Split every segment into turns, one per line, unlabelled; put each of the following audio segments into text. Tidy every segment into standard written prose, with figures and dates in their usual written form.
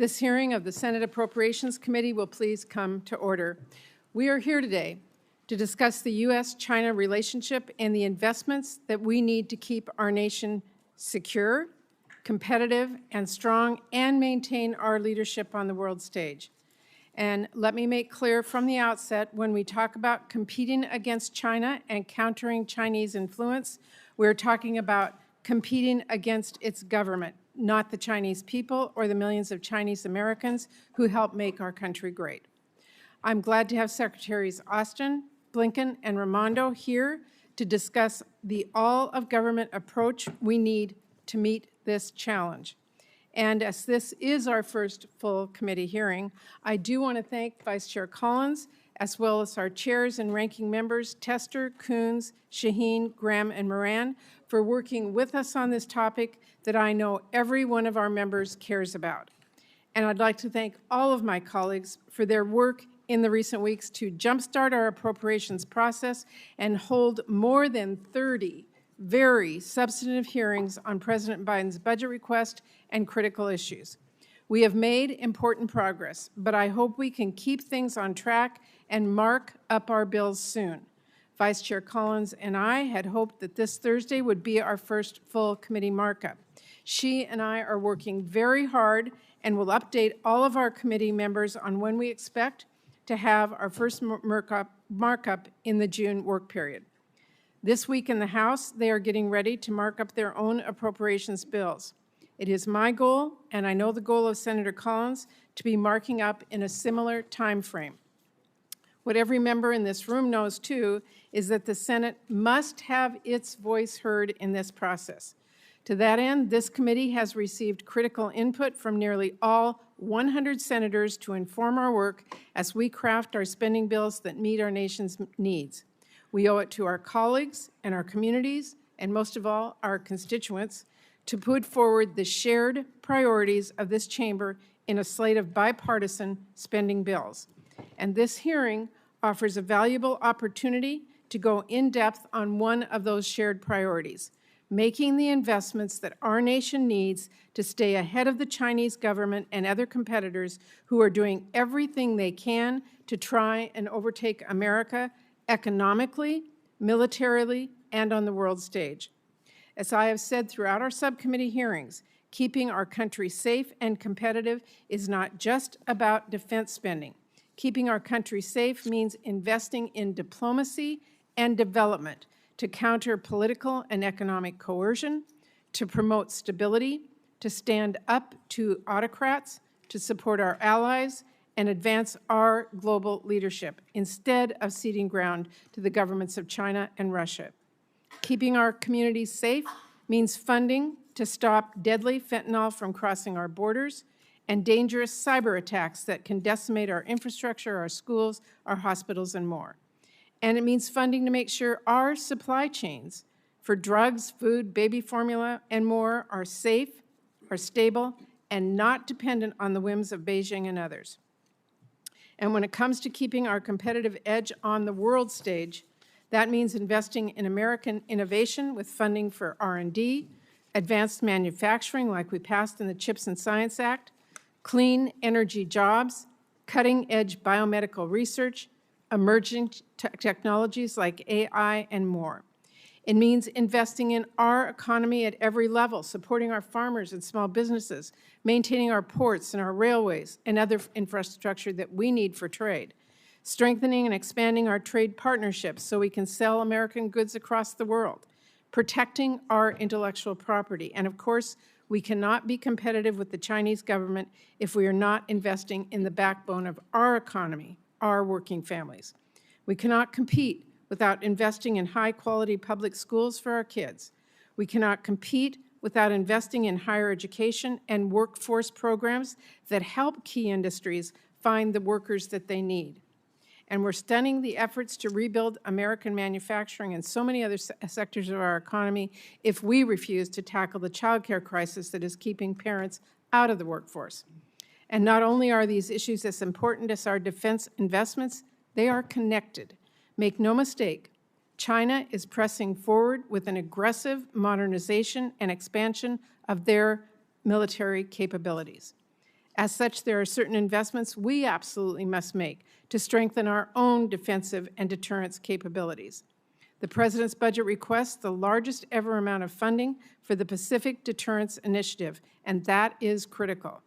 This hearing of the Senate Appropriations Committee will please come to order. We are here today to discuss the U.S.-China relationship and the investments that we need to keep our nation secure, competitive, and strong, and maintain our leadership on the world stage. And let me make clear from the outset, when we talk about competing against China and countering Chinese influence, we're talking about competing against its government, not the Chinese people or the millions of Chinese Americans who help make our country great. I'm glad to have Secretaries Austin, Blinken, and Raimondo here to discuss the all-of-government approach we need to meet this challenge. And as this is our first full committee hearing, I do want to thank Vice Chair Collins, as well as our chairs and ranking members, Tester, Coons, Shaheen, Graham, and Moran, for working with us on this topic that I know every one of our members cares about. And I'd like to thank all of my colleagues for their work in the recent weeks to jumpstart our appropriations process and hold more than 30 very substantive hearings on President Biden's budget request and critical issues. We have made important progress, but I hope we can keep things on track and mark up our bills soon. Vice Chair Collins and I had hoped that this Thursday would be our first full committee markup. She and I are working very hard and will update all of our committee members on when we expect to have our first markup in the June work period. This week in the House, they are getting ready to mark up their own appropriations bills. It is my goal, and I know the goal of Senator Collins, to be marking up in a similar time frame. What every member in this room knows, too, is that the Senate must have its voice heard in this process. To that end, this committee has received critical input from nearly all 100 senators to inform our work as we craft our spending bills that meet our nation's needs. We owe it to our colleagues and our communities, and most of all, our constituents, to put forward the shared priorities of this chamber in a slate of bipartisan spending bills. And this hearing offers a valuable opportunity to go in depth on one of those shared priorities, making the investments that our nation needs to stay ahead of the Chinese government and other competitors who are doing everything they can to try and overtake America economically, militarily, and on the world stage. As I have said throughout our subcommittee hearings, keeping our country safe and competitive is not just about defense spending. Keeping our country safe means investing in diplomacy and development to counter political and economic coercion, to promote stability, to stand up to autocrats, to support our allies, and advance our global leadership instead of ceding ground to the governments of China and Russia. Keeping our communities safe means funding to stop deadly fentanyl from crossing our borders and dangerous cyber attacks that can decimate our infrastructure, our schools, our hospitals, and more. And it means funding to make sure our supply chains for drugs, food, baby formula, and more are safe, are stable, and not dependent on the whims of Beijing and others. And when it comes to keeping our competitive edge on the world stage, that means investing in American innovation with funding for R&D, advanced manufacturing like we passed in the CHIPS and Science Act, clean energy jobs, cutting-edge biomedical research, emerging technologies like AI, and more. It means investing in our economy at every level, supporting our farmers and small businesses, maintaining our ports and our railways and other infrastructure that we need for trade, strengthening and expanding our trade partnerships so we can sell American goods across the world, protecting our intellectual property, and of course, we cannot be competitive with the Chinese government if we are not investing in the backbone of our economy, our working families. We cannot compete without investing in high-quality public schools for our kids. We cannot compete without investing in higher education and workforce programs that help key industries find the workers that they need. And we're stunning the efforts to rebuild American manufacturing and so many other sectors of our economy if we refuse to tackle the child care crisis that is keeping parents out of the workforce. And not only are these issues as important as our defense investments, they are connected. Make no mistake, China is pressing forward with an aggressive modernization and expansion of their military capabilities. As such, there are certain investments we absolutely must make to strengthen our own defensive and deterrence capabilities. The President's budget requests the largest ever amount of funding for the Pacific Deterrence Initiative, and that is critical.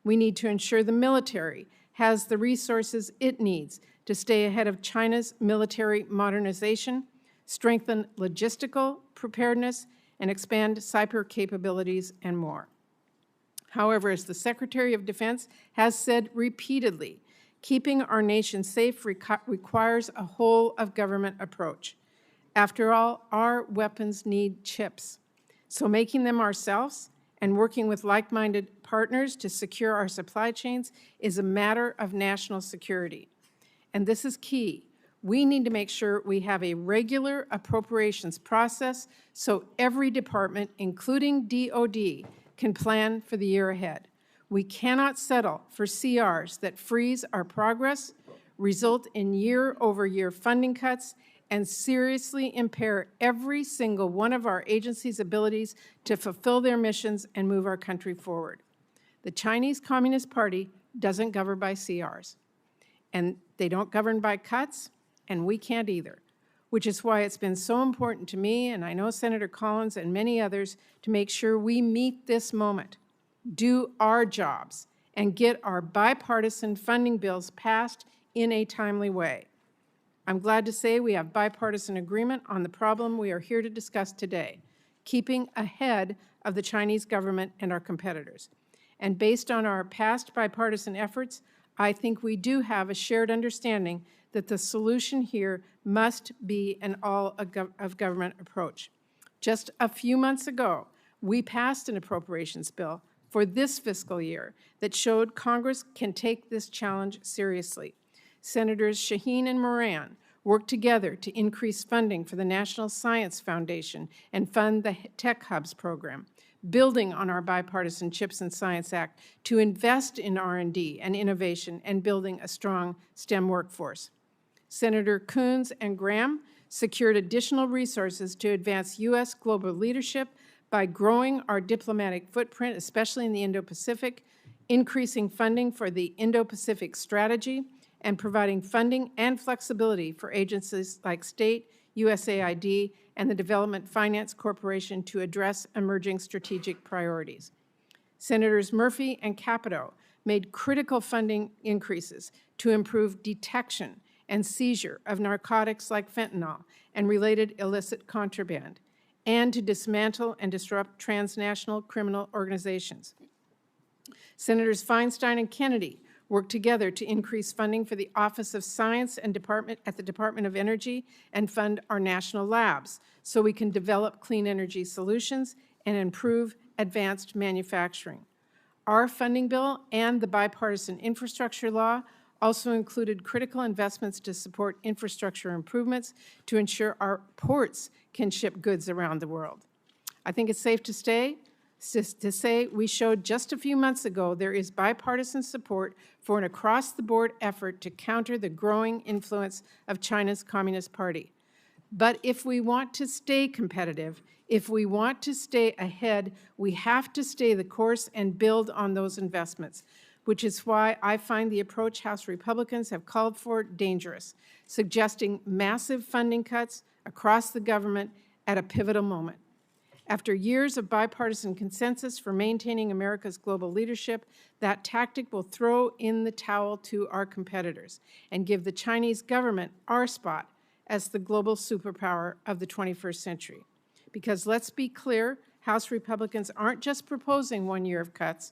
We need to ensure the military has the resources it needs to stay ahead of China's military modernization, strengthen logistical preparedness, and expand cyber capabilities and more. However, as the Secretary of Defense has said repeatedly, keeping our nation safe requires a whole-of-government approach. After all, our weapons need chips. So making them ourselves and working with like-minded partners to secure our supply chains is a matter of national security. And this is key. We need to make sure we have a regular appropriations process so every department, including DOD, can plan for the year ahead. We cannot settle for CRs that freeze our progress, result in year-over-year funding cuts, and seriously impair every single one of our agencies' abilities to fulfill their missions and move our country forward. The Chinese Communist Party doesn't govern by CRs, and they don't govern by cuts, and we can't either, which is why it's been so important to me, and I know Senator Collins and many others, to make sure we meet this moment, do our jobs, and get our bipartisan funding bills passed in a timely way. I'm glad to say we have bipartisan agreement on the problem we are here to discuss today, keeping ahead of the Chinese government and our competitors. And based on our past bipartisan efforts, I think we do have a shared understanding that the solution here must be an all-of-government approach. Just a few months ago, we passed an appropriations bill for this fiscal year that showed Congress can take this challenge seriously. Senators Shaheen and Moran worked together to increase funding for the National Science Foundation and fund the Tech Hubs program, building on our bipartisan CHIPS and Science Act to invest in R&D and innovation and building a strong STEM workforce. Senator Coons and Graham secured additional resources to advance U.S. global leadership by growing our diplomatic footprint, especially in the Indo-Pacific, increasing funding for the Indo-Pacific strategy, and providing funding and flexibility for agencies like State, USAID, and the Development Finance Corporation to address emerging strategic priorities. Senators Murphy and Capito made critical funding increases to improve detection and seizure of narcotics like fentanyl and related illicit contraband, and to dismantle and disrupt transnational criminal organizations. Senators Feinstein and Kennedy worked together to increase funding for the Office of Science and at the Department of Energy and fund our national labs so we can develop clean energy solutions and improve advanced manufacturing. Our funding bill and the bipartisan infrastructure law also included critical investments to support infrastructure improvements to ensure our ports can ship goods around the world. I think it's safe to say we showed just a few months ago there is bipartisan support for an across-the-board effort to counter the growing influence of China's Communist Party. But if we want to stay competitive, if we want to stay ahead, we have to stay the course and build on those investments, which is why I find the approach House Republicans have called for dangerous, suggesting massive funding cuts across the government at a pivotal moment. After years of bipartisan consensus for maintaining America's global leadership, that tactic will throw in the towel to our competitors and give the Chinese government our spot as the global superpower of the 21st century. Because let's be clear, House Republicans aren't just proposing 1 year of cuts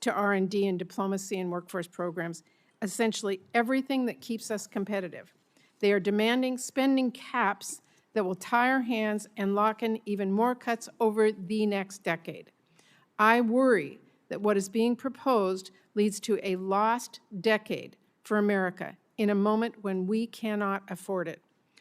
to R&D and diplomacy and workforce programs, essentially everything that keeps us competitive. They are demanding spending caps that will tie our hands and lock in even more cuts over the next decade. I worry that what is being proposed leads to a lost decade for America in a moment when we cannot afford it.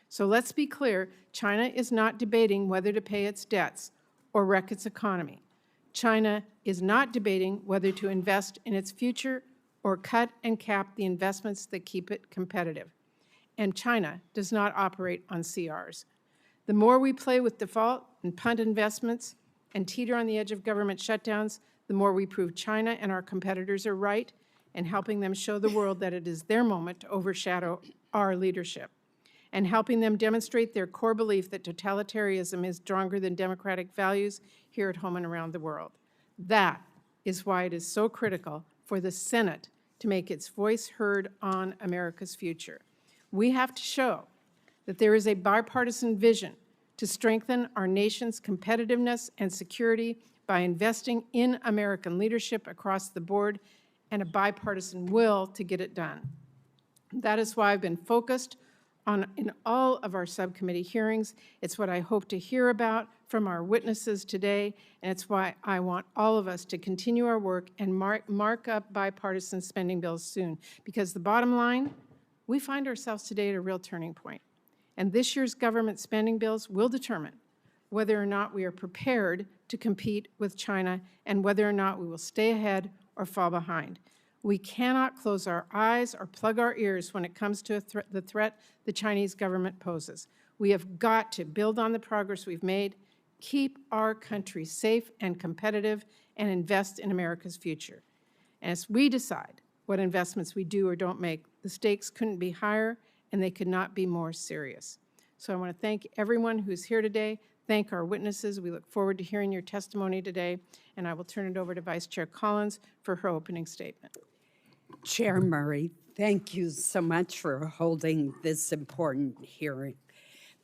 So let's be clear, China is not debating whether to pay its debts or wreck its economy. China is not debating whether to invest in its future or cut and cap the investments that keep it competitive. And China does not operate on CRs. The more we play with default and punt investments and teeter on the edge of government shutdowns, the more we prove China and our competitors are right, and helping them show the world that it is their moment to overshadow our leadership, and helping them demonstrate their core belief that totalitarianism is stronger than democratic values here at home and around the world. That is why it is so critical for the Senate to make its voice heard on America's future. We have to show that there is a bipartisan vision to strengthen our nation's competitiveness and security by investing in American leadership across the board and a bipartisan will to get it done. That is why I've been focused on in all of our subcommittee hearings. It's what I hope to hear about from our witnesses today, and it's why I want all of us to continue our work and mark up bipartisan spending bills soon, because the bottom line, we find ourselves today at a real turning point. And this year's government spending bills will determine whether or not we are prepared to compete with China and whether or not we will stay ahead or fall behind. We cannot close our eyes or plug our ears when it comes to the threat the Chinese government poses. We have got to build on the progress we've made, keep our country safe and competitive, and invest in America's future. And as we decide what investments we do or don't make, the stakes couldn't be higher and they could not be more serious. So I want to thank everyone who's here today, thank our witnesses. We look forward to hearing your testimony today, and I will turn it over to Vice Chair Collins for her opening statement.
Chair Murray, thank you so much for holding this important hearing.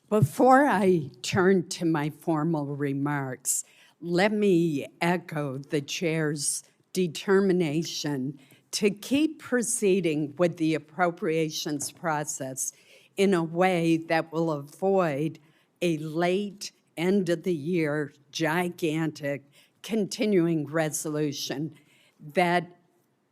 Before I turn to my formal remarks, let me echo the chair's determination to keep proceeding with the appropriations process in a way that will avoid a late end of the year gigantic continuing resolution that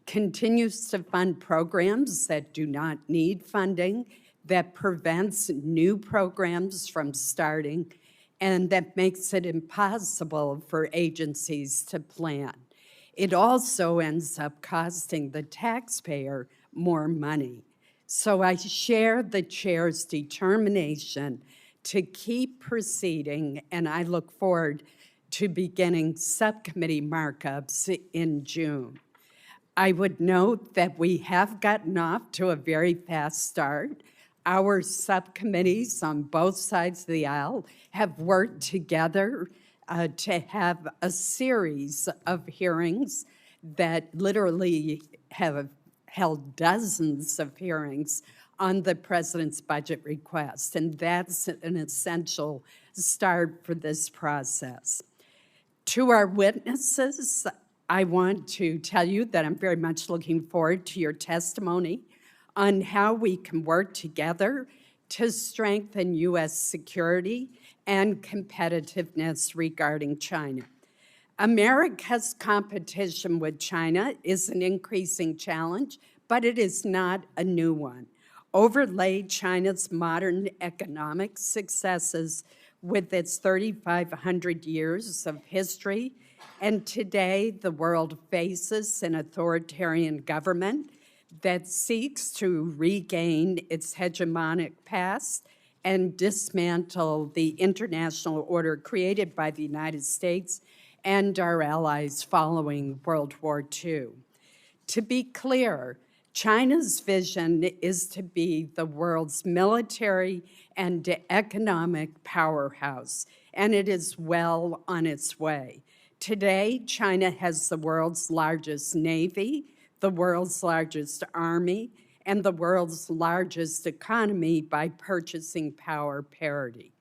continues to fund programs that do not need funding, that prevents new programs from starting, and that makes it impossible for agencies to plan. It also ends up costing the taxpayer more money. So I share the chair's determination to keep proceeding, and I look forward to beginning subcommittee markups in June. I would note that we have gotten off to a very fast start. Our subcommittees on both sides of the aisle have worked together to have a series of hearings that literally have held dozens of hearings on the president's budget request, and that's an essential start for this process. To our witnesses, I want to tell you that I'm very much looking forward to your testimony on how we can work together to strengthen U.S. security and competitiveness regarding China. America's competition with China is an increasing challenge, but it is not a new one. Overlay China's modern economic successes with its 3,500 years of history, and today the world faces an authoritarian government that seeks to regain its hegemonic past and dismantle the international order created by the United States and our allies following World War II. To be clear, China's vision is to be the world's military and economic powerhouse, and it is well on its way. Today, China has the world's largest navy, the world's largest army, and the world's largest economy by purchasing power parity.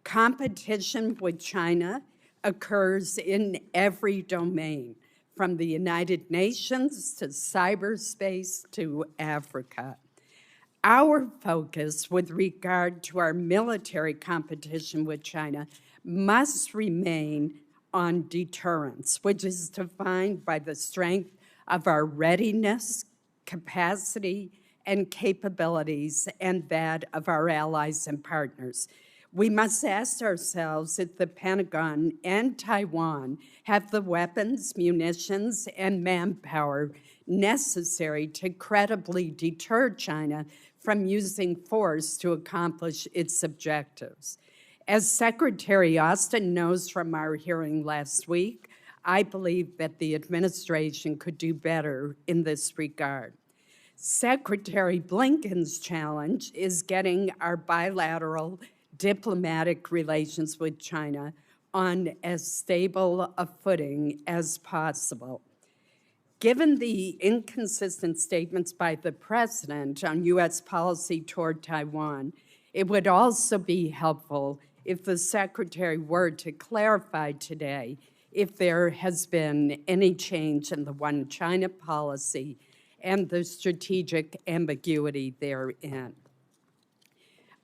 Competition with China occurs in every domain, from the United Nations to cyberspace to Africa. Our focus with regard to our military competition with China must remain on deterrence, which is defined by the strength of our readiness, capacity, and capabilities, and that of our allies and partners. We must ask ourselves if the Pentagon and Taiwan have the weapons, munitions, and manpower necessary to credibly deter China from using force to accomplish its objectives. As Secretary Austin knows from our hearing last week, I believe that the administration could do better in this regard. Secretary Blinken's challenge is getting our bilateral diplomatic relations with China on as stable a footing as possible. Given the inconsistent statements by the president on U.S. policy toward Taiwan, it would also be helpful if the secretary were to clarify today if there has been any change in the one China policy and the strategic ambiguity therein.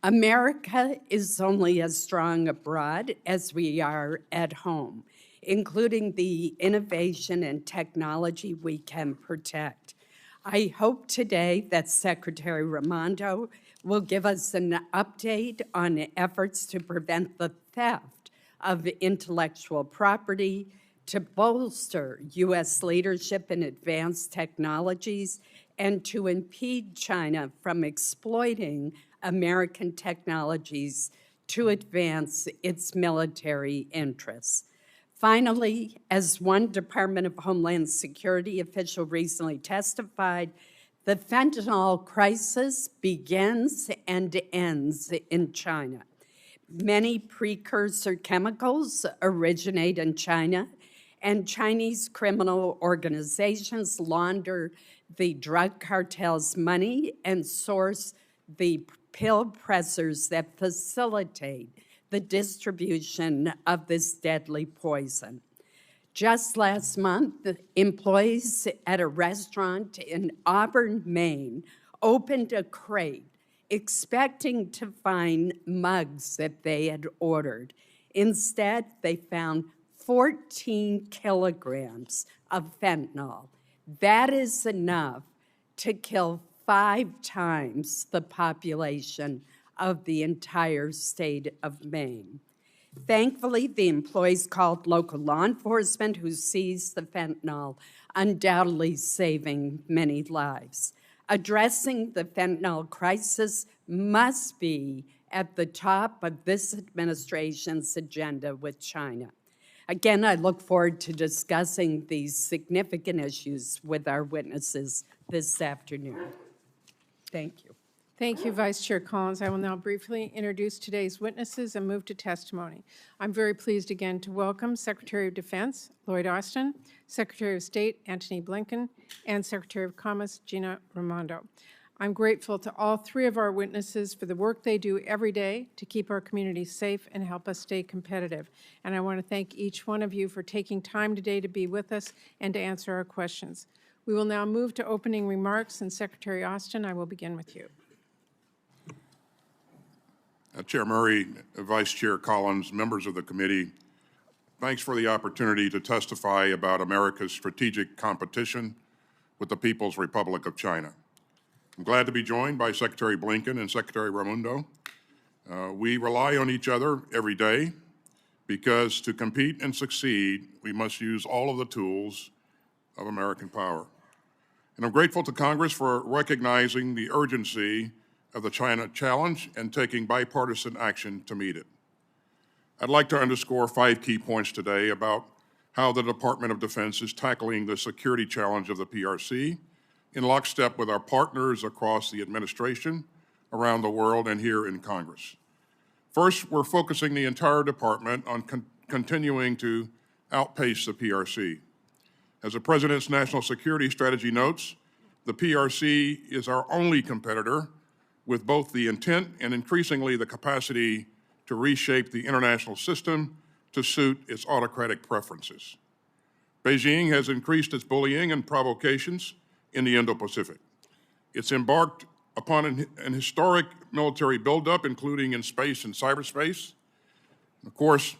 America is only as strong abroad as we are at home, including the innovation and technology we can protect. I hope today that Secretary Raimondo will give us an update on efforts to prevent the theft of intellectual property, to bolster U.S. leadership in advanced technologies, and to impede China from exploiting American technologies to advance its military interests. Finally, as one Department of Homeland Security official recently testified, the fentanyl crisis begins and ends in China. Many precursor chemicals originate in China, and Chinese criminal organizations launder the drug cartel's money and source the pill pressers that facilitate the distribution of this deadly poison. Just last month, employees at a restaurant in Auburn, Maine, opened a crate expecting to find mugs that they had ordered. Instead, they found 14 kilograms of fentanyl. That is enough to kill 5 times the population of the entire state of Maine. Thankfully, the employees called local law enforcement who seized the fentanyl, undoubtedly saving many lives. Addressing the fentanyl crisis must be at the top of this administration's agenda with China. Again, I look forward to discussing these significant issues with our witnesses this afternoon. Thank you.
Thank you, Vice Chair Collins. I will now briefly introduce today's witnesses and move to testimony. I'm very pleased again to welcome Secretary of Defense Lloyd Austin, Secretary of State Antony Blinken, and Secretary of Commerce Gina Raimondo. I'm grateful to all 3 of our witnesses for the work they do every day to keep our communities safe and help us stay competitive. And I want to thank each one of you for taking time today to be with us and to answer our questions. We will now move to opening remarks, and Secretary Austin, I will begin with you.
Chair Murray, Vice Chair Collins, members of the committee, thanks for the opportunity to testify about America's strategic competition with the People's Republic of China. I'm glad to be joined by Secretary Blinken and Secretary Raimondo. We rely on each other every day because to compete and succeed, we must use all of the tools of American power. And I'm grateful to Congress for recognizing the urgency of the China challenge and taking bipartisan action to meet it. I'd like to underscore 5 key points today about how the Department of Defense is tackling the security challenge of the PRC in lockstep with our partners across the administration, around the world, and here in Congress. First, we're focusing the entire department on continuing to outpace the PRC. As the President's National Security Strategy notes, the PRC is our only competitor with both the intent and increasingly the capacity to reshape the international system to suit its autocratic preferences. Beijing has increased its bullying and provocations in the Indo-Pacific. It's embarked upon an historic military buildup, including in space and cyberspace. Of course,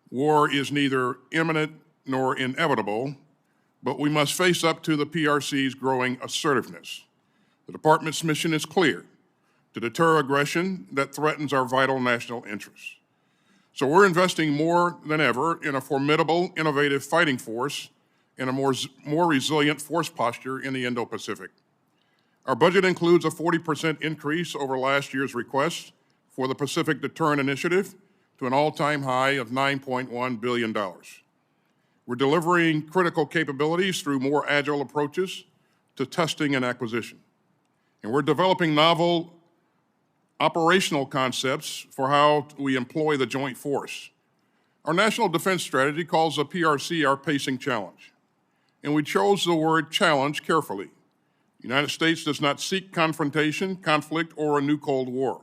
war is neither imminent nor inevitable, but we must face up to the PRC's growing assertiveness. The department's mission is clear: to deter aggression that threatens our vital national interests. So we're investing more than ever in a formidable, innovative fighting force and a more resilient force posture in the Indo-Pacific. Our budget includes a 40% increase over last year's request for the Pacific Deterrent Initiative to an all-time high of $9.1 billion. We're delivering critical capabilities through more agile approaches to testing and acquisition. And we're developing novel operational concepts for how we employ the joint force. Our National Defense Strategy calls the PRC our pacing challenge. And we chose the word challenge carefully. The United States does not seek confrontation, conflict, or a new Cold War.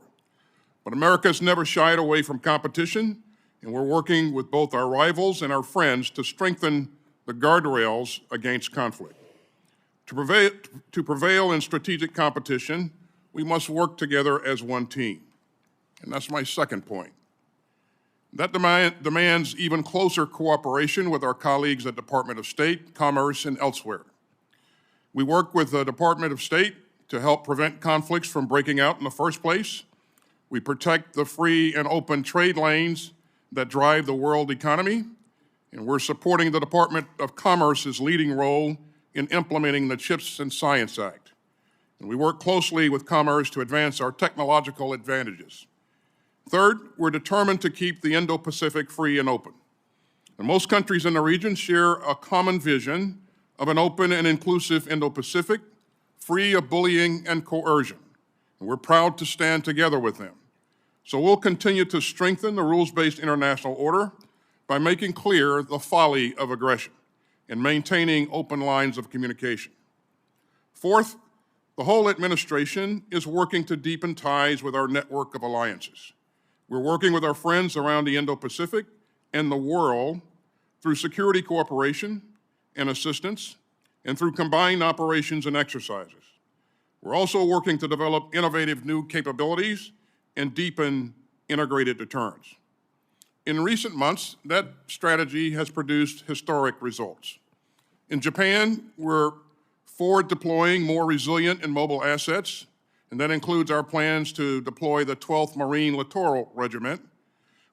But America has never shied away from competition, and we're working with both our rivals and our friends to strengthen the guardrails against conflict. To prevail in strategic competition, we must work together as one team. And that's my second point. That demands even closer cooperation with our colleagues at Department of State, Commerce, and elsewhere. We work with the Department of State to help prevent conflicts from breaking out in the first place. We protect the free and open trade lanes that drive the world economy, and we're supporting the Department of Commerce's leading role in implementing the CHIPS and Science Act. And we work closely with Commerce to advance our technological advantages. Third, we're determined to keep the Indo-Pacific free and open. And most countries in the region share a common vision of an open and inclusive Indo-Pacific, free of bullying and coercion. And we're proud to stand together with them. So we'll continue to strengthen the rules-based international order by making clear the folly of aggression and maintaining open lines of communication. Fourth, the whole administration is working to deepen ties with our network of alliances. We're working with our friends around the Indo-Pacific and the world through security cooperation and assistance and through combined operations and exercises. We're also working to develop innovative new capabilities and deepen integrated deterrence. In recent months, that strategy has produced historic results. In Japan, we're forward deploying more resilient and mobile assets, and that includes our plans to deploy the 12th Marine Littoral Regiment.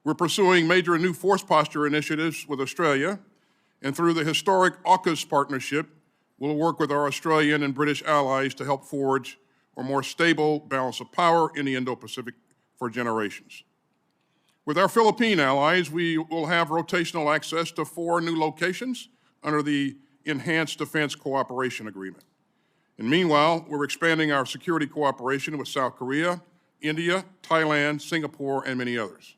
We're pursuing major new force posture initiatives with Australia, and through the historic AUKUS partnership, we'll work with our Australian and British allies to help forge a more stable balance of power in the Indo-Pacific for generations. With our Philippine allies, we will have rotational access to 4 new locations under the Enhanced Defense Cooperation Agreement. And meanwhile, we're expanding our security cooperation with South Korea, India, Thailand, Singapore, and many others.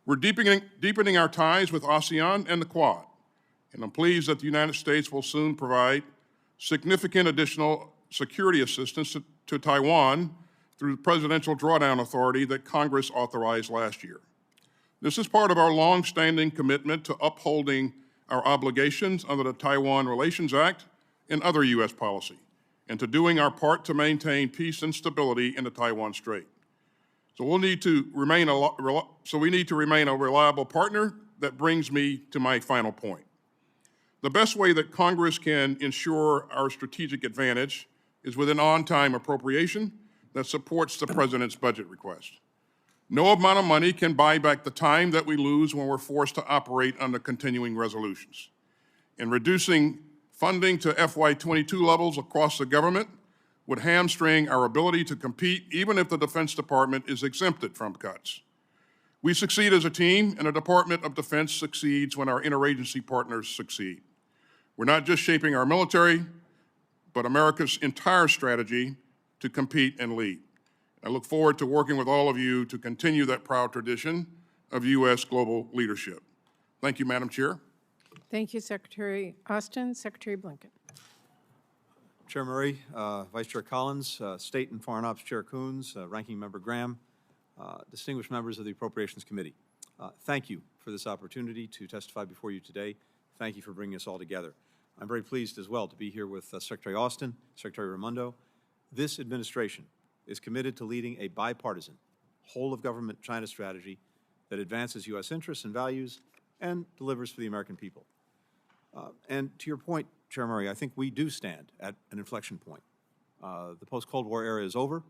We're deepening our ties with ASEAN and the Quad, and I'm pleased that the United States will soon provide significant additional security assistance to Taiwan through the Presidential Drawdown Authority that Congress authorized last year. This is part of our long-standing commitment to upholding our obligations under the Taiwan Relations Act and other U.S. policy, and to doing our part to maintain peace and stability in the Taiwan Strait. So we need to remain a reliable partner. That brings me to my final point. The best way that Congress can ensure our strategic advantage is with an on-time appropriation that supports the President's budget request. No amount of money can buy back the time that we lose when we're forced to operate under continuing resolutions. And reducing funding to FY22 levels across the government would hamstring our ability to compete even if the Defense Department is exempted from cuts. We succeed as a team, and the Department of Defense succeeds when our interagency partners succeed. We're not just shaping our military, but America's entire strategy to compete and lead. I look forward to working with all of you to continue that proud tradition of U.S. global leadership. Thank you, Madam Chair.
Thank you, Secretary Austin. Secretary Blinken.
Chair Murray, Vice Chair Collins, State and Foreign Ops Chair Coons, Ranking Member Graham, distinguished members of the Appropriations Committee. Thank you for this opportunity to testify before you today. Thank you for bringing us all together. I'm very pleased as well to be here with Secretary Austin, Secretary Raimondo. This administration is committed to leading a bipartisan, whole-of-government China strategy that advances U.S. interests and values and delivers for the American people. And to your point, Chair Murray, I think we do stand at an inflection point. The post-Cold War era is over.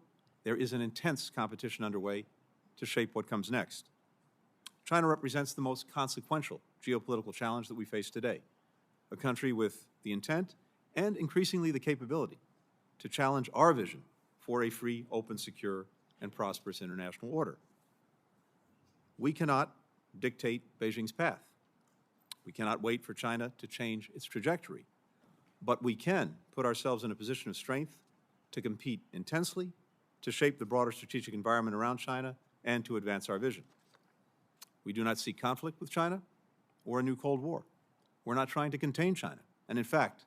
There is an intense competition underway to shape what comes next. China represents the most consequential geopolitical challenge that we face today, a country with the intent and increasingly the capability to challenge our vision for a free, open, secure, and prosperous international order. We cannot dictate Beijing's path. We cannot wait for China to change its trajectory, but we can put ourselves in a position of strength to compete intensely, to shape the broader strategic environment around China, and to advance our vision. We do not seek conflict with China or a new Cold War. We're not trying to contain China. And in fact,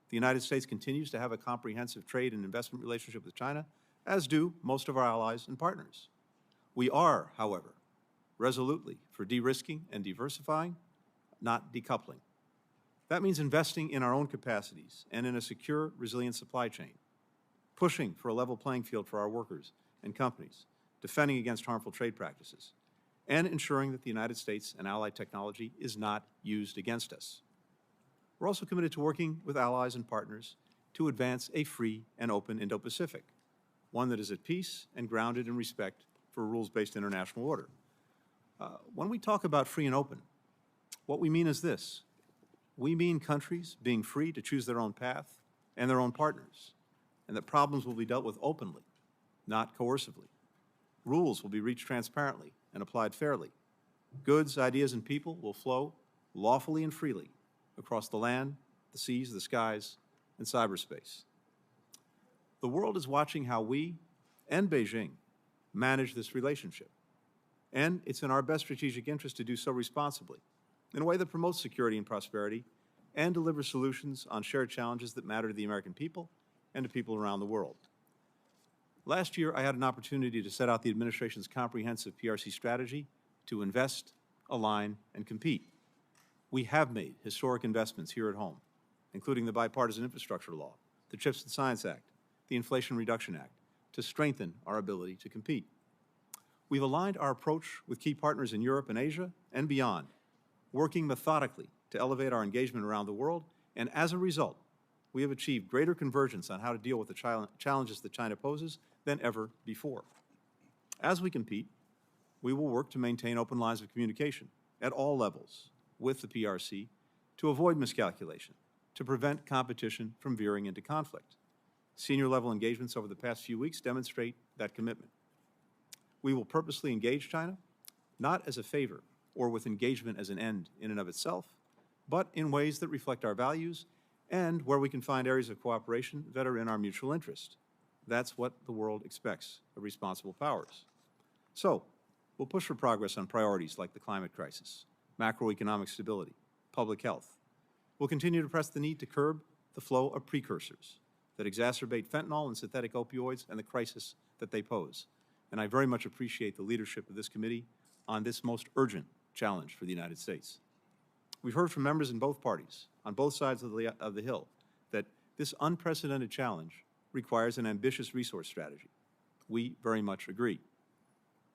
the United States continues to have a comprehensive trade and investment relationship with China, as do most of our allies and partners. We are, however, resolutely for de-risking and diversifying, not decoupling. That means investing in our own capacities and in a secure, resilient supply chain, pushing for a level playing field for our workers and companies, defending against harmful trade practices, and ensuring that the United States and allied technology is not used against us. We're also committed to working with allies and partners to advance a free and open Indo-Pacific, one that is at peace and grounded in respect for a rules-based international order. When we talk about free and open, what we mean is this. We mean countries being free to choose their own path and their own partners, and that problems will be dealt with openly, not coercively. Rules will be reached transparently and applied fairly. Goods, ideas, and people will flow lawfully and freely across the land, the seas, the skies, and cyberspace. The world is watching how we and Beijing manage this relationship, and it's in our best strategic interest to do so responsibly, in a way that promotes security and prosperity and delivers solutions on shared challenges that matter to the American people and to people around the world. Last year, I had an opportunity to set out the administration's comprehensive PRC strategy to invest, align, and compete. We have made historic investments here at home, including the Bipartisan Infrastructure Law, the CHIPS and Science Act, the Inflation Reduction Act, to strengthen our ability to compete. We've aligned our approach with key partners in Europe and Asia and beyond, working methodically to elevate our engagement around the world, and as a result, we have achieved greater convergence on how to deal with the challenges that China poses than ever before. As we compete, we will work to maintain open lines of communication at all levels with the PRC to avoid miscalculation, to prevent competition from veering into conflict. Senior-level engagements over the past few weeks demonstrate that commitment. We will purposely engage China, not as a favor or with engagement as an end in and of itself, but in ways that reflect our values and where we can find areas of cooperation that are in our mutual interest. That's what the world expects of responsible powers. So, we'll push for progress on priorities like the climate crisis, macroeconomic stability, public health. We'll continue to press the need to curb the flow of precursors that exacerbate fentanyl and synthetic opioids and the crisis that they pose. And I very much appreciate the leadership of this committee on this most urgent challenge for the United States. We've heard from members in both parties, on both sides of the Hill, that this unprecedented challenge requires an ambitious resource strategy. We very much agree.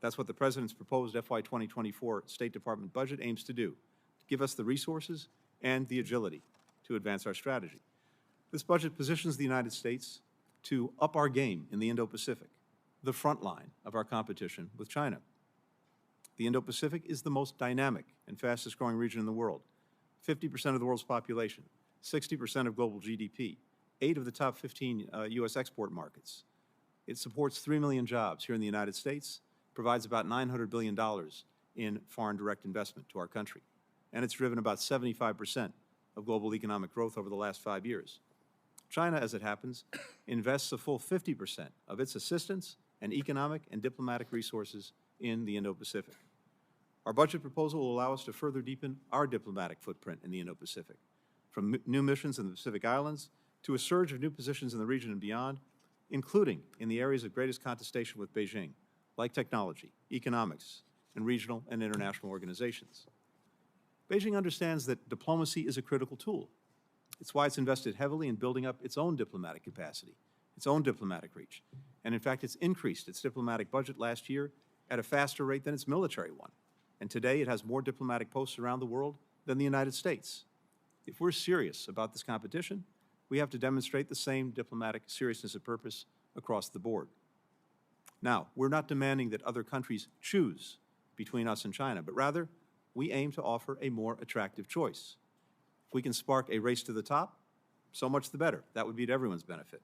That's what the President's proposed FY 2024 State Department budget aims to do, to give us the resources and the agility to advance our strategy. This budget positions the United States to up our game in the Indo-Pacific, the front line of our competition with China. The Indo-Pacific is the most dynamic and fastest growing region in the world. 50% of the world's population, 60% of global GDP, 8 of the top 15 U.S. export markets. It supports 3 million jobs here in the United States, provides about $900 billion in foreign direct investment to our country, and it's driven about 75% of global economic growth over the last 5 years. China, as it happens, invests a full 50% of its assistance and economic and diplomatic resources in the Indo-Pacific. Our budget proposal will allow us to further deepen our diplomatic footprint in the Indo-Pacific, from new missions in the Pacific Islands to a surge of new positions in the region and beyond, including in the areas of greatest contestation with Beijing, like technology, economics, and regional and international organizations. Beijing understands that diplomacy is a critical tool. It's why it's invested heavily in building up its own diplomatic capacity, its own diplomatic reach. And in fact, it's increased its diplomatic budget last year at a faster rate than its military one. And today it has more diplomatic posts around the world than the United States. If we're serious about this competition, we have to demonstrate the same diplomatic seriousness of purpose across the board. Now, we're not demanding that other countries choose between us and China, but rather, we aim to offer a more attractive choice. If we can spark a race to the top, so much the better. That would be to everyone's benefit.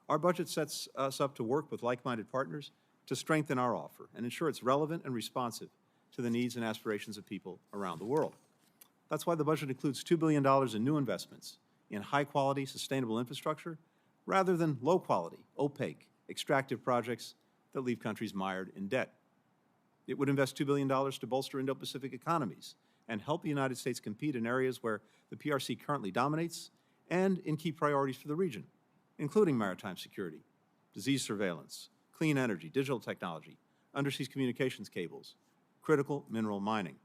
Our budget sets us up to work with like-minded partners to strengthen our offer and ensure it's relevant and responsive to the needs and aspirations of people around the world. That's why the budget includes $2 billion in new investments in high-quality, sustainable infrastructure rather than low-quality, opaque, extractive projects that leave countries mired in debt. It would invest $2 billion to bolster Indo-Pacific economies and help the United States compete in areas where the PRC currently dominates and in key priorities for the region, including maritime security, disease surveillance, clean energy, digital technology, undersea communications cables, critical mineral mining.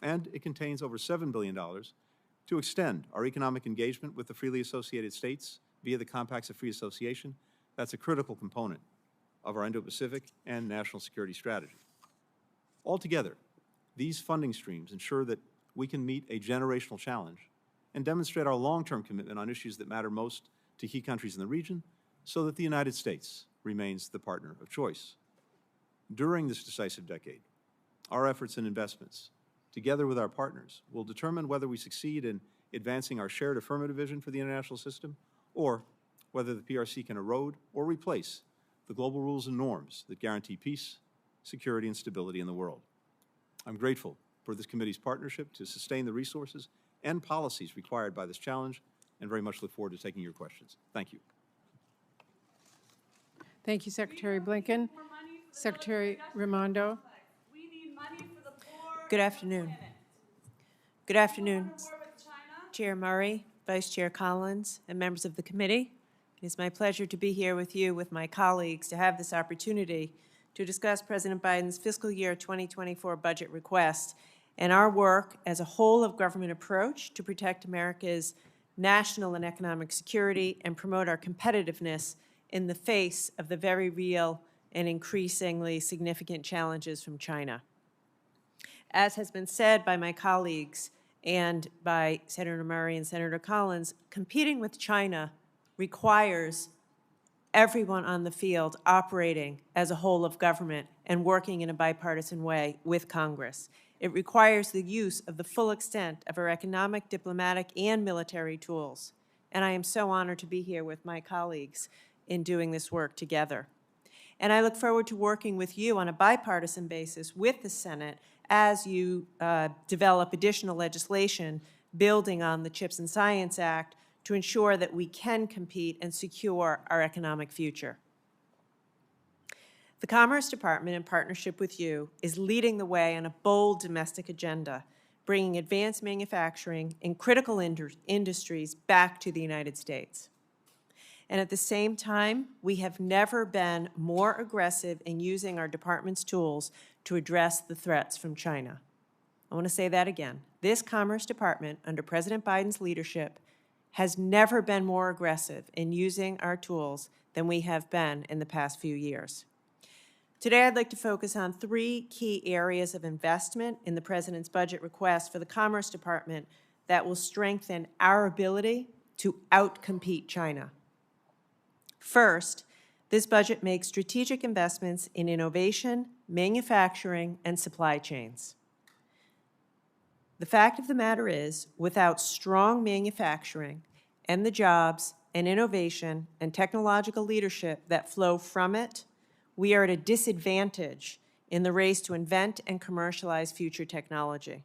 And it contains over $7 billion to extend our economic engagement with the freely associated states via the Compacts of Free Association. That's a critical component of our Indo-Pacific and national security strategy. Altogether, these funding streams ensure that we can meet a generational challenge and demonstrate our long-term commitment on issues that matter most to key countries in the region so that the United States remains the partner of choice. During this decisive decade, our efforts and investments, together with our partners, will determine whether we succeed in advancing our shared affirmative vision for the international system or whether the PRC can erode or replace the global rules and norms that guarantee peace, security, and stability in the world. I'm grateful for this committee's partnership to sustain the resources and policies required by this challenge, and very much look forward to taking your questions. Thank you.
Thank you, Secretary Blinken. Secretary Raimondo.
Good afternoon. Good afternoon, Chair Murray, Vice Chair Collins, and members of the committee. It is my pleasure to be here with you, with my colleagues, to have this opportunity to discuss President Biden's fiscal year 2024 budget request and our work as a whole-of-government approach to protect America's national and economic security and promote our competitiveness in the face of the very real and increasingly significant challenges from China. As has been said by my colleagues and by Senator Murray and Senator Collins, competing with China requires everyone on the field operating as a whole of government and working in a bipartisan way with Congress. It requires the use of the full extent of our economic, diplomatic, and military tools. And I am so honored to be here with my colleagues in doing this work together. And I look forward to working with you on a bipartisan basis with the Senate as you develop additional legislation building on the CHIPS and Science Act to ensure that we can compete and secure our economic future. The Commerce Department, in partnership with you, is leading the way on a bold domestic agenda, bringing advanced manufacturing and critical industries back to the United States. And at the same time, we have never been more aggressive in using our department's tools to address the threats from China. I want to say that again. This Commerce Department, under President Biden's leadership, has never been more aggressive in using our tools than we have been in the past few years. Today, I'd like to focus on 3 key areas of investment in the President's budget request for the Commerce Department that will strengthen our ability to outcompete China. First, this budget makes strategic investments in innovation, manufacturing, and supply chains. The fact of the matter is, without strong manufacturing and the jobs and innovation and technological leadership that flow from it, we are at a disadvantage in the race to invent and commercialize future technology.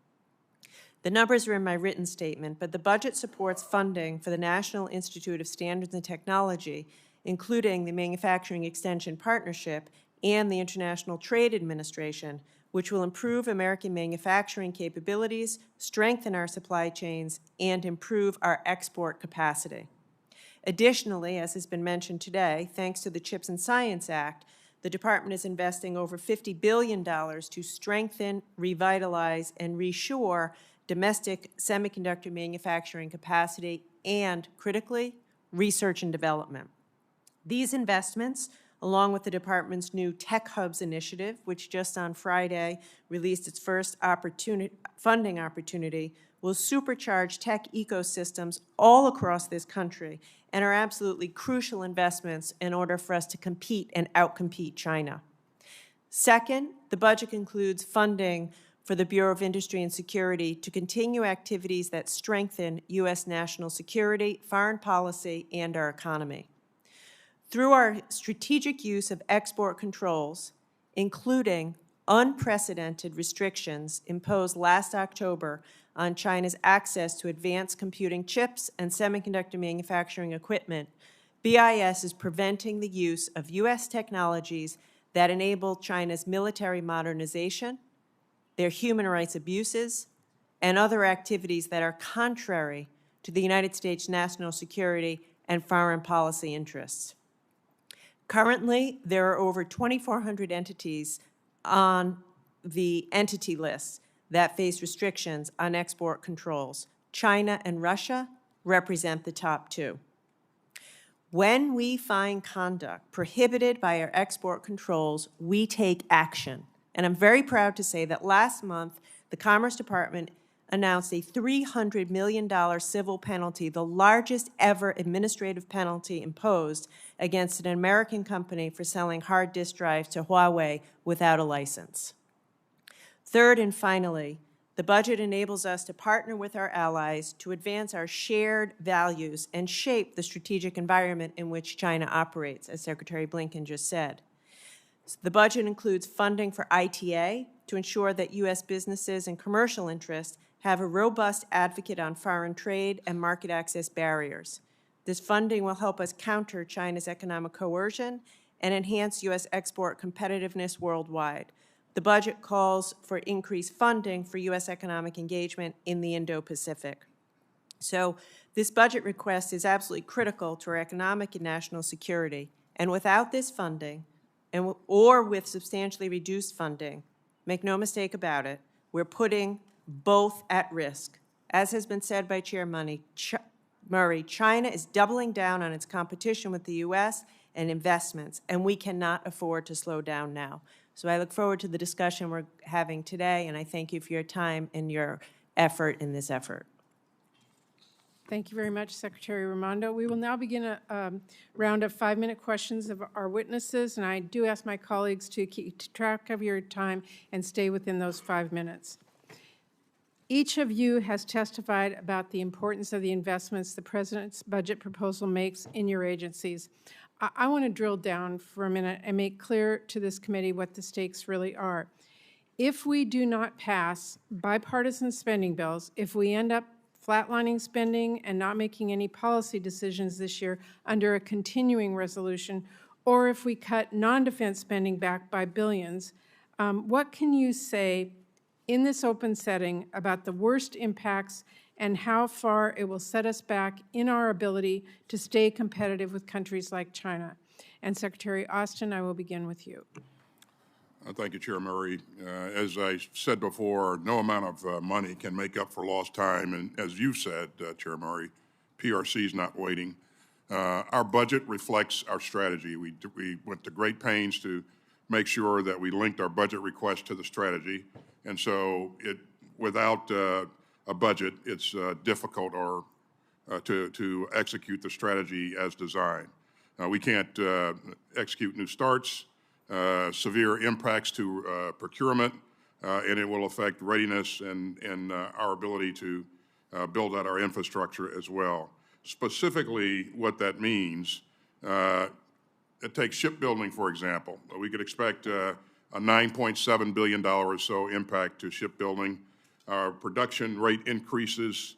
The numbers are in my written statement, but the budget supports funding for the National Institute of Standards and Technology, including the Manufacturing Extension Partnership and the International Trade Administration, which will improve American manufacturing capabilities, strengthen our supply chains, and improve our export capacity. Additionally, as has been mentioned today, thanks to the CHIPS and Science Act, the Department is investing over $50 billion to strengthen, revitalize, and reshore domestic semiconductor manufacturing capacity and, critically, research and development. These investments, along with the Department's new Tech Hubs initiative, which just on Friday released its first funding opportunity, will supercharge tech ecosystems all across this country and are absolutely crucial investments in order for us to compete and outcompete China. Second, the budget includes funding for the Bureau of Industry and Security to continue activities that strengthen U.S. national security, foreign policy, and our economy. Through our strategic use of export controls, including unprecedented restrictions imposed last October on China's access to advanced computing chips and semiconductor manufacturing equipment, BIS is preventing the use of U.S. technologies that enable China's military modernization, their human rights abuses, and other activities that are contrary to the United States national security and foreign policy interests. Currently, there are over 2,400 entities on the entity list that face restrictions on export controls. China and Russia represent the top two. When we find conduct prohibited by our export controls, we take action. And I'm very proud to say that last month, the Commerce Department announced a $300 million civil penalty, the largest ever administrative penalty imposed against an American company for selling hard disk drives to Huawei without a license. Third and finally, the budget enables us to partner with our allies to advance our shared values and shape the strategic environment in which China operates, as Secretary Blinken just said. The budget includes funding for ITA to ensure that U.S. businesses and commercial interests have a robust advocate on foreign trade and market access barriers. This funding will help us counter China's economic coercion and enhance U.S. export competitiveness worldwide. The budget calls for increased funding for U.S. economic engagement in the Indo-Pacific. So this budget request is absolutely critical to our economic and national security. And without this funding, or with substantially reduced funding, make no mistake about it, we're putting both at risk. As has been said by Chair Murray, China is doubling down on its competition with the U.S. and investments, and we cannot afford to slow down now. So I look forward to the discussion we're having today, and I thank you for your time and your effort in this effort.
Thank you very much, Secretary Raimondo. We will now begin a round of 5-minute questions of our witnesses, and I do ask my colleagues to keep track of your time and stay within those 5 minutes. Each of you has testified about the importance of the investments the President's budget proposal makes in your agencies. I want to drill down for a minute and make clear to this committee what the stakes really are. If we do not pass bipartisan spending bills, if we end up flatlining spending and not making any policy decisions this year under a continuing resolution, or if we cut non-defense spending back by billions, what can you say in this open setting about the worst impacts and how far it will set us back in our ability to stay competitive with countries like China? And Secretary Austin, I will begin with you.
Thank you, Chair Murray. As I said before, no amount of money can make up for lost time. And as you said, Chair Murray, PRC is not waiting. Our budget reflects our strategy. We went to great pains to make sure that we linked our budget request to the strategy. And so without a budget, it's difficult to execute the strategy as designed. We can't execute new starts, severe impacts to procurement, and it will affect readiness and our ability to build out our infrastructure as well. Specifically, what that means, it takes shipbuilding, for example. We could expect a $9.7 billion or so impact to shipbuilding. Our production rate increases.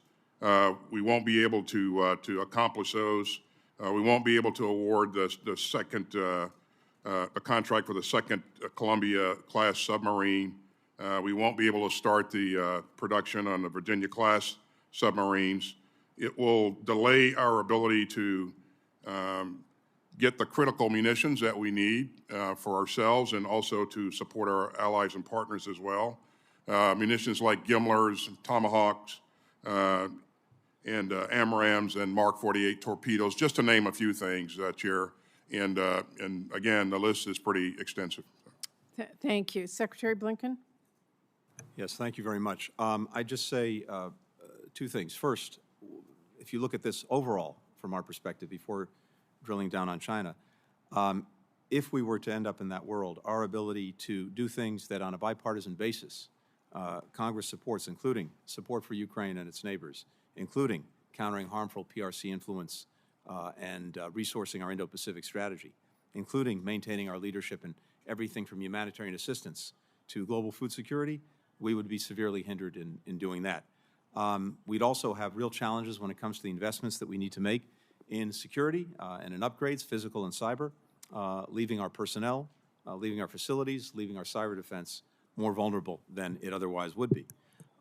We won't be able to accomplish those. We won't be able to award the second a contract for the second Columbia-class submarine. We won't be able to start the production on the Virginia-class submarines. It will delay our ability to get the critical munitions that we need for ourselves and also to support our allies and partners as well. Munitions like Gimlers, Tomahawks, and AMRAAMs and Mark 48 torpedoes, just to name a few things, Chair. And again, the list is pretty extensive.
Thank you. Secretary Blinken?
Yes, thank you very much. I just say two things. First, if you look at this overall from our perspective before drilling down on China, if we were to end up in that world, our ability to do things that on a bipartisan basis Congress supports, including support for Ukraine and its neighbors, including countering harmful PRC influence and resourcing our Indo-Pacific strategy, including maintaining our leadership in everything from humanitarian assistance to global food security, we would be severely hindered in doing that. We'd also have real challenges when it comes to the investments that we need to make in security and in upgrades, physical and cyber, leaving our personnel, leaving our facilities, leaving our cyber defense more vulnerable than it otherwise would be.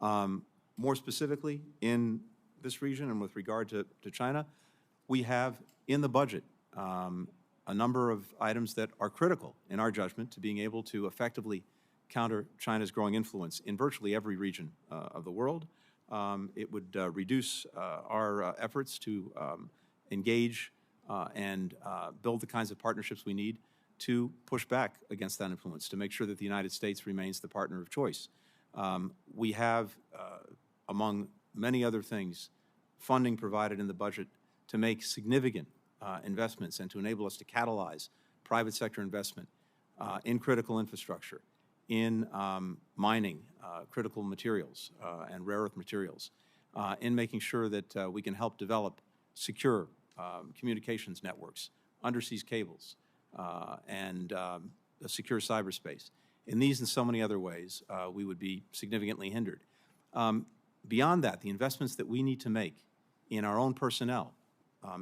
More specifically, in this region and with regard to China, we have in the budget a number of items that are critical, in our judgment, to being able to effectively counter China's growing influence in virtually every region of the world. It would reduce our efforts to engage and build the kinds of partnerships we need to push back against that influence, to make sure that the United States remains the partner of choice. We have, among many other things, funding provided in the budget to make significant investments and to enable us to catalyze private sector investment in critical infrastructure, in mining critical materials and rare earth materials, in making sure that we can help develop secure communications networks, undersea cables, and a secure cyberspace. In these and so many other ways, we would be significantly hindered. Beyond that, the investments that we need to make in our own personnel,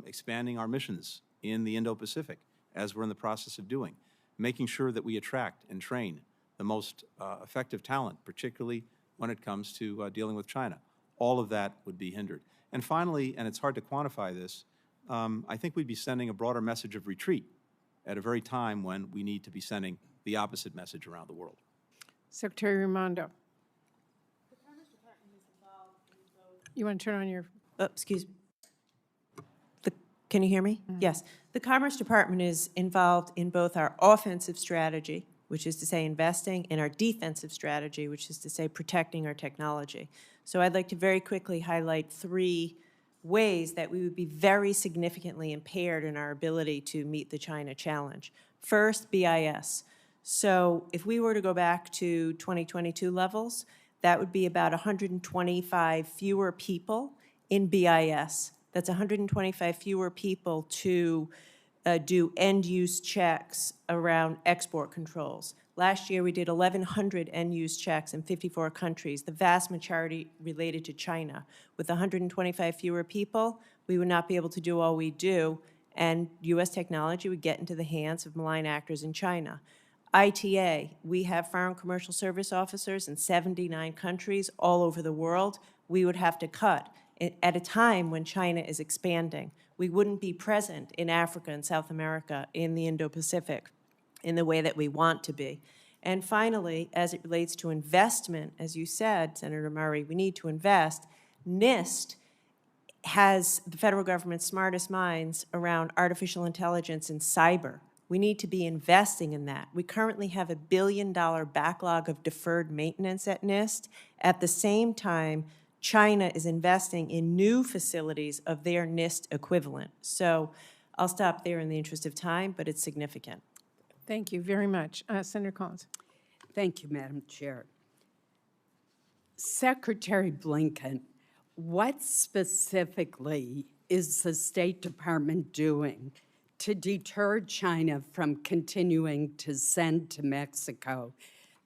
expanding our missions in the Indo-Pacific, as we're in the process of doing, making sure that we attract and train the most effective talent, particularly when it comes to dealing with China. All of that would be hindered. And finally, and it's hard to quantify this, I think we'd be sending a broader message of retreat at a very time when we need to be sending the opposite message around the world.
Secretary Raimondo. You want to turn on your...
Excuse me. Can you hear me? Yes. The Commerce Department is involved in both our offensive strategy, which is to say investing, and our defensive strategy, which is to say protecting our technology. So I'd like to very quickly highlight 3 ways that we would be very significantly impaired in our ability to meet the China challenge. First, BIS. So if we were to go back to 2022 levels, that would be about 125 fewer people in BIS. That's 125 fewer people to do end-use checks around export controls. Last year, we did 1,100 end-use checks in 54 countries, the vast majority related to China. With 125 fewer people, we would not be able to do all we do, and U.S. technology would get into the hands of malign actors in China. ITA, we have foreign commercial service officers in 79 countries all over the world. We would have to cut at a time when China is expanding. We wouldn't be present in Africa and South America, in the Indo-Pacific, in the way that we want to be. And finally, as it relates to investment, as you said, Senator Murray, we need to invest. NIST has the federal government's smartest minds around artificial intelligence and cyber. We need to be investing in that. We currently have a $1 billion backlog of deferred maintenance at NIST. At the same time, China is investing in new facilities of their NIST equivalent. So I'll stop there in the interest of time, but it's significant.
Thank you very much. Senator Collins.
Thank you, Madam Chair. Secretary Blinken, what specifically is the State Department doing to deter China from continuing to send to Mexico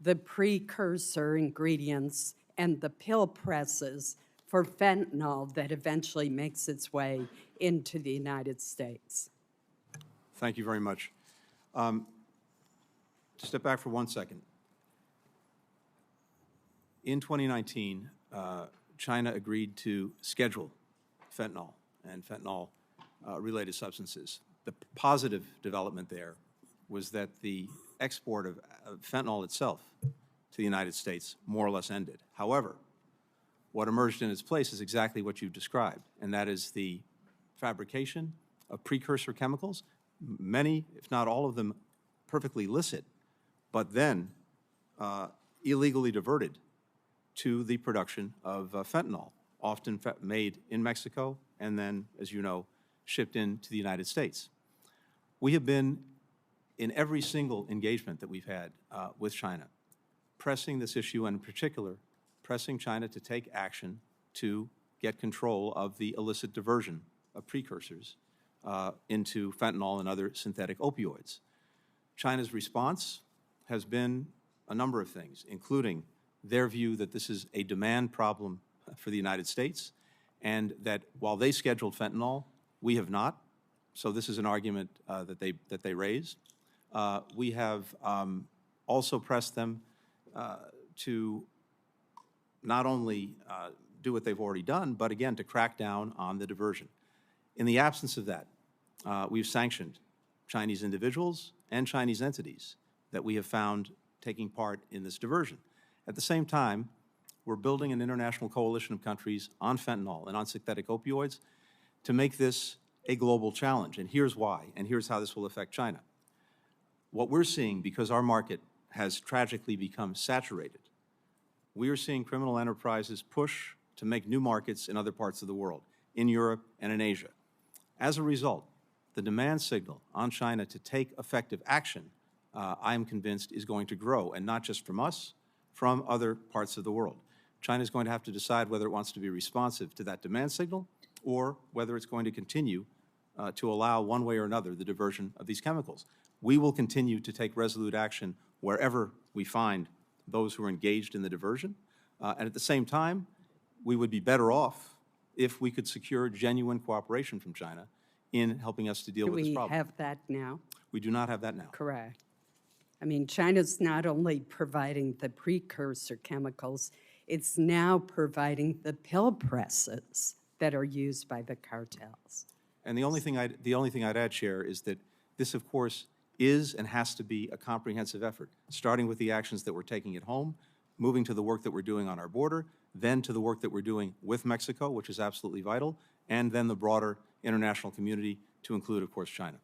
the precursor ingredients and the pill presses for fentanyl that eventually makes its way into the United States?
Thank you very much. To step back for 1 second. In 2019, China agreed to schedule fentanyl and fentanyl-related substances. The positive development there was that the export of fentanyl itself to the United States more or less ended. However, what emerged in its place is exactly what you've described, and that is the fabrication of precursor chemicals, many, if not all of them, perfectly illicit, but then illegally diverted to the production of fentanyl, often made in Mexico and then, as you know, shipped into the United States. We have been, in every single engagement that we've had with China, pressing this issue, and in particular, pressing China to take action to get control of the illicit diversion of precursors into fentanyl and other synthetic opioids. China's response has been a number of things, including their view that this is a demand problem for the United States, and that while they scheduled fentanyl, we have not. So this is an argument that they raised. We have also pressed them to not only do what they've already done, but again, to crack down on the diversion. In the absence of that, we've sanctioned Chinese individuals and Chinese entities that we have found taking part in this diversion. At the same time, we're building an international coalition of countries on fentanyl and on synthetic opioids to make this a global challenge. And here's why, and here's how this will affect China. What we're seeing, because our market has tragically become saturated, we are seeing criminal enterprises push to make new markets in other parts of the world, in Europe and in Asia. As a result, the demand signal on China to take effective action, I am convinced, is going to grow, and not just from us, from other parts of the world. China is going to have to decide whether it wants to be responsive to that demand signal or whether it's going to continue to allow one way or another the diversion of these chemicals. We will continue to take resolute action wherever we find those who are engaged in the diversion. And at the same time, we would be better off if we could secure genuine cooperation from China in helping us to deal with this
Do we
problem.
have that now?
We do not have that now.
Correct. I mean, China's not only providing the precursor chemicals, it's now providing the pill presses that are used by the cartels.
And the only thing I'd add, Chair, is that this, of course, is and has to be a comprehensive effort, starting with the actions that we're taking at home, moving to the work that we're doing on our border, then to the work that we're doing with Mexico, which is absolutely vital, and then the broader international community, to include, of course, China.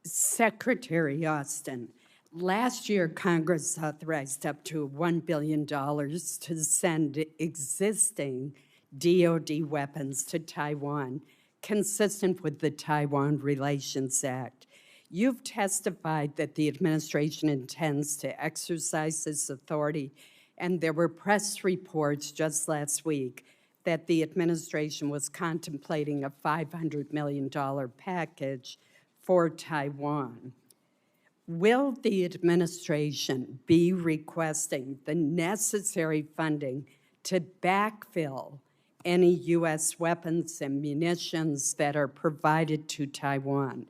Secretary Austin, last year Congress authorized up to $1 billion to send existing DoD weapons to Taiwan, consistent with the Taiwan Relations Act. You've testified that the administration intends to exercise this authority, and there were press reports just last week that the administration was contemplating a $500 million package for Taiwan. Will the administration be requesting the necessary funding to backfill any U.S. weapons and munitions that are provided to Taiwan,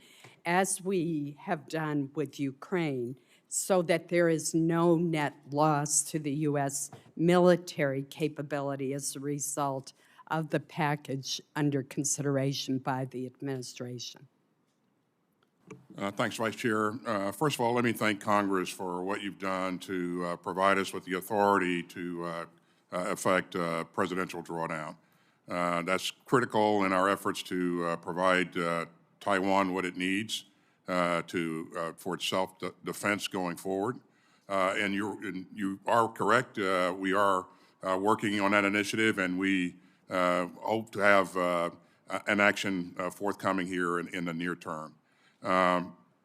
as we have done with Ukraine, so that there is no net loss to the U.S. military capability as a result of the package under consideration by the administration?
Thanks, Vice Chair. First of all, let me thank Congress for what you've done to provide us with the authority to effect presidential drawdown. That's critical in our efforts to provide Taiwan what it needs for its self-defense going forward. And you are correct. We are working on that initiative, and we hope to have an action forthcoming here in the near term.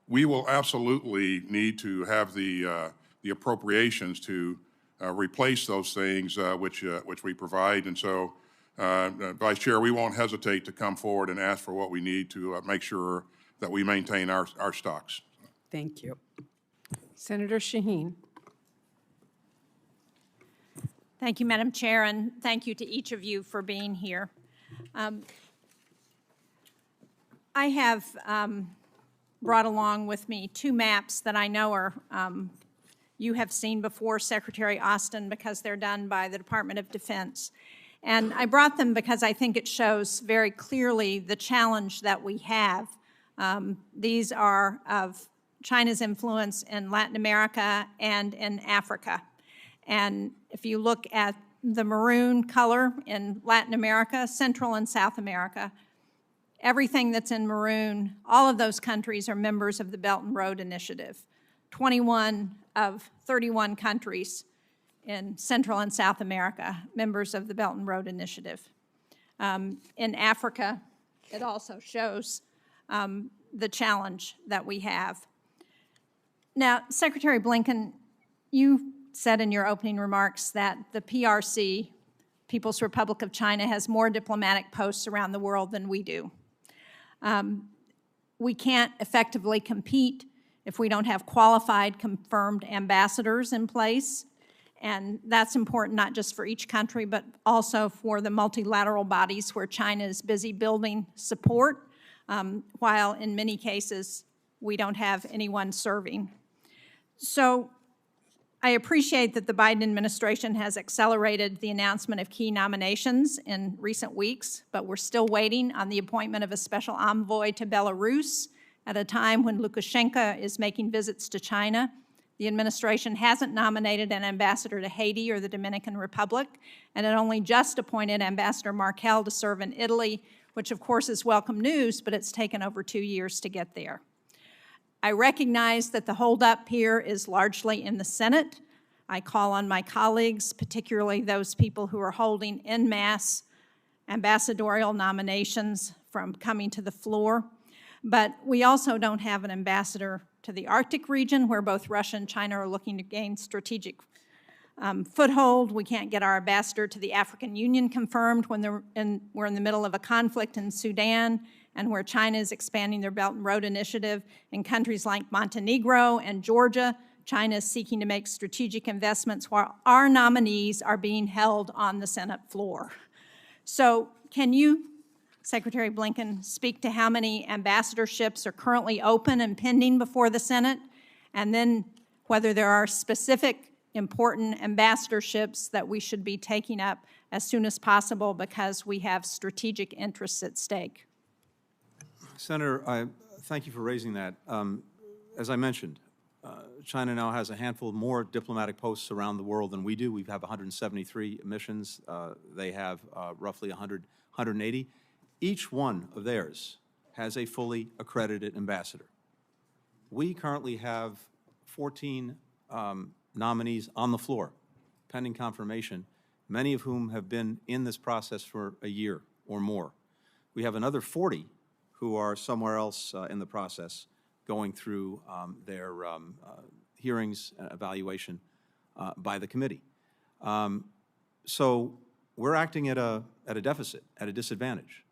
We will absolutely need to have the appropriations to replace those things which we provide. And so, Vice Chair, we won't hesitate to come forward and ask for what we need to make sure that we maintain our stocks.
Thank you.
Senator Shaheen.
Thank you, Madam Chair, and thank you to each of you for being here. I have brought along with me two maps that I know are you have seen before, Secretary Austin, because they're done by the Department of Defense. And I brought them because I think it shows very clearly the challenge that we have. These are of China's influence in Latin America and in Africa. And if you look at the maroon color in Latin America, Central and South America, everything that's in maroon, all of those countries are members of the Belt and Road Initiative. 21 of 31 countries in Central and South America, members of the Belt and Road Initiative. In Africa, it also shows the challenge that we have. Now, Secretary Blinken, you said in your opening remarks that the PRC, People's Republic of China, has more diplomatic posts around the world than we do. We can't effectively compete if we don't have qualified, confirmed ambassadors in place. And that's important not just for each country, but also for the multilateral bodies where China is busy building support, while in many cases we don't have anyone serving. So I appreciate that the Biden administration has accelerated the announcement of key nominations in recent weeks, but we're still waiting on the appointment of a special envoy to Belarus at a time when Lukashenko is making visits to China. The administration hasn't nominated an ambassador to Haiti or the Dominican Republic, and it only just appointed Ambassador Markell to serve in Italy, which of course is welcome news, but it's taken over 2 years to get there. I recognize that the holdup here is largely in the Senate. I call on my colleagues, particularly those people who are holding en masse ambassadorial nominations, from coming to the floor. But we also don't have an ambassador to the Arctic region, where both Russia and China are looking to gain strategic foothold. We can't get our ambassador to the African Union confirmed when we're in the middle of a conflict in Sudan, and where China is expanding their Belt and Road Initiative in countries like Montenegro and Georgia. China is seeking to make strategic investments while our nominees are being held on the Senate floor. So can you, Secretary Blinken, speak to how many ambassadorships are currently open and pending before the Senate, and then whether there are specific important ambassadorships that we should be taking up as soon as possible because we have strategic interests at stake?
Senator, I thank you for raising that. As I mentioned, China now has a handful more diplomatic posts around the world than we do. We have 173 missions. They have roughly 180. Each one of theirs has a fully accredited ambassador. We currently have 14 nominees on the floor, pending confirmation, many of whom have been in this process for a year or more. We have another 40 who are somewhere else in the process, going through their hearings and evaluation by the committee. So we're acting at a deficit, at a disadvantage.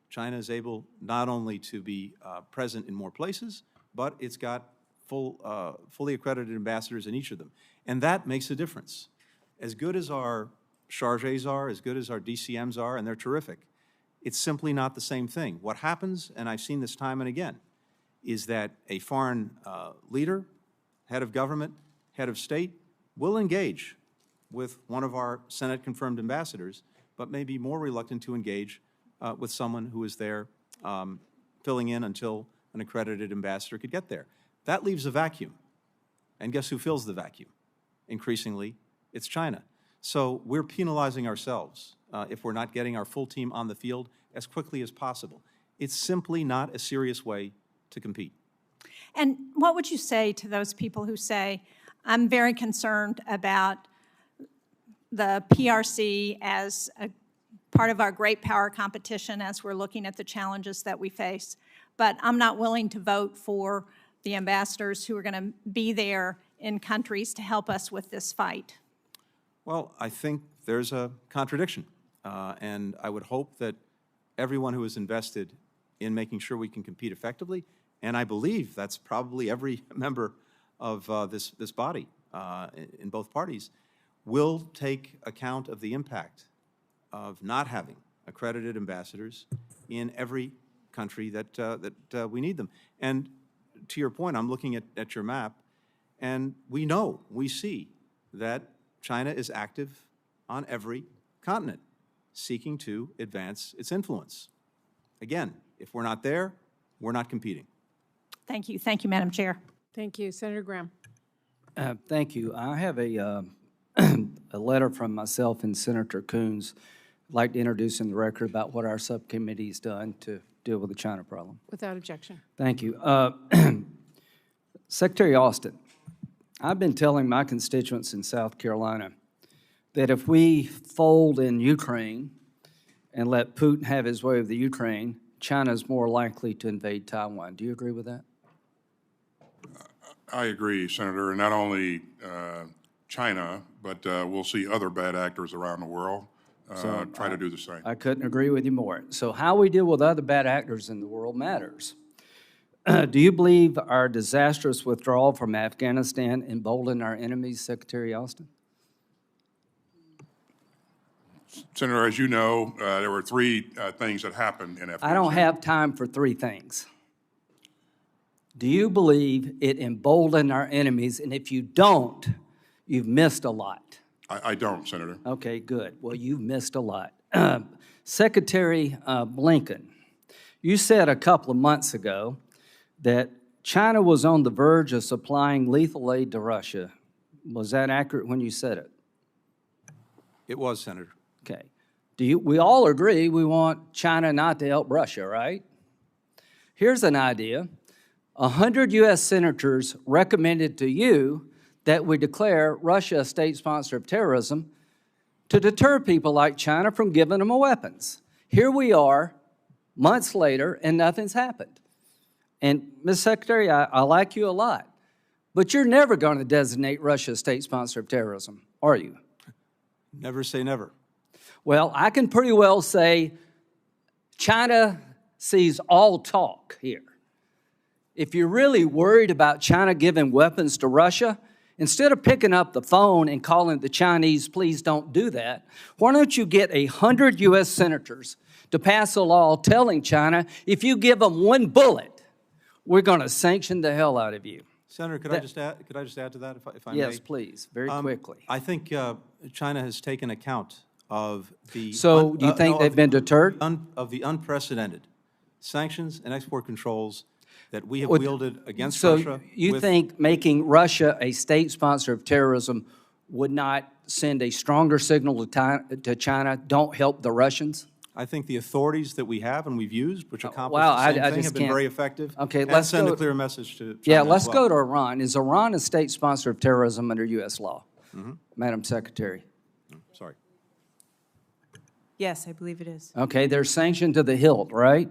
China is able not only to be present in more places, but it's got fully accredited ambassadors in each of them. And that makes a difference. As good as our chargés are, as good as our DCMs are, and they're terrific, it's simply not the same thing. What happens, and I've seen this time and again, is that a foreign leader, head of government, head of state, will engage with one of our Senate-confirmed ambassadors, but may be more reluctant to engage with someone who is there filling in until an accredited ambassador could get there. That leaves a vacuum. And guess who fills the vacuum? Increasingly, it's China. So we're penalizing ourselves if we're not getting our full team on the field as quickly as possible. It's simply not a serious way to compete.
And what would you say to those people who say, I'm very concerned about the PRC as a part of our great power competition as we're looking at the challenges that we face, but I'm not willing to vote for the ambassadors who are going to be there in countries to help us with this fight?
Well, I think there's a contradiction, and I would hope that everyone who is invested in making sure we can compete effectively, and I believe that's probably every member of this body in both parties, will take account of the impact of not having accredited ambassadors in every country that we need them. And to your point, I'm looking at your map, and we see that China is active on every continent, seeking to advance its influence. Again, if we're not there, we're not competing.
Thank you. Thank you, Madam Chair.
Thank you. Senator Graham.
Thank you. I have a letter from myself and Senator Coons. I'd like to introduce in the record about what our subcommittee's done to deal with the China problem.
Without objection.
Thank you. Secretary Austin, I've been telling my constituents in South Carolina that if we fold in Ukraine and let Putin have his way with the Ukraine, China's more likely to invade Taiwan. Do you agree with that?
I agree, Senator, and not only China, but we'll see other bad actors around the world try to do the same.
I couldn't agree with you more. So how we deal with other bad actors in the world matters. Do you believe our disastrous withdrawal from Afghanistan emboldened our enemies, Secretary Austin?
Senator, as you know, there were three things that happened in Afghanistan.
I don't have time for three things. Do you believe it emboldened our enemies? And if you don't, you've missed a lot.
I don't, Senator.
Okay, good. Well, you've missed a lot. Secretary Blinken, you said a couple of months ago that China was on the verge of supplying lethal aid to Russia. Was that accurate when you said it?
It was, Senator.
Okay. We all agree we want China not to help Russia, right? Here's an idea. 100 U.S. senators recommended to you that we declare Russia a state sponsor of terrorism to deter people like China from giving them weapons. Here we are, months later, and nothing's happened. And, Ms. Secretary, I like you a lot, but you're never going to designate Russia a state sponsor of terrorism, are you?
Never say never.
Well, I can pretty well say China sees all talk here. If you're really worried about China giving weapons to Russia, instead of picking up the phone and calling the Chinese, please don't do that, why don't you get 100 U.S. senators to pass a law telling China, if you give them one bullet, we're going to sanction the hell out of you.
Senator, could I just add to that, if I may?
Yes, please, very quickly.
I think China has taken account of the...
So you think they've been deterred?
Of the unprecedented sanctions and export controls that we have wielded against Russia.
So you think making Russia a state sponsor of terrorism would not send a stronger signal to China, don't help the Russians?
I think the authorities that we have and we've used, which accomplish
wow,
the same
I
thing,
just
have been
can't-
very effective.
Okay,
and
let's
send
go-
a clear message to China
Yeah, let's
as well.
go to Iran. Is Iran a state sponsor of terrorism under U.S. law? Madam Secretary.
Sorry.
Yes, I believe it is.
Okay, they're sanctioned to the hilt, right?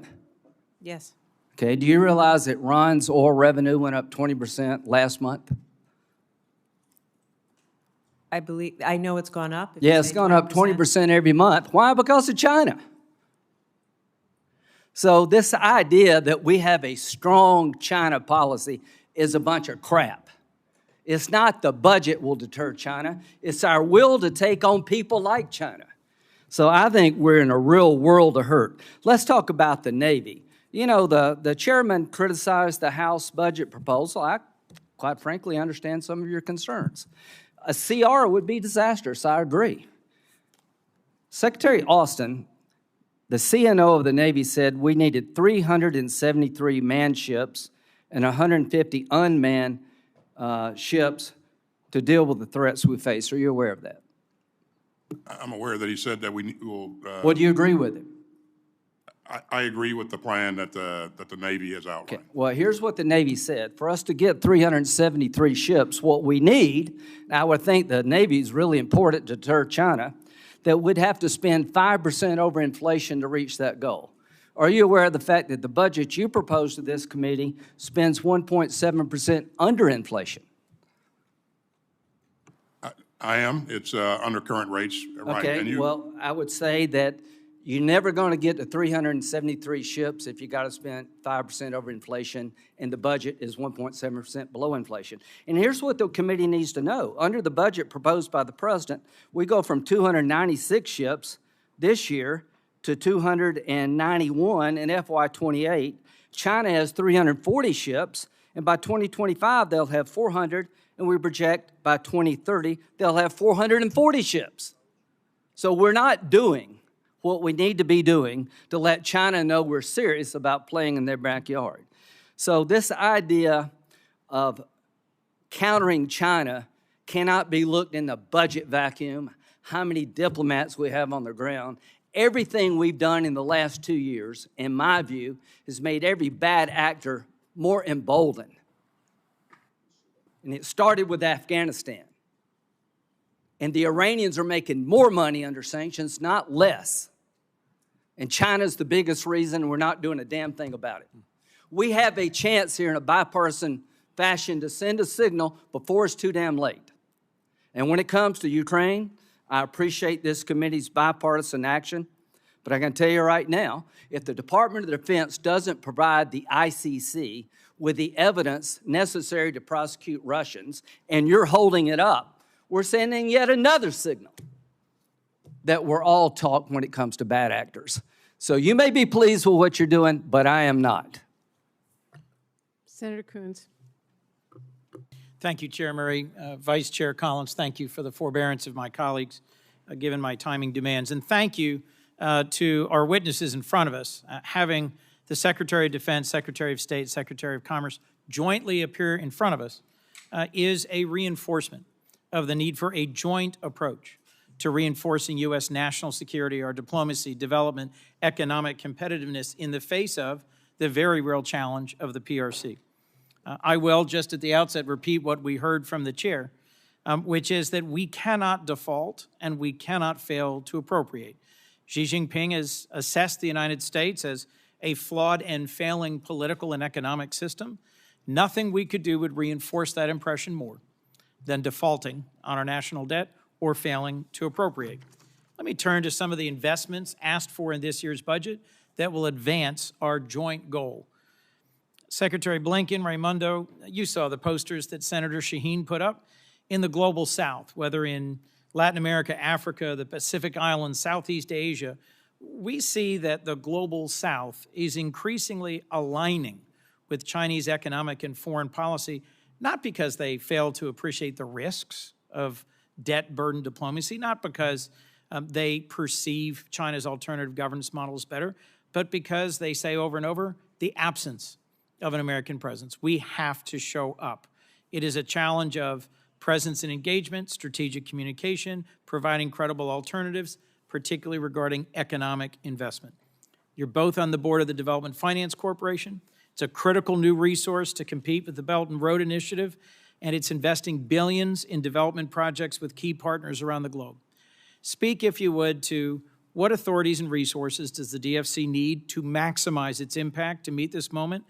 Yes.
Okay, do you realize that Iran's oil revenue went up 20% last month?
I know it's gone up. If
Yeah,
you
it's
say
gone up 20% every month. Why? Because of China. So this idea that we have a strong China policy is a bunch of crap. It's not the budget will deter China. It's our will to take on people like China. So I think we're in a real world of hurt. Let's talk about the Navy. You know, the chairman criticized the House budget proposal. I, quite frankly, understand some of your concerns. A CR would be disastrous, I agree. Secretary Austin, the CNO of the Navy, said we needed 373 manned ships and 150 unmanned ships to deal with the threats we face. Are you aware of that?
I'm aware that he said that we will.
Would you agree with him?
I agree with the plan that the Navy has outlined.
Okay. Well, here's what the Navy said. For us to get 373 ships, what we need, I would think the Navy is really important to deter China, that we'd have to spend 5% over inflation to reach that goal. Are you aware of the fact that the budget you proposed to this committee spends 1.7% under inflation?
I am. It's under current rates, right?
Okay,
And you,
well, I would say that you're never going to get to 373 ships if you got to spend 5% over inflation, and the budget is 1.7% below inflation. And here's what the committee needs to know. Under the budget proposed by the president, we go from 296 ships this year to 291 in FY28. China has 340 ships, and by 2025, they'll have 400, and we project by 2030, they'll have 440 ships. So we're not doing what we need to be doing to let China know we're serious about playing in their backyard. So this idea of countering China cannot be looked in the budget vacuum, how many diplomats we have on the ground. Everything we've done in the last 2 years, in my view, has made every bad actor more emboldened. And it started with Afghanistan. And the Iranians are making more money under sanctions, not less. And China's the biggest reason we're not doing a damn thing about it. We have a chance here in a bipartisan fashion to send a signal before it's too damn late. And when it comes to Ukraine, I appreciate this committee's bipartisan action, but I can tell you right now, if the Department of Defense doesn't provide the ICC with the evidence necessary to prosecute Russians, and you're holding it up, we're sending yet another signal that we're all taught when it comes to bad actors. So you may be pleased with what you're doing, but I am not.
Senator Coons.
Thank you, Chair Murray. Vice Chair Collins, thank you for the forbearance of my colleagues, given my timing demands. And thank you to our witnesses in front of us. Having the Secretary of Defense, Secretary of State, Secretary of Commerce jointly appear in front of us is a reinforcement of the need for a joint approach to reinforcing U.S. national security, our diplomacy, development, economic competitiveness in the face of the very real challenge of the PRC. I will, just at the outset, repeat what we heard from the chair, which is that we cannot default and we cannot fail to appropriate. Xi Jinping has assessed the United States as a flawed and failing political and economic system. Nothing we could do would reinforce that impression more than defaulting on our national debt or failing to appropriate. Let me turn to some of the investments asked for in this year's budget that will advance our joint goal. Secretary Blinken, Raimondo, you saw the posters that Senator Shaheen put up in the global South, whether in Latin America, Africa, the Pacific Islands, Southeast Asia. We see that the global South is increasingly aligning with Chinese economic and foreign policy, not because they fail to appreciate the risks of debt-burdened diplomacy, not because they perceive China's alternative governance models better, but because they say over and over, the absence of an American presence. We have to show up. It is a challenge of presence and engagement, strategic communication, providing credible alternatives, particularly regarding economic investment. You're both on the board of the Development Finance Corporation. It's a critical new resource to compete with the Belt and Road Initiative, and it's investing billions in development projects with key partners around the globe. Speak, if you would, to what authorities and resources does the DFC need to maximize its impact to meet this moment,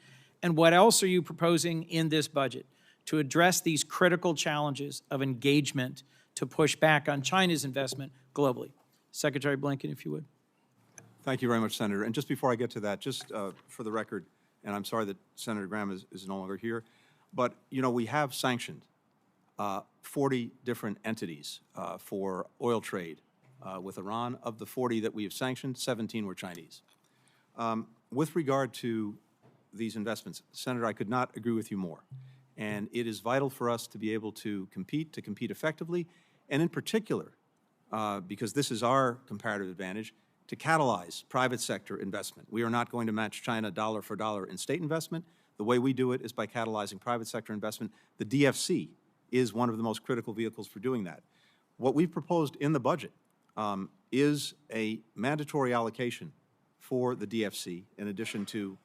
and what else are you proposing in this budget to address these critical challenges of engagement to push back on China's investment globally? Secretary Blinken, if you would.
Thank you very much, Senator. And just before I get to that, just for the record, and I'm sorry that Senator Graham is no longer here, but, you know, we have sanctioned 40 different entities for oil trade with Iran. Of the 40 that we have sanctioned, 17 were Chinese. With regard to these investments, Senator, I could not agree with you more. And it is vital for us to be able to compete effectively, and in particular, because this is our comparative advantage, to catalyze private sector investment. We are not going to match China dollar for dollar in state investment. The way we do it is by catalyzing private sector investment. The DFC is one of the most critical vehicles for doing that. What we've proposed in the budget is a mandatory allocation for the DFC, in addition to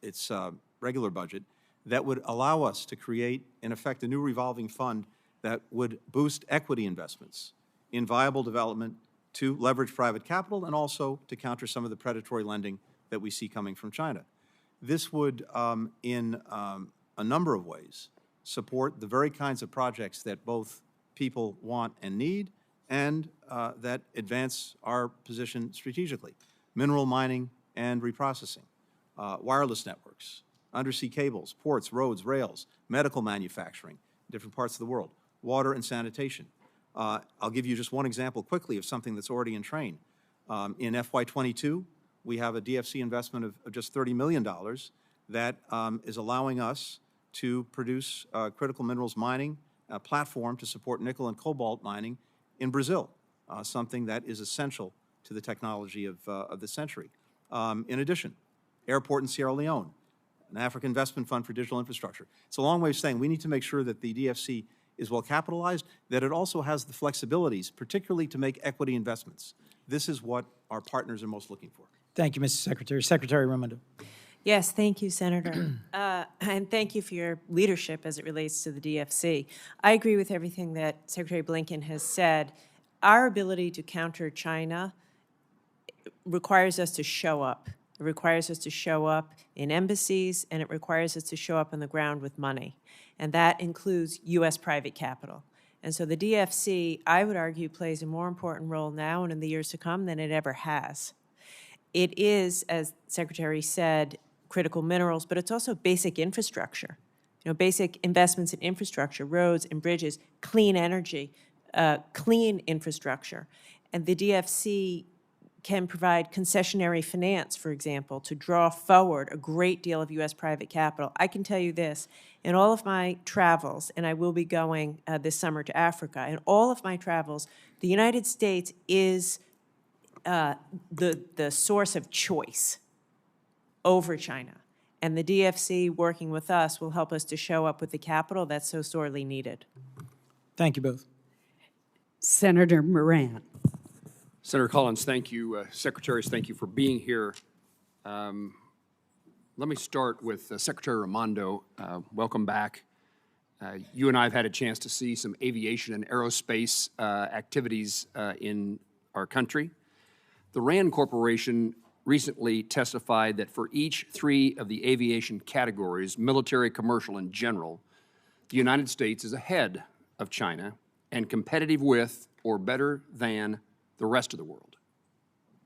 its regular budget, that would allow us to create, in effect, a new revolving fund that would boost equity investments in viable development to leverage private capital and also to counter some of the predatory lending that we see coming from China. This would, in a number of ways, support the very kinds of projects that both people want and need, and that advance our position strategically. Mineral mining and reprocessing, wireless networks, undersea cables, ports, roads, rails, medical manufacturing, different parts of the world, water and sanitation. I'll give you just one example quickly of something that's already in train. In FY22, we have a DFC investment of just $30 million that is allowing us to produce critical minerals mining, a platform to support nickel and cobalt mining in Brazil, something that is essential to the technology of the century. In addition, airport in Sierra Leone, an African investment fund for digital infrastructure. It's a long way of saying we need to make sure that the DFC is well capitalized, that it also has the flexibilities, particularly to make equity investments. This is what our partners are most looking for.
Thank you, Mr. Secretary. Secretary Raimondo.
Yes, thank you, Senator. And thank you for your leadership as it relates to the DFC. I agree with everything that Secretary Blinken has said. Our ability to counter China requires us to show up. It requires us to show up in embassies, and it requires us to show up on the ground with money. And that includes U.S. private capital. And so the DFC, I would argue, plays a more important role now and in the years to come than it ever has. It is, as Secretary said, critical minerals, but it's also basic infrastructure. You know, basic investments in infrastructure, roads and bridges, clean energy, clean infrastructure. And the DFC can provide concessionary finance, for example, to draw forward a great deal of U.S. private capital. I can tell you this, in all of my travels, and I will be going this summer to Africa, in all of my travels, the United States is the source of choice over China. And the DFC, working with us, will help us to show up with the capital that's so sorely needed.
Thank you both.
Senator Moran.
Senator Collins, thank you. Secretaries, thank you for being here. Let me start with Secretary Raimondo. Welcome back. You and I have had a chance to see some aviation and aerospace activities in our country. The RAND Corporation recently testified that for each 3 of the aviation categories, military, commercial, and general, the United States is ahead of China and competitive with or better than the rest of the world.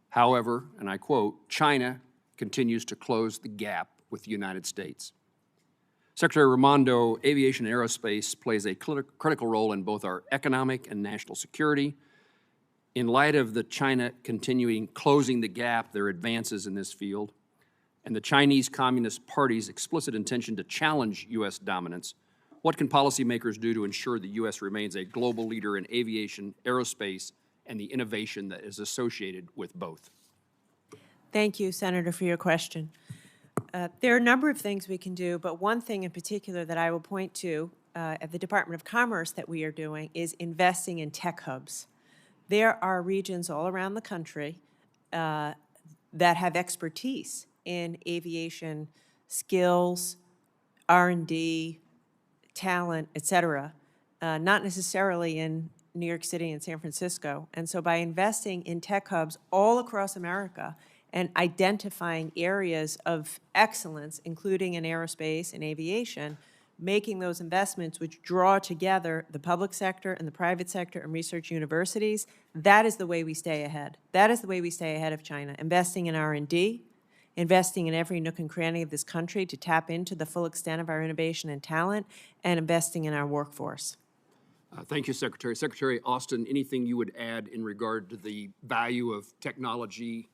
However, and I quote, China continues to close the gap with the United States. Secretary Raimondo, aviation and aerospace plays a critical role in both our economic and national security. In light of the China continuing closing the gap, their advances in this field, and the Chinese Communist Party's explicit intention to challenge U.S. dominance, what can policymakers do to ensure the U.S. remains a global leader in aviation, aerospace, and the innovation that is associated with both?
Thank you, Senator, for your question. There are a number of things we can do, but one thing in particular that I will point to at the Department of Commerce that we are doing is investing in tech hubs. There are regions all around the country that have expertise in aviation skills, R&D, talent, et cetera, not necessarily in New York City and San Francisco. And so by investing in tech hubs all across America and identifying areas of excellence, including in aerospace and aviation, making those investments which draw together the public sector and the private sector and research universities, that is the way we stay ahead. That is the way we stay ahead of China. Investing in R&D, investing in every nook and cranny of this country to tap into the full extent of our innovation and talent, and investing in our workforce.
Thank you, Secretary. Secretary Austin, anything you would add in regard to the value of technology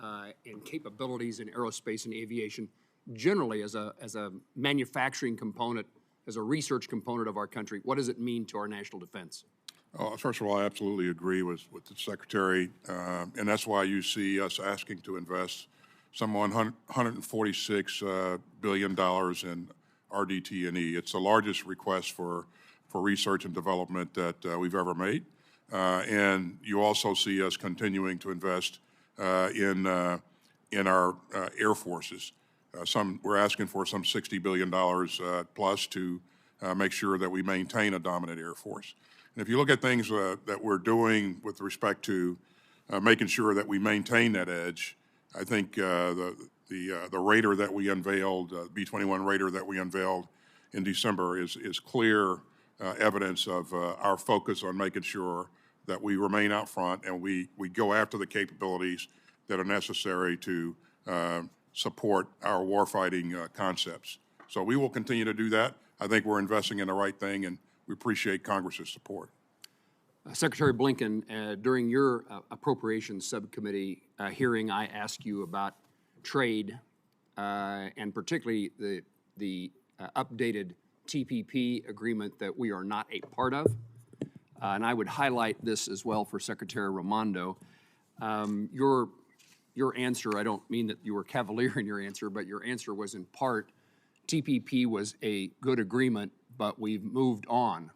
and capabilities in aerospace and aviation, generally as a manufacturing component, as a research component of our country? What does it mean to our national defense?
First of all, I absolutely agree with the Secretary, and that's why you see us asking to invest some $146 billion in RDT&E. It's the largest request for research and development that we've ever made. And you also see us continuing to invest in our air forces. We're asking for some $60 billion plus to make sure that we maintain a dominant Air Force. And if you look at things that we're doing with respect to making sure that we maintain that edge, I think the Raider that we unveiled, B-21 Raider that we unveiled in December is clear evidence of our focus on making sure that we remain out front and we go after the capabilities that are necessary to support our warfighting concepts. So we will continue to do that. I think we're investing in the right thing, and we appreciate Congress's support.
Secretary Blinken, during your Appropriations Subcommittee hearing, I asked you about trade and particularly the updated TPP agreement that we are not a part of. And I would highlight this as well for Secretary Raimondo. Your answer, I don't mean that you were cavalier in your answer, but your answer was in part, TPP was a good agreement, but we've moved on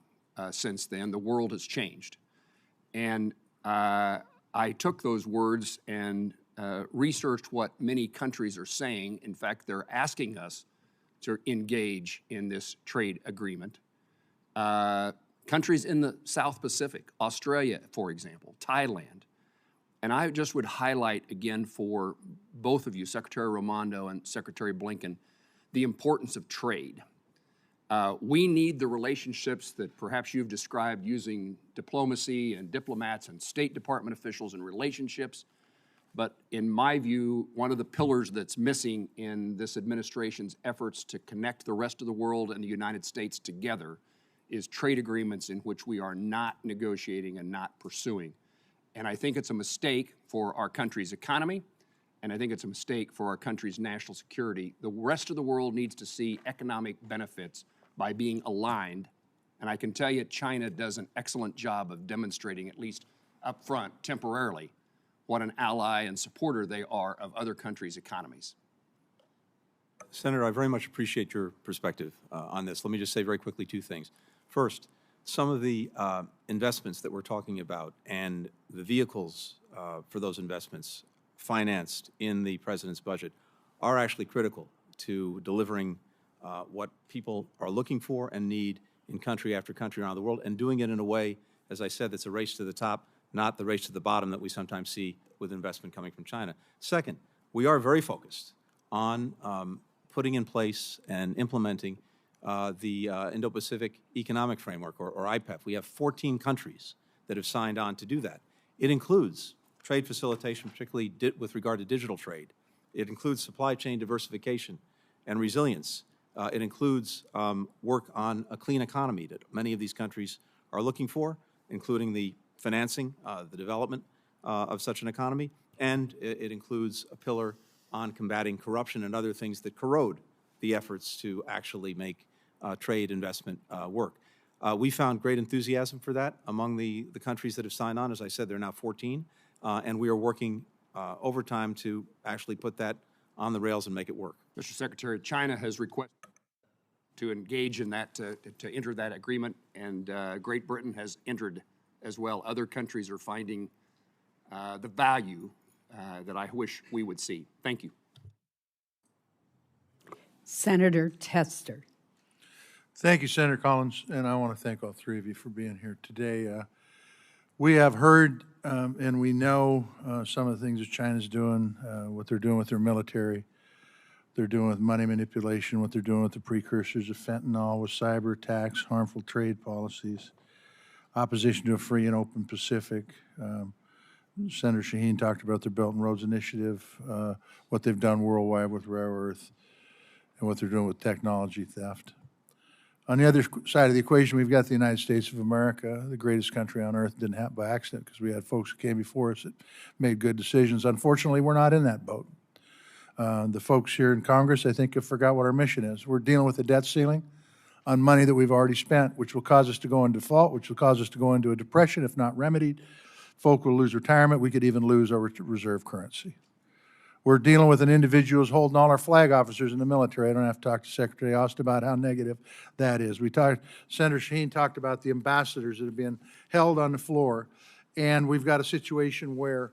since then. The world has changed. And I took those words and researched what many countries are saying. In fact, they're asking us to engage in this trade agreement. Countries in the South Pacific, Australia, for example, Thailand. And I just would highlight again for both of you, Secretary Raimondo and Secretary Blinken, the importance of trade. We need the relationships that perhaps you've described using diplomacy and diplomats and State Department officials and relationships. But in my view, one of the pillars that's missing in this administration's efforts to connect the rest of the world and the United States together is trade agreements in which we are not negotiating and not pursuing. And I think it's a mistake for our country's economy, and I think it's a mistake for our country's national security. The rest of the world needs to see economic benefits by being aligned. And I can tell you China does an excellent job of demonstrating, at least up front, temporarily, what an ally and supporter they are of other countries' economies.
Senator, I very much appreciate your perspective on this. Let me just say very quickly two things. First, some of the investments that we're talking about and the vehicles for those investments financed in the President's budget are actually critical to delivering what people are looking for and need in country after country around the world, and doing it in a way, as I said, that's a race to the top, not the race to the bottom that we sometimes see with investment coming from China. Second, we are very focused on putting in place and implementing the Indo-Pacific Economic Framework, or IPEF. We have 14 countries that have signed on to do that. It includes trade facilitation, particularly with regard to digital trade. It includes supply chain diversification and resilience. It includes work on a clean economy that many of these countries are looking for, including the financing, the development of such an economy, and it includes a pillar on combating corruption and other things that corrode the efforts to actually make trade investment work. We found great enthusiasm for that among the countries that have signed on. As I said, there are now 14, and we are working overtime to actually put that on the rails and make it work.
Mr. Secretary, China has requested to engage in that, to enter that agreement, and Great Britain has entered as well. Other countries are finding the value that I wish we would see. Thank you.
Senator Tester.
Thank you, Senator Collins, and I want to thank all three of you for being here today. We have heard and we know some of the things that China's doing, what they're doing with their military, they're doing with money manipulation, what they're doing with the precursors of fentanyl, with cyber attacks, harmful trade policies, opposition to a free and open Pacific. Senator Shaheen talked about their Belt and Roads Initiative, what they've done worldwide with rare earth, and what they're doing with technology theft. On the other side of the equation, we've got the United States of America, the greatest country on earth. Didn't happen by accident because we had folks who came before us that made good decisions. Unfortunately, we're not in that boat. The folks here in Congress, I think, have forgot what our mission is. We're dealing with a debt ceiling on money that we've already spent, which will cause us to go in default, which will cause us to go into a depression if not remedied. Folk will lose retirement. We could even lose our reserve currency. We're dealing with an individual who's holding all our flag officers in the military. I don't have to talk to Secretary Austin about how negative that is. Senator Shaheen talked about the ambassadors that have been held on the floor, and we've got a situation where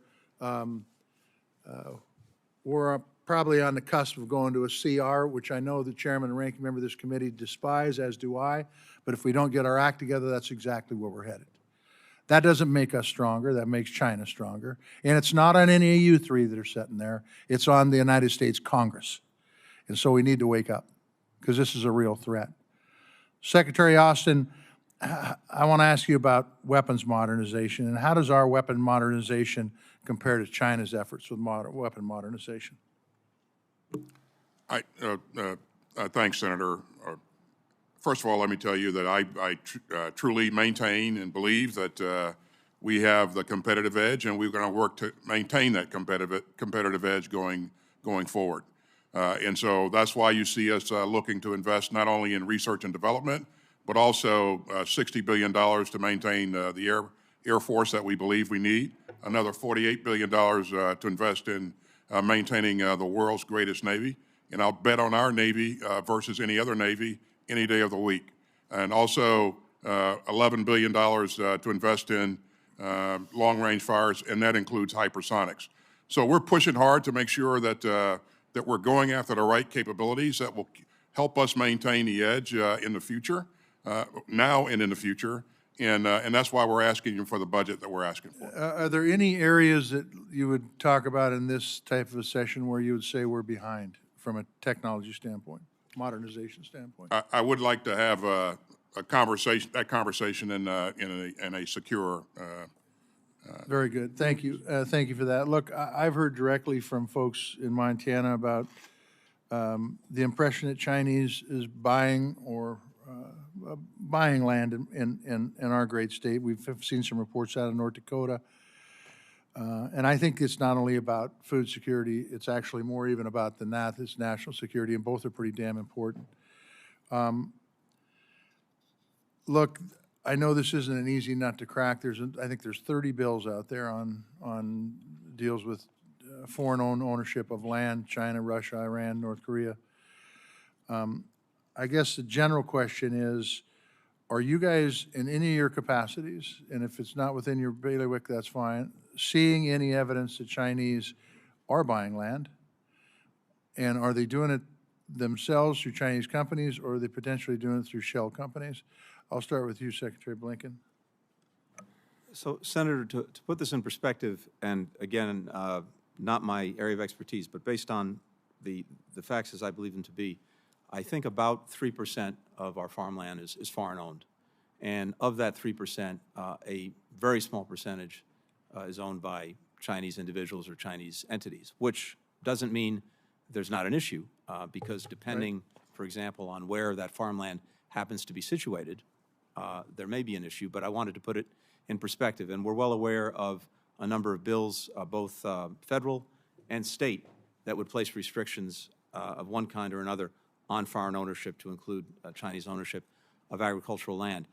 we're probably on the cusp of going to a CR, which I know the chairman and ranking member of this committee despise, as do I, but if we don't get our act together, that's exactly where we're headed. That doesn't make us stronger. That makes China stronger. And it's not on any of you three that are sitting there. It's on the United States Congress. And so we need to wake up because this is a real threat. Secretary Austin, I want to ask you about weapons modernization, and how does our weapon modernization compare to China's efforts with weapon modernization?
Thanks, Senator. First of all, let me tell you that I truly maintain and believe that we have the competitive edge, and we're going to work to maintain that competitive edge going forward. And so that's why you see us looking to invest not only in research and development, but also $60 billion to maintain the Air Force that we believe we need, another $48 billion to invest in maintaining the world's greatest Navy. And I'll bet on our Navy versus any other Navy any day of the week. And also $11 billion to invest in long-range fires, and that includes hypersonics. So we're pushing hard to make sure that, that we're going after the right capabilities that will help us maintain the edge in the future, now and in the future. And that's why we're asking you for the budget that we're asking for.
Are there any areas that you would talk about in this type of a session where you would say we're behind from a technology standpoint, modernization standpoint?
I would like to have a conversation in a secure.
Very good. Thank you. Thank you for that. Look, I've heard directly from folks in Montana about the impression that Chinese is buying or buying land in our great state. We've seen some reports out of North Dakota. And I think it's not only about food security, it's actually more even about than that. It's national security, and both are pretty damn important. Look, I know this isn't an easy nut to crack. I think there's 30 bills out there on deals with foreign ownership of land, China, Russia, Iran, North Korea. I guess the general question is, are you guys, in any of your capacities, and if it's not within your bailiwick, that's fine, seeing any evidence that Chinese are buying land? And are they doing it themselves through Chinese companies, or are they potentially doing it through shell companies? I'll start with you, Secretary Blinken.
So, Senator, to put this in perspective, and again, not my area of expertise, but based on the facts as I believe them to be, I think about 3% of our farmland is foreign-owned. And of that 3%, a very small percentage is owned by Chinese individuals or Chinese entities, which doesn't mean there's not an issue, because depending, for example, on where that farmland happens to be situated, there may be an issue, but I wanted to put it in perspective. And we're well aware of a number of bills, both federal and state, that would place restrictions of one kind or another on foreign ownership, to include Chinese ownership of agricultural land.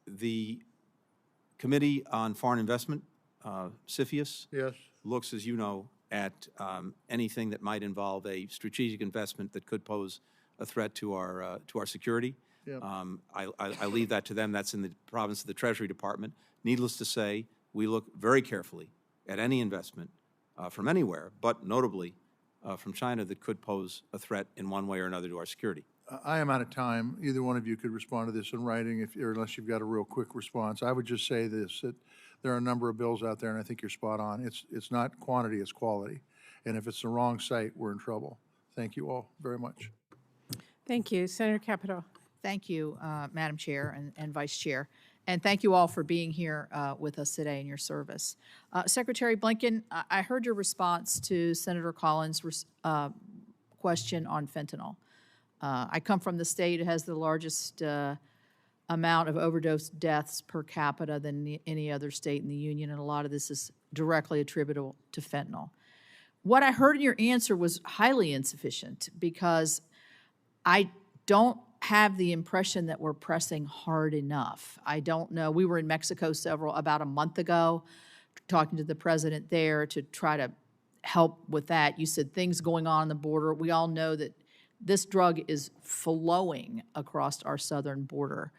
The Committee on Foreign Investment, CFIUS,
Yes.
looks, as you know, at anything that might involve a strategic investment that could pose a threat to our security.
Yep.
I leave that to them. That's in the province of the Treasury Department. Needless to say, we look very carefully at any investment from anywhere, but notably from China, that could pose a threat in one way or another to our security.
I am out of time. Either one of you could respond to this in writing, or unless you've got a real quick response. I would just say this, that there are a number of bills out there, and I think you're spot on. It's not quantity, it's quality. And if it's the wrong site, we're in trouble. Thank you all very much.
Thank you. Senator Capito.
Thank you, Madam Chair and Vice Chair. And thank you all for being here with us today in your service. Secretary Blinken, I heard your response to Senator Collins' question on fentanyl. I come from the state that has the largest amount of overdose deaths per capita than any other state in the union, and a lot of this is directly attributable to fentanyl. What I heard in your answer was highly insufficient, because I don't have the impression that we're pressing hard enough. I don't know. We were in Mexico about a month ago, talking to the president there to try to help with that. You said things going on the border. We all know that this drug is flowing across our southern border.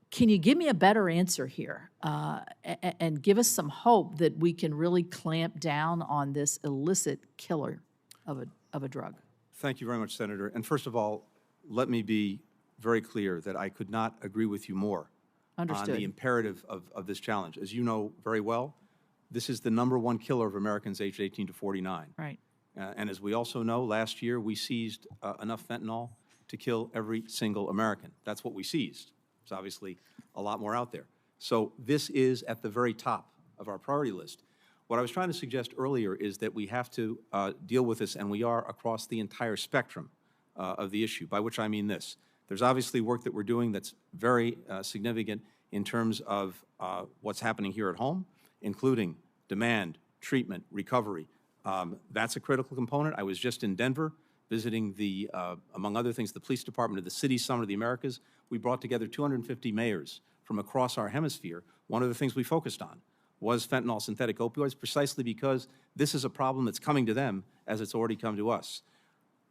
Can you give me a better answer here and give us some hope that we can really clamp down on this illicit killer of a drug?
Thank you very much, Senator. And first of all, let me be very clear that I could not agree with you more
Understood.
on the imperative of this challenge. As you know very well, this is the #1 killer of Americans aged 18 to 49.
Right.
And as we also know, last year we seized enough fentanyl to kill every single American. That's what we seized. There's obviously a lot more out there. So this is at the very top of our priority list. What I was trying to suggest earlier is that we have to deal with this, and we are, across the entire spectrum of the issue, by which I mean this. There's obviously work that we're doing that's very significant in terms of what's happening here at home, including demand, treatment, recovery. That's a critical component. I was just in Denver visiting the, among other things, the police department of the City Summit of the Americas. We brought together 250 mayors from across our hemisphere. One of the things we focused on was fentanyl synthetic opioids, precisely because this is a problem that's coming to them as it's already come to us.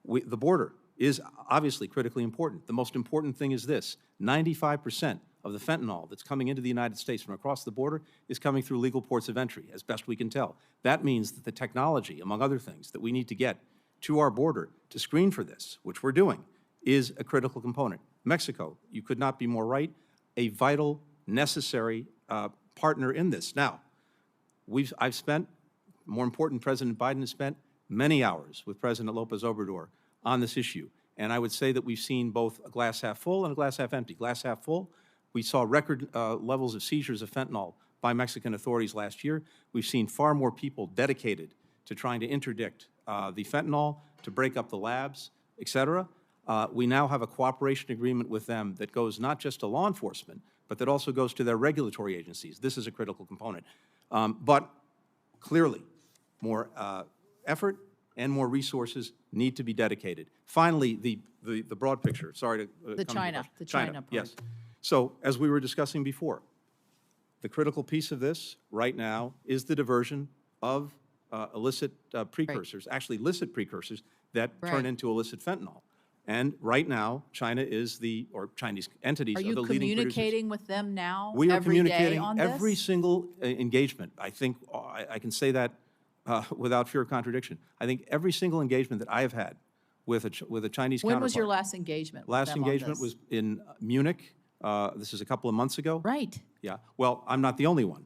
The border is obviously critically important. The most important thing is this: 95% of the fentanyl that's coming into the United States from across the border is coming through legal ports of entry, as best we can tell. That means that the technology, among other things, that we need to get to our border to screen for this, which we're doing, is a critical component. Mexico, you could not be more right, a vital, necessary partner in this. Now, I've spent, more important, President Biden has spent many hours with President Lopez Obrador on this issue. And I would say that we've seen both a glass half full and a glass half empty. Glass half full, we saw record levels of seizures of fentanyl by Mexican authorities last year. We've seen far more people dedicated to trying to interdict the fentanyl, to break up the labs, et cetera. We now have a cooperation agreement with them that goes not just to law enforcement, but that also goes to their regulatory agencies. This is a critical component. But clearly, more effort and more resources need to be dedicated. Finally, the broad picture. Sorry to
The
come to
China,
question.
the China part.
Yes. So as we were discussing before, the critical piece of this right now is the diversion of illicit precursors, actually illicit precursors that
Right.
turn into illicit fentanyl. And right now, China is or Chinese entities
Are
are
you
the leading producers.
communicating with them now
We are
every day
communicating
on
every
this?
single engagement. I think I can say that without fear of contradiction. I think every single engagement that I have had with a Chinese counterpart.
When was your last engagement with
Last
them on
engagement
this?
was in Munich. This is a couple of months ago.
Right.
Yeah. Well, I'm not the only one.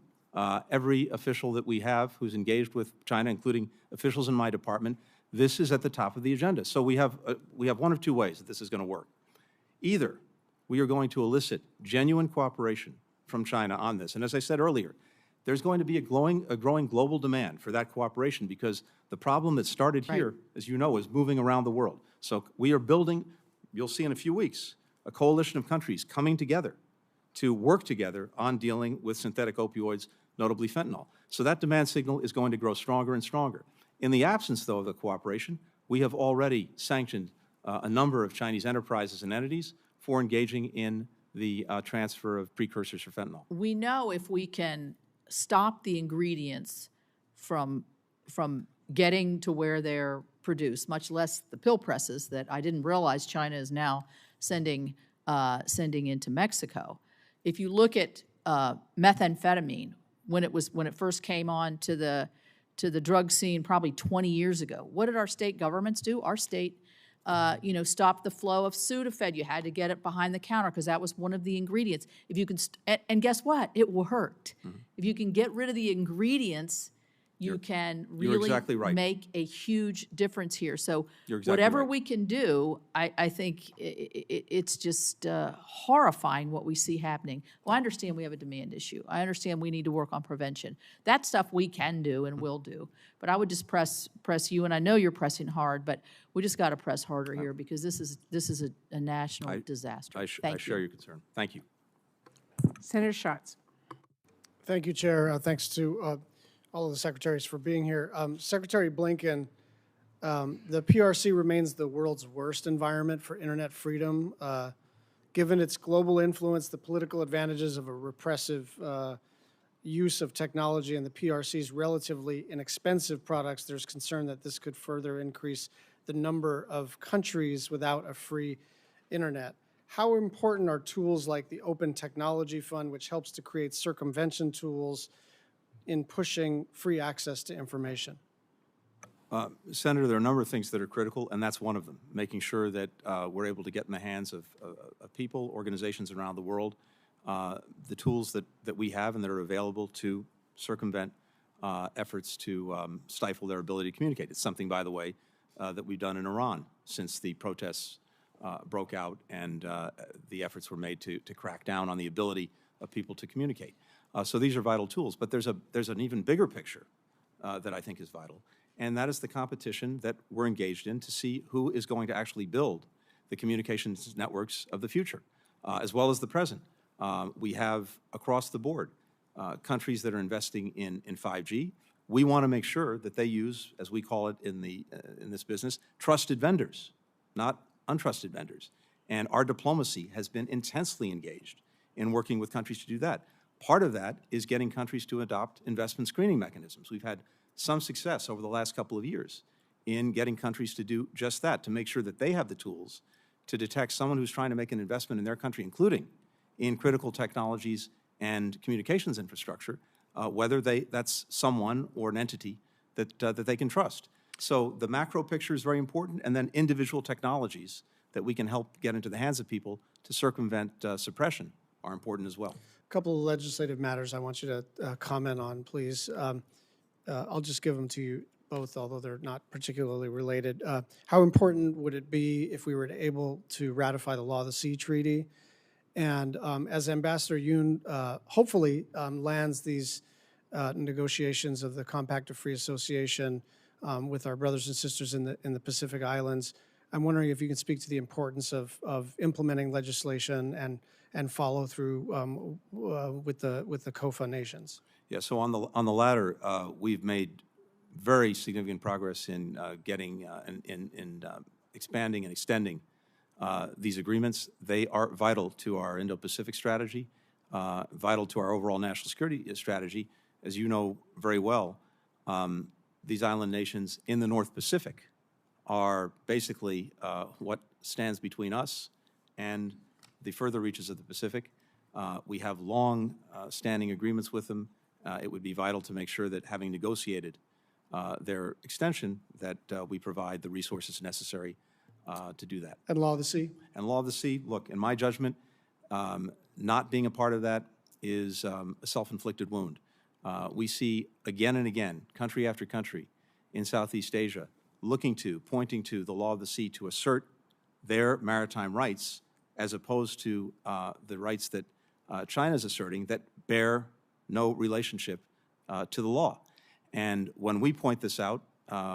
Every official that we have who's engaged with China, including officials in my department, this is at the top of the agenda. So we have one of two ways that this is going to work. Either we are going to elicit genuine cooperation from China on this, and as I said earlier, there's going to be a growing global demand for that cooperation because the problem that started here, as you know, is moving around the world. So we are building, you'll see in a few weeks, a coalition of countries coming together to work together on dealing with synthetic opioids, notably fentanyl. So that demand signal is going to grow stronger and stronger. In the absence, though, of the cooperation, we have already sanctioned a number of Chinese enterprises and entities for engaging in the transfer of precursors for fentanyl.
We know if we can stop the ingredients from getting to where they're produced, much less the pill presses that I didn't realize China is now sending into Mexico. If you look at methamphetamine, when it first came on to the drug scene probably 20 years ago, what did our state governments do? Our state stopped the flow of Sudafed. You had to get it behind the counter because that was one of the ingredients. If you can, and guess what? It worked.
Mm-hmm.
If you can get rid of the ingredients, you can really
exactly right.
make a huge difference here. So
You're exactly
whatever
right.
we can do, I think it's just horrifying what we see happening. Well, I understand we have a demand issue. I understand we need to work on prevention. That stuff we can do and will do. But I would just press you, and I know you're pressing hard, but we just got to press harder here because this is a national disaster.
I share your concern. Thank you.
Senator Schatz.
Thank you, Chair. Thanks to all of the secretaries for being here. Secretary Blinken, the PRC remains the world's worst environment for internet freedom. Given its global influence, the political advantages of a repressive use of technology and the PRC's relatively inexpensive products, there's concern that this could further increase the number of countries without a free internet. How important are tools like the Open Technology Fund, which helps to create circumvention tools in pushing free access to information?
Senator, there are a number of things that are critical, and that's one of them, making sure that we're able to get in the hands of people, organizations around the world, the tools that we have and that are available to circumvent efforts to stifle their ability to communicate. It's something, by the way, that we've done in Iran since the protests broke out and the efforts were made to crack down on the ability of people to communicate. So these are vital tools, but there's an even bigger picture that I think is vital, and that is the competition that we're engaged in to see who is going to actually build the communications networks of the future, as well as the present. We have, across the board, countries that are investing in 5G. We want to make sure that they use, as we call it in this business, trusted vendors, not untrusted vendors. And our diplomacy has been intensely engaged in working with countries to do that. Part of that is getting countries to adopt investment screening mechanisms. We've had some success over the last couple of years in getting countries to do just that, to make sure that they have the tools to detect someone who's trying to make an investment in their country, including in critical technologies and communications infrastructure, whether that's someone or an entity that they can trust. So the macro picture is very important, and then individual technologies that we can help get into the hands of people to circumvent suppression are important as well.
A couple of legislative matters I want you to comment on, please. I'll just give them to you both, although they're not particularly related. How important would it be if we were able to ratify the Law of the Sea Treaty? And as Ambassador Yoon hopefully lands these negotiations of the Compact of Free Association with our brothers and sisters in the Pacific Islands, I'm wondering if you can speak to the importance of implementing legislation and follow through with the COFA nations.
Yeah, so on the latter, we've made very significant progress in getting in expanding and extending these agreements. They are vital to our Indo-Pacific strategy, vital to our overall national security strategy. As you know very well, these island nations in the North Pacific are basically what stands between us and the further reaches of the Pacific. We have long standing agreements with them. It would be vital to make sure that, having negotiated their extension, that we provide the resources necessary to do that.
And law of the sea?
And law of the sea, look, in my judgment, not being a part of that is a self-inflicted wound. We see again and again, country after country in Southeast Asia, pointing to the law of the sea to assert their maritime rights, as opposed to the rights that China's asserting that bear no relationship to the law. And when we point this out,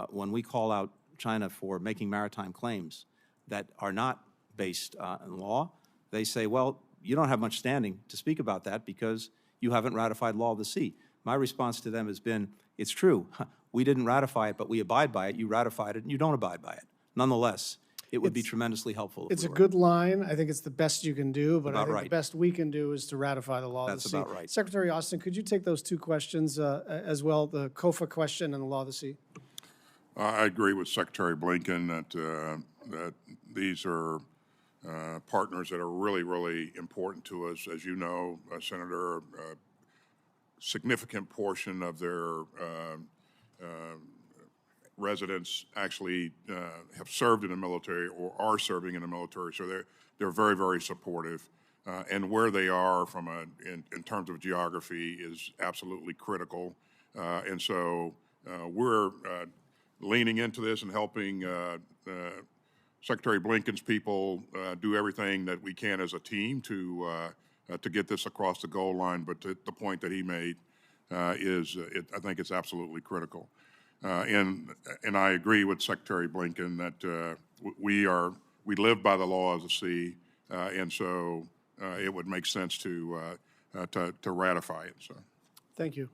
when we call out China for making maritime claims that are not based on law, they say, well, you don't have much standing to speak about that because you haven't ratified law of the sea. My response to them has been, it's true, we didn't ratify it, but we abide by it. You ratified it, and you don't abide by it. Nonetheless, it would be tremendously helpful.
It's a good line. I think it's the best you can do, but I think
right.
the best we can do is to ratify the law of the sea.
That's about right.
Secretary Austin, could you take those two questions as well, the COFA question and the law of the sea?
I agree with Secretary Blinken that these are partners that are really, really important to us. As you know, Senator, a significant portion of their residents actually have served in the military or are serving in the military, so they're very, very supportive. And where they are in terms of geography is absolutely critical. And so we're leaning into this and helping Secretary Blinken's people do everything that we can as a team to get this across the goal line. But the point that he made I think it's absolutely critical. And I agree with Secretary Blinken that we live by the law of the sea, and so it would make sense to ratify it. So,
thank you.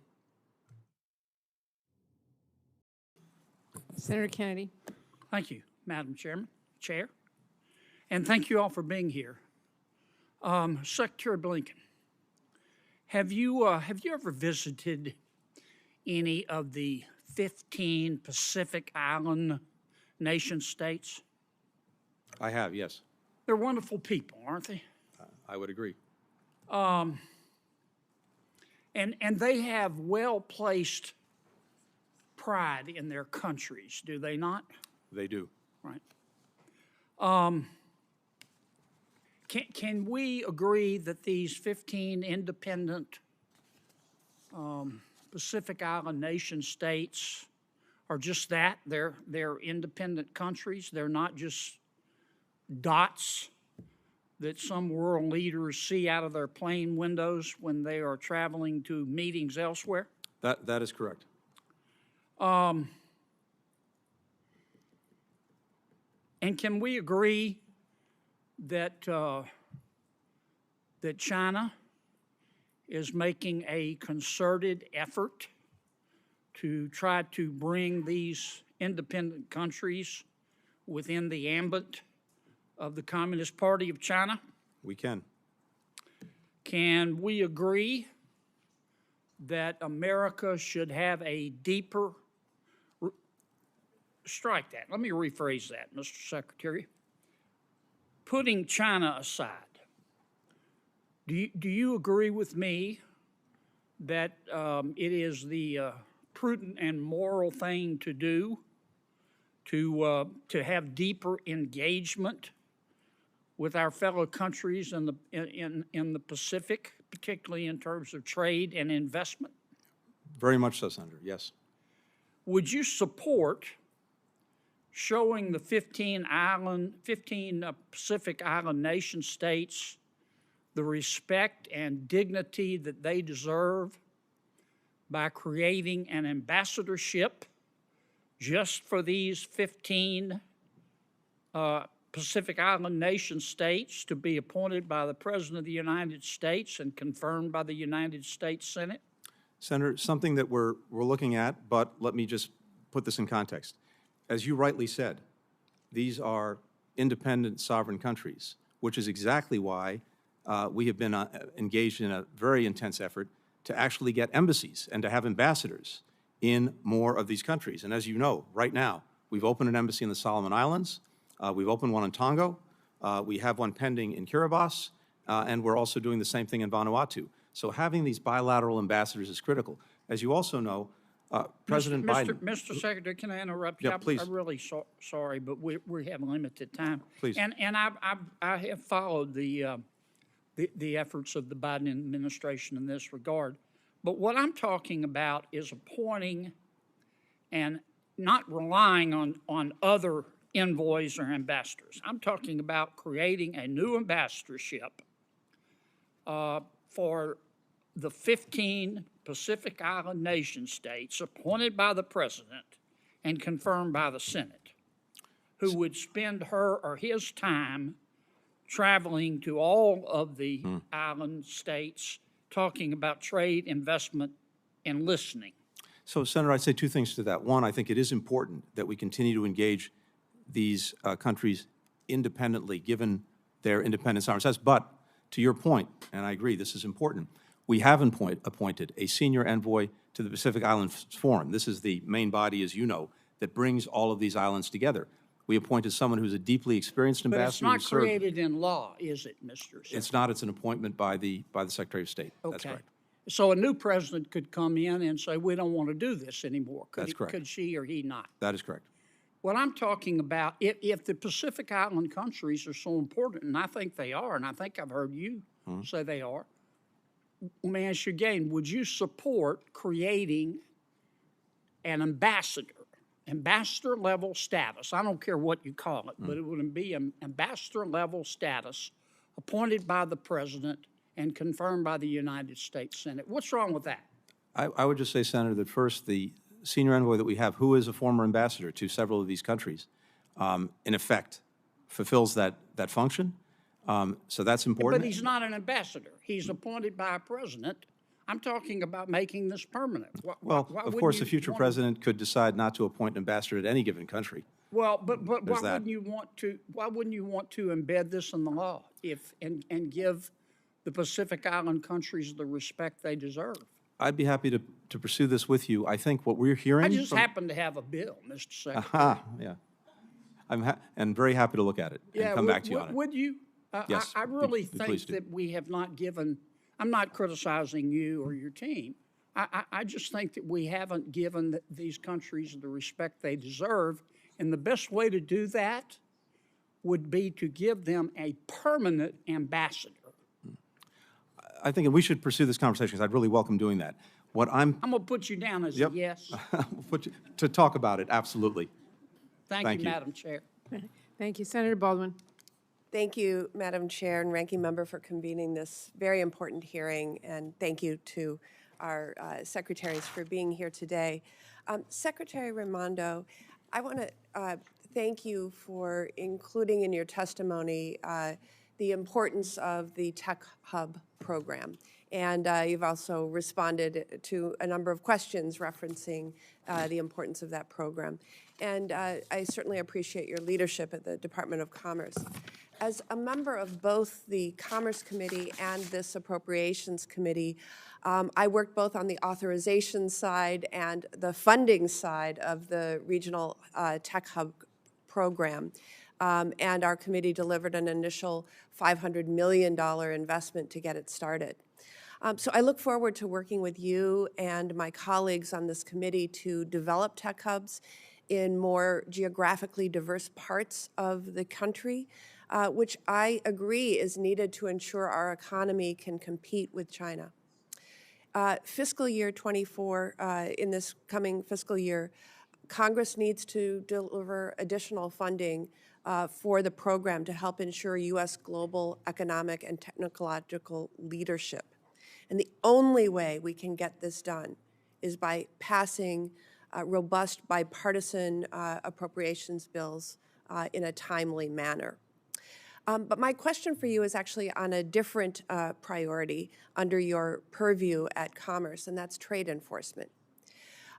Senator Kennedy.
Thank you, Madam Chair, and thank you all for being here. Secretary Blinken, have you ever visited any of the 15 Pacific Island nation states?
I have, yes.
They're wonderful people, aren't they?
I would agree.
And they have well-placed pride in their countries, do they not?
They do.
Right. Can we agree that these 15 independent Pacific Island nation states are just that? They're independent countries. They're not just dots that some world leaders see out of their plane windows when they are traveling to meetings elsewhere?
That is correct.
And can we agree that that China is making a concerted effort to try to bring these independent countries within the ambit of the Communist Party of China?
We can.
Can we agree that America should have a deeper, strike that, let me rephrase that, Mr. Secretary. Putting China aside, do you agree with me that it is the prudent and moral thing to do to have deeper engagement with our fellow countries in the Pacific, particularly in terms of trade and investment?
Very much so, Senator, yes.
Would you support showing the 15 Pacific Island nation states the respect and dignity that they deserve by creating an ambassadorship just for these 15 Pacific Island nation states to be appointed by the President of the United States and confirmed by the United States Senate?
Senator, something that we're looking at, but let me just put this in context. As you rightly said, these are independent sovereign countries, which is exactly why we have been engaged in a very intense effort to actually get embassies and to have ambassadors in more of these countries. And as you know, right now, we've opened an embassy in the Solomon Islands, we've opened one in Tonga, we have one pending in Kiribati, and we're also doing the same thing in Vanuatu. So having these bilateral ambassadors is critical. As you also know, President Biden...
Mr. Secretary, can I interrupt you?
Yeah, please.
I'm really sorry, but we have limited time.
Please.
And I have followed the efforts of the Biden administration in this regard. But what I'm talking about is appointing and not relying on other envoys or ambassadors. I'm talking about creating a new ambassadorship for the 15 Pacific Island nation states appointed by the President and confirmed by the Senate, who would spend her or his time traveling to all of the island states, talking about trade, investment, and listening.
So, Senator, I'd say two things to that. One, I think it is important that we continue to engage these countries independently, given their independent sovereign status. But to your point, and I agree, this is important, we have appointed a senior envoy to the Pacific Islands Forum. This is the main body, as you know, that brings all of these islands together. We appointed someone who's a deeply experienced ambassador.
But it's not created in law, is it, Mr. Secretary?
It's not. It's an appointment by the Secretary of State.
Okay.
That's correct.
So a new president could come in and say, we don't want to do this anymore.
That's correct.
Could she or he not?
That is correct.
What I'm talking about, if the Pacific Island countries are so important, and I think they are, and I think I've heard you say they are, let me ask you again, would you support creating an ambassador-level status? I don't care what you call it, but it would be an ambassador-level status appointed by the President and confirmed by the United States Senate. What's wrong with that?
I would just say, Senator, that first, the senior envoy that we have, who is a former ambassador to several of these countries, in effect, fulfills that function. So that's important.
But he's not an ambassador. He's appointed by a president. I'm talking about making this permanent.
Well, of course, the future president could decide not to appoint an ambassador at any given country.
Well, but why wouldn't you want to? Why wouldn't you want to embed this in the law and give the Pacific Island countries the respect they deserve?
I'd be happy to pursue this with you. I think what we're hearing.
I just happen to have a bill, Mr. Secretary.
Yeah. I'm very happy to look at it and come back to you on it.
Would you?
Yes.
I really
please
think
do.
that we have not given. I'm not criticizing you or your team. I just think that we haven't given these countries the respect they deserve, and the best way to do that would be to give them a permanent ambassador.
I think we should pursue this conversation, because I'd really welcome doing that.
I'm going to put you down as a yes.
To talk about it, absolutely.
Thank you, Madam Chair.
Thank you. Senator Baldwin.
Thank you, Madam Chair and Ranking Member, for convening this very important hearing, and thank you to our secretaries for being here today. Secretary Raimondo, I want to thank you for including in your testimony the importance of the Tech Hub program. And you've also responded to a number of questions referencing the importance of that program. And I certainly appreciate your leadership at the Department of Commerce. As a member of both the Commerce Committee and this Appropriations Committee, I worked both on the authorization side and the funding side of the Regional Tech Hub program. And our committee delivered an initial $500 million investment to get it started. So I look forward to working with you and my colleagues on this committee to develop tech hubs in more geographically diverse parts of the country, which I agree is needed to ensure our economy can compete with China. Fiscal year 24, in this coming fiscal year, Congress needs to deliver additional funding for the program to help ensure U.S. global economic and technological leadership. And the only way we can get this done is by passing robust bipartisan appropriations bills in a timely manner. But my question for you is actually on a different priority under your purview at Commerce, and that's trade enforcement.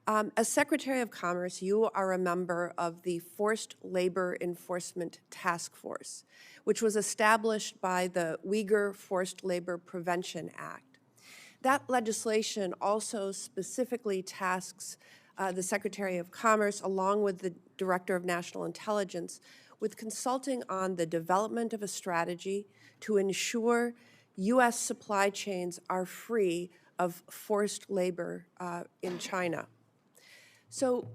As Secretary of Commerce, you are a member of the Forced Labor Enforcement Task Force, which was established by the Uyghur Forced Labor Prevention Act. That legislation also specifically tasks the Secretary of Commerce, along with the Director of National Intelligence, with consulting on the development of a strategy to ensure U.S. supply chains are free of forced labor in China. So,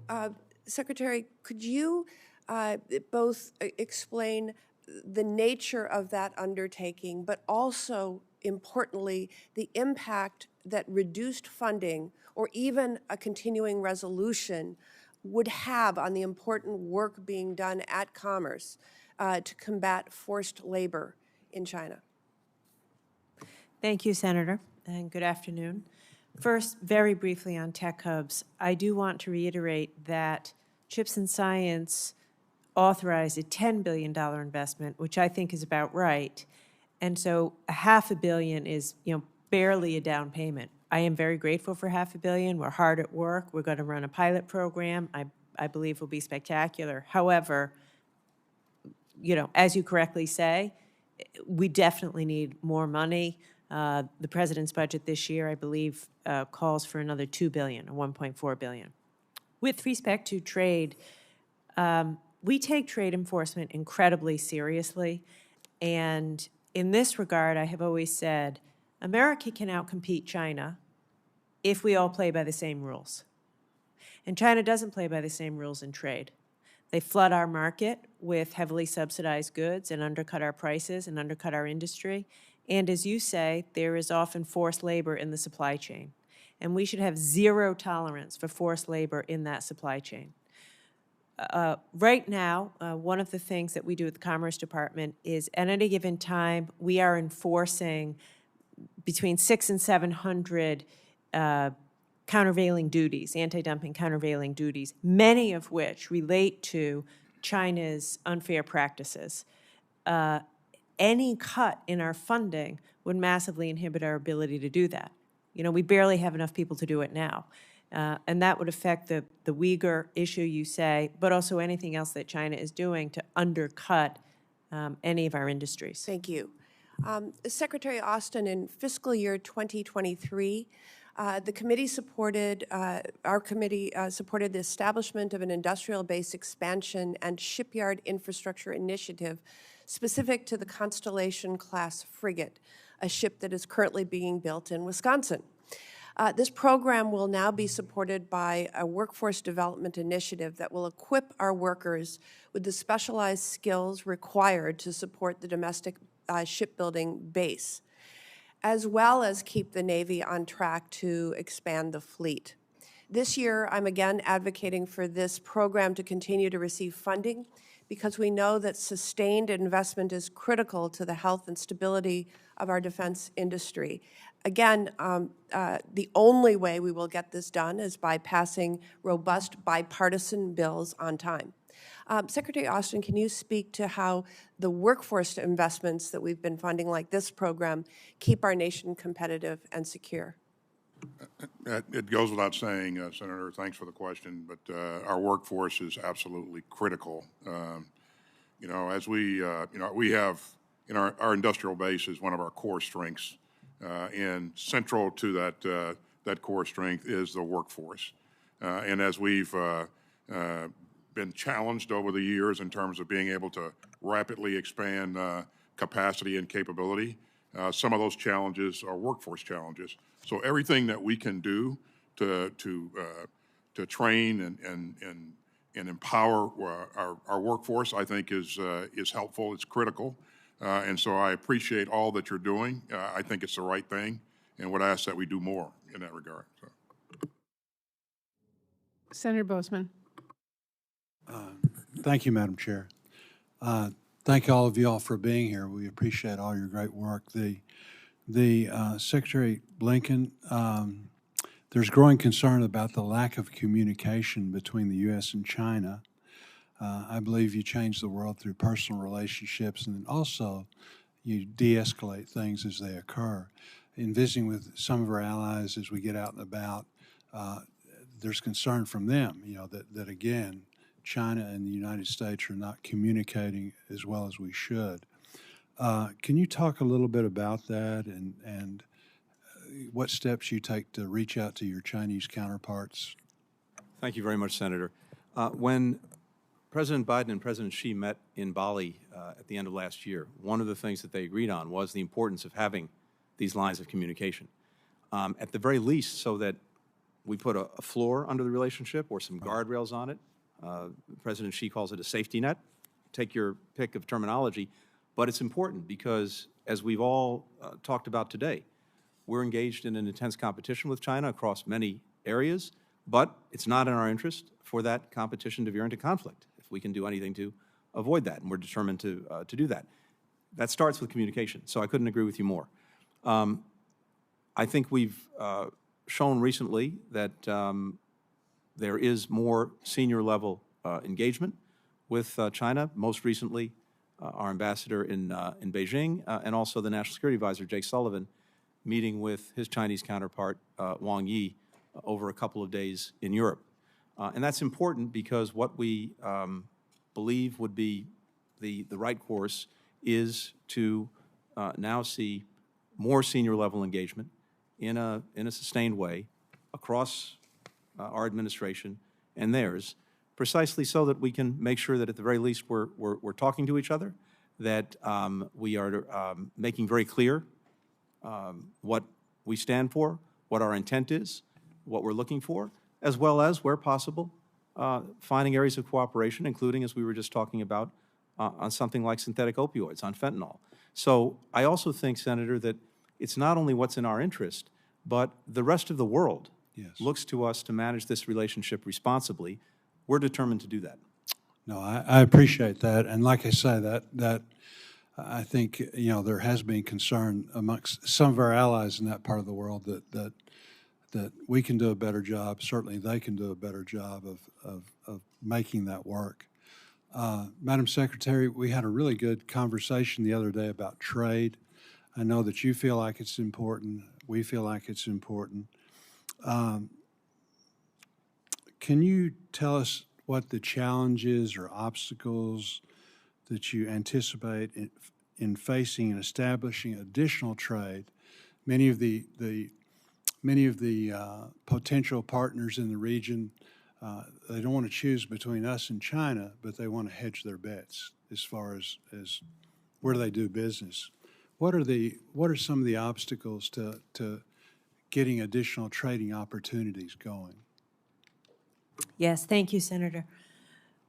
Secretary, could you both explain the nature of that undertaking, but also, importantly, the impact that reduced funding or even a continuing resolution would have on the important work being done at Commerce to combat forced labor in China?
Thank you, Senator, and good afternoon. First, very briefly on tech hubs, I do want to reiterate that Chips and Science authorized a $10 billion investment, which I think is about right. And so $500 million is, barely a down payment. I am very grateful for $500 million. We're hard at work. We're going to run a pilot program. I believe will be spectacular. However, as you correctly say, we definitely need more money. The president's budget this year, I believe, calls for another $2 billion or $1.4 billion. With respect to trade, we take trade enforcement incredibly seriously. And in this regard, I have always said, America can outcompete China if we all play by the same rules. And China doesn't play by the same rules in trade. They flood our market with heavily subsidized goods and undercut our prices and undercut our industry. And as you say, there is often forced labor in the supply chain. And we should have zero tolerance for forced labor in that supply chain. Right now, one of the things that we do at the Commerce Department is at any given time, we are enforcing between 600 and 700 countervailing duties, anti-dumping countervailing duties, many of which relate to China's unfair practices. Any cut in our funding would massively inhibit our ability to do that. We barely have enough people to do it now. And that would affect the Uyghur issue, you say, but also anything else that China is doing to undercut any of our industries.
Thank you. Secretary Austin, in fiscal year 2023, the committee supported, our committee supported the establishment of an industrial base expansion and shipyard infrastructure initiative specific to the Constellation-class frigate, a ship that is currently being built in Wisconsin. This program will now be supported by a workforce development initiative that will equip our workers with the specialized skills required to support the domestic shipbuilding base, as well as keep the Navy on track to expand the fleet. This year, I'm again advocating for this program to continue to receive funding because we know that sustained investment is critical to the health and stability of our defense industry. Again, the only way we will get this done is by passing robust bipartisan bills on time. Secretary Austin, can you speak to how the workforce investments that we've been funding, like this program, keep our nation competitive and secure?
It goes without saying, Senator, thanks for the question, but our workforce is absolutely critical. As we have, our industrial base is one of our core strengths, and central to that core strength is the workforce. And as we've been challenged over the years in terms of being able to rapidly expand capacity and capability, some of those challenges are workforce challenges. So everything that we can do to train and empower our workforce, I think, is helpful. It's critical, and so I appreciate all that you're doing. I think it's the right thing, and would ask that we do more in that regard. So.
Senator Bozeman.
Thank you, Madam Chair. Thank all of you all for being here. We appreciate all your great work. The Secretary Blinken, there's growing concern about the lack of communication between the U.S. and China I believe you change the world through personal relationships, and then also you de-escalate things as they occur. In visiting with some of our allies as we get out and about, there's concern from them, that again, China and the United States are not communicating as well as we should. Can you talk a little bit about that and what steps you take to reach out to your Chinese counterparts?
Thank you very much, Senator. When President Biden and President Xi met in Bali at the end of last year, one of the things that they agreed on was the importance of having these lines of communication, at the very least so that we put a floor under the relationship or some guardrails on it. President Xi calls it a safety net. Take your pick of terminology, but it's important because, as we've all talked about today, we're engaged in an intense competition with China across many areas, but it's not in our interest for that competition to veer into conflict if we can do anything to avoid that, and we're determined to do that. That starts with communication, so I couldn't agree with you more. I think we've shown recently that there is more senior level engagement with China, most recently our ambassador in Beijing and also the National Security Advisor, Jake Sullivan, meeting with his Chinese counterpart, Wang Yi, over a couple of days in Europe. And that's important because what we believe would be the right course is to now see more senior level engagement in a sustained way across our administration and theirs, precisely so that we can make sure that at the very least we're talking to each other, that we are making very clear what we stand for, what our intent is, what we're looking for, as well as, where possible, finding areas of cooperation, including, as we were just talking about, on something like synthetic opioids, on fentanyl. So I also think, Senator, that it's not only what's in our interest, but the rest of the world looks to us to manage this relationship responsibly. We're determined to do that.
No, I appreciate that, and like I say, that I think there has been concern amongst some of our allies in that part of the world that we can do a better job. Certainly, they can do a better job of making that work. Madam Secretary, we had a really good conversation the other day about trade. I know that you feel like it's important. We feel like it's important. Can you tell us what the challenges or obstacles that you anticipate in facing and establishing additional trade? Many of the potential partners in the region, they don't want to choose between us and China, but they want to hedge their bets as far as where do they do business. What are some of the obstacles to getting additional trading opportunities going?
Yes, thank you, Senator.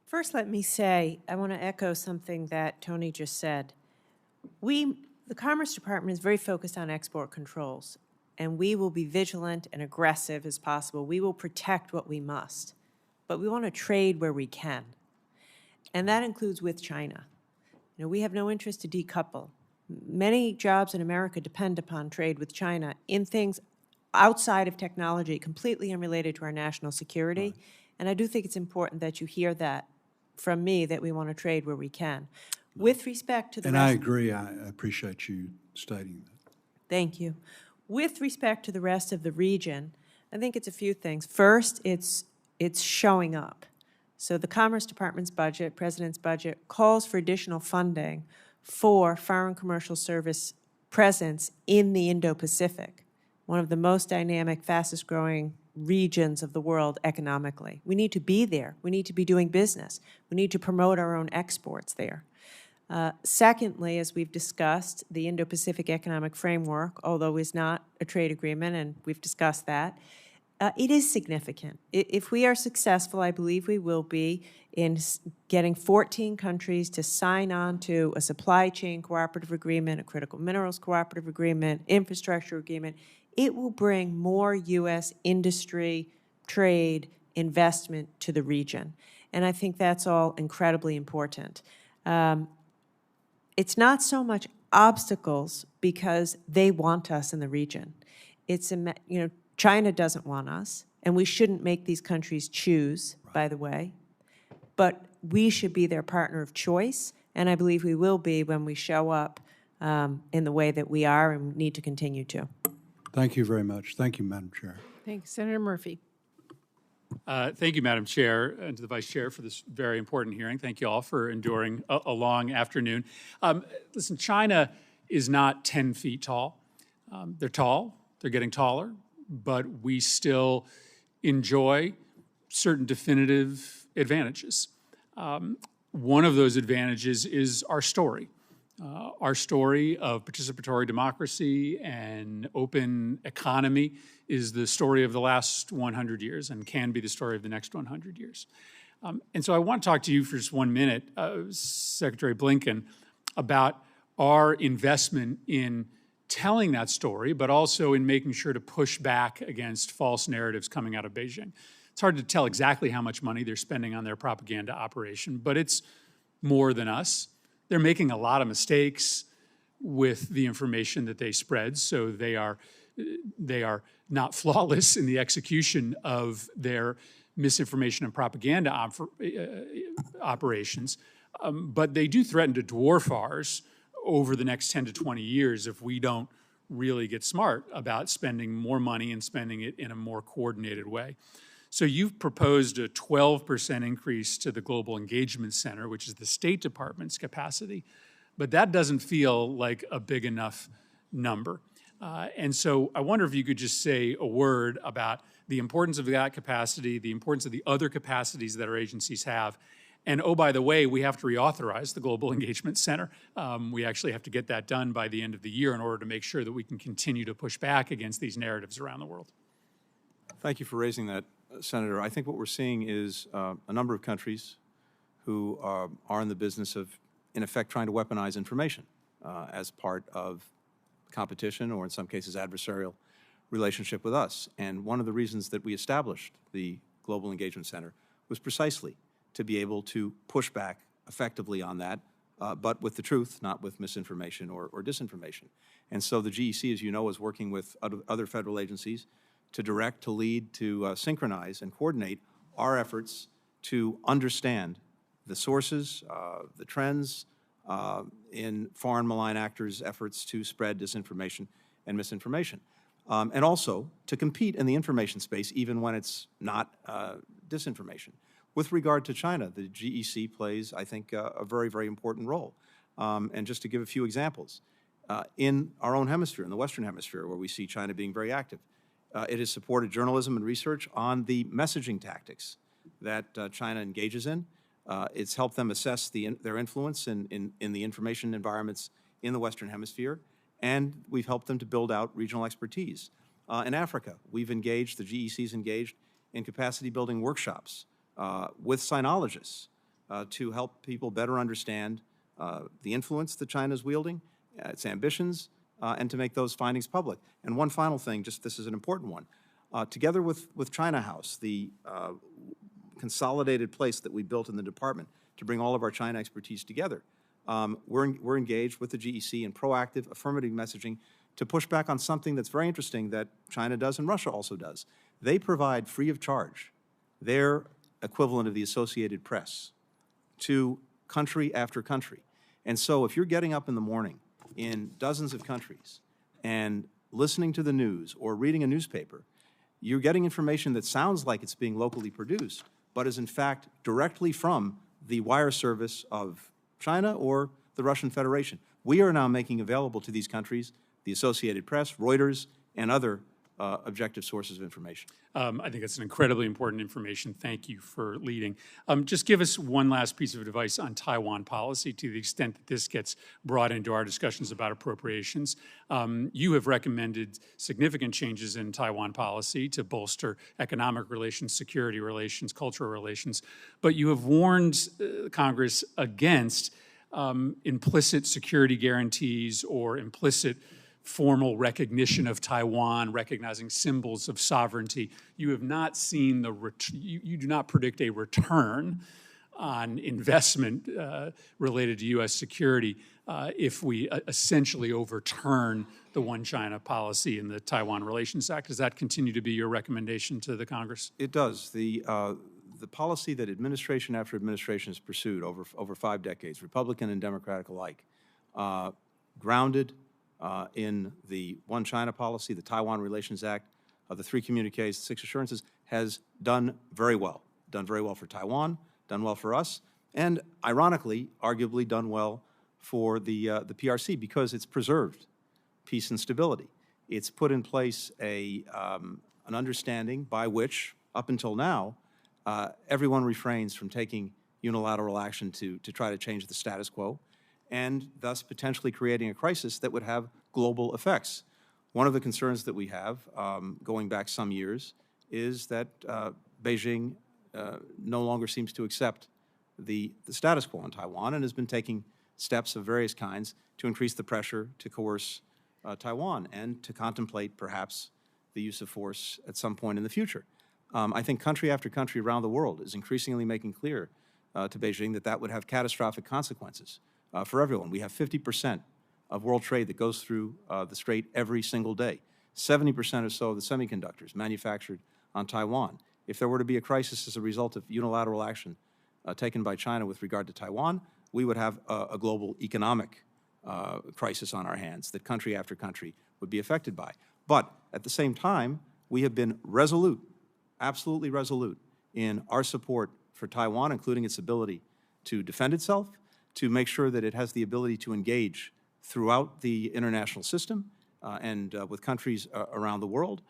First, let me say, I want to echo something that Tony just said. The Commerce Department is very focused on export controls, and we will be vigilant and aggressive as possible. We will protect what we must, but we want to trade where we can, and that includes with China. We have no interest to decouple. Many jobs in America depend upon trade with China in things outside of technology, completely unrelated to our national security. Right. And I do think it's important that you hear that from me, that we want to trade where we can. With respect to the
I agree. I appreciate you stating that.
Thank you. With respect to the rest of the region, I think it's a few things. First, it's showing up. So the Commerce Department's budget, President's budget, calls for additional funding for foreign commercial service presence in the Indo-Pacific, one of the most dynamic, fastest growing regions of the world economically. We need to be there. We need to be doing business. We need to promote our own exports there. Secondly, as we've discussed, the Indo-Pacific Economic Framework, although is not a trade agreement, and we've discussed that, it is significant. If we are successful, I believe we will be, in getting 14 countries to sign on to a supply chain cooperative agreement, a critical minerals cooperative agreement, infrastructure agreement, it will bring more U.S. industry, trade, investment to the region. And I think that's all incredibly important. It's not so much obstacles because they want us in the region. It's, China doesn't want us, and we shouldn't make these countries choose, by the way. But we should be their partner of choice, and I believe we will be when we show up in the way that we are and need to continue to.
Thank you very much. Thank you, Madam Chair.
Thank you, Senator Murphy.
Thank you, Madam Chair, and to the Vice Chair for this very important hearing. Thank you all for enduring a long afternoon. Listen, China is not 10 feet tall. They're tall, they're getting taller, but we still enjoy certain definitive advantages. One of those advantages is our story of participatory democracy and open economy is the story of the last 100 years and can be the story of the next 100 years. And so I want to talk to you for just 1 minute, Secretary Blinken, about our investment in telling that story, but also in making sure to push back against false narratives coming out of Beijing. It's hard to tell exactly how much money they're spending on their propaganda operation, but it's more than us. They're making a lot of mistakes with the information that they spread, so they are not flawless in the execution of their misinformation and propaganda operations, but they do threaten to dwarf ours over the next 10 to 20 years if we don't really get smart about spending more money and spending it in a more coordinated way. So you've proposed a 12% increase to the Global Engagement Center, which is the State Department's capacity, but that doesn't feel like a big enough number. And so I wonder if you could just say a word about the importance of that capacity, the importance of the other capacities that our agencies have. And oh, by the way, we have to reauthorize the Global Engagement Center. We actually have to get that done by the end of the year in order to make sure that we can continue to push back against these narratives around the world.
Thank you for raising that, Senator. I think what we're seeing is a number of countries who are in the business of, in effect, trying to weaponize information as part of competition or, in some cases, adversarial relationship with us. And one of the reasons that we established the Global Engagement Center was precisely to be able to push back effectively on that, but with the truth, not with misinformation or disinformation. And so the GEC, as you know, is working with other federal agencies to direct, to lead, to synchronize and coordinate our efforts to understand the sources, the trends in foreign malign actors' efforts to spread disinformation and misinformation. And also to compete in the information space even when it's not disinformation. With regard to China, the GEC plays, I think, a very, very important role. And just to give a few examples, in our own hemisphere, in the Western Hemisphere, where we see China being very active, it has supported journalism and research on the messaging tactics that China engages in. It's helped them assess their influence in the information environments in the Western Hemisphere, and we've helped them to build out regional expertise. In Africa, we've engaged, the GEC's engaged in capacity building workshops with sinologists to help people better understand the influence that China's wielding, its ambitions, and to make those findings public. And one final thing, just this is an important one. Together with China House, the consolidated place that we built in the department to bring all of our China expertise together, we're engaged with the GEC in proactive, affirmative messaging to push back on something that's very interesting that China does and Russia also does. They provide free of charge their equivalent of the Associated Press to country after country. And so if you're getting up in the morning in dozens of countries and listening to the news or reading a newspaper, you're getting information that sounds like it's being locally produced, but is in fact directly from the wire service of China or the Russian Federation. We are now making available to these countries the Associated Press, Reuters, and other objective sources of information.
I think it's an incredibly important information. Thank you for leading. Just give us one last piece of advice on Taiwan policy to the extent that this gets brought into our discussions about appropriations. You have recommended significant changes in Taiwan policy to bolster economic relations, security relations, cultural relations, but you have warned Congress against implicit security guarantees or implicit formal recognition of Taiwan, recognizing symbols of sovereignty. You have not seen you do not predict a return on investment related to U.S. security if we essentially overturn the One China policy in the Taiwan Relations Act. Does that continue to be your recommendation to the Congress?
It does. The the policy that administration after administration has pursued over 5 decades, Republican and Democratic alike, grounded in the One China policy, the Taiwan Relations Act, the 3 communiques, 6 assurances, has done very well. Done very well for Taiwan, done well for us, and ironically, arguably done well for the PRC because it's preserved peace and stability. It's put in place an understanding by which, up until now, everyone refrains from taking unilateral action to try to change the status quo, and thus potentially creating a crisis that would have global effects. One of the concerns that we have, going back some years, is that Beijing no longer seems to accept the status quo in Taiwan and has been taking steps of various kinds to increase the pressure to coerce Taiwan and to contemplate perhaps the use of force at some point in the future. I think country after country around the world is increasingly making clear to Beijing that that would have catastrophic consequences for everyone. We have 50% of world trade that goes through the Strait every single day. 70% or so of the semiconductors manufactured on Taiwan. If there were to be a crisis as a result of unilateral action taken by China with regard to Taiwan, we would have a global economic crisis on our hands that country after country would be affected by. But at the same time, we have been resolute, absolutely resolute, in our support for Taiwan, including its ability to defend itself, to make sure that it has the ability to engage throughout the international system and with countries around the world.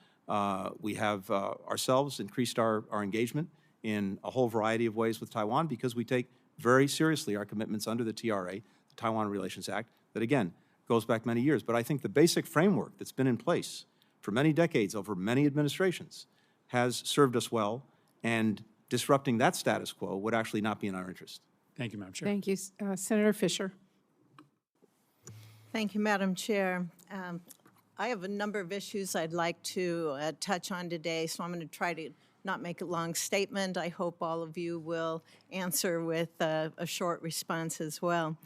We have ourselves increased our engagement in a whole variety of ways with Taiwan because we take very seriously our commitments under the TRA, the Taiwan Relations Act, that again goes back many years. But I think the basic framework that's been in place for many decades over many administrations has served us well, and disrupting that status quo would actually not be in our interest.
Thank you, Madam Chair.
Thank you. Senator Fisher.
Thank you, Madam Chair. I have a number of issues I'd like to touch on today, so I'm going to try to not make a long statement. I hope all of you will answer with a short response as well.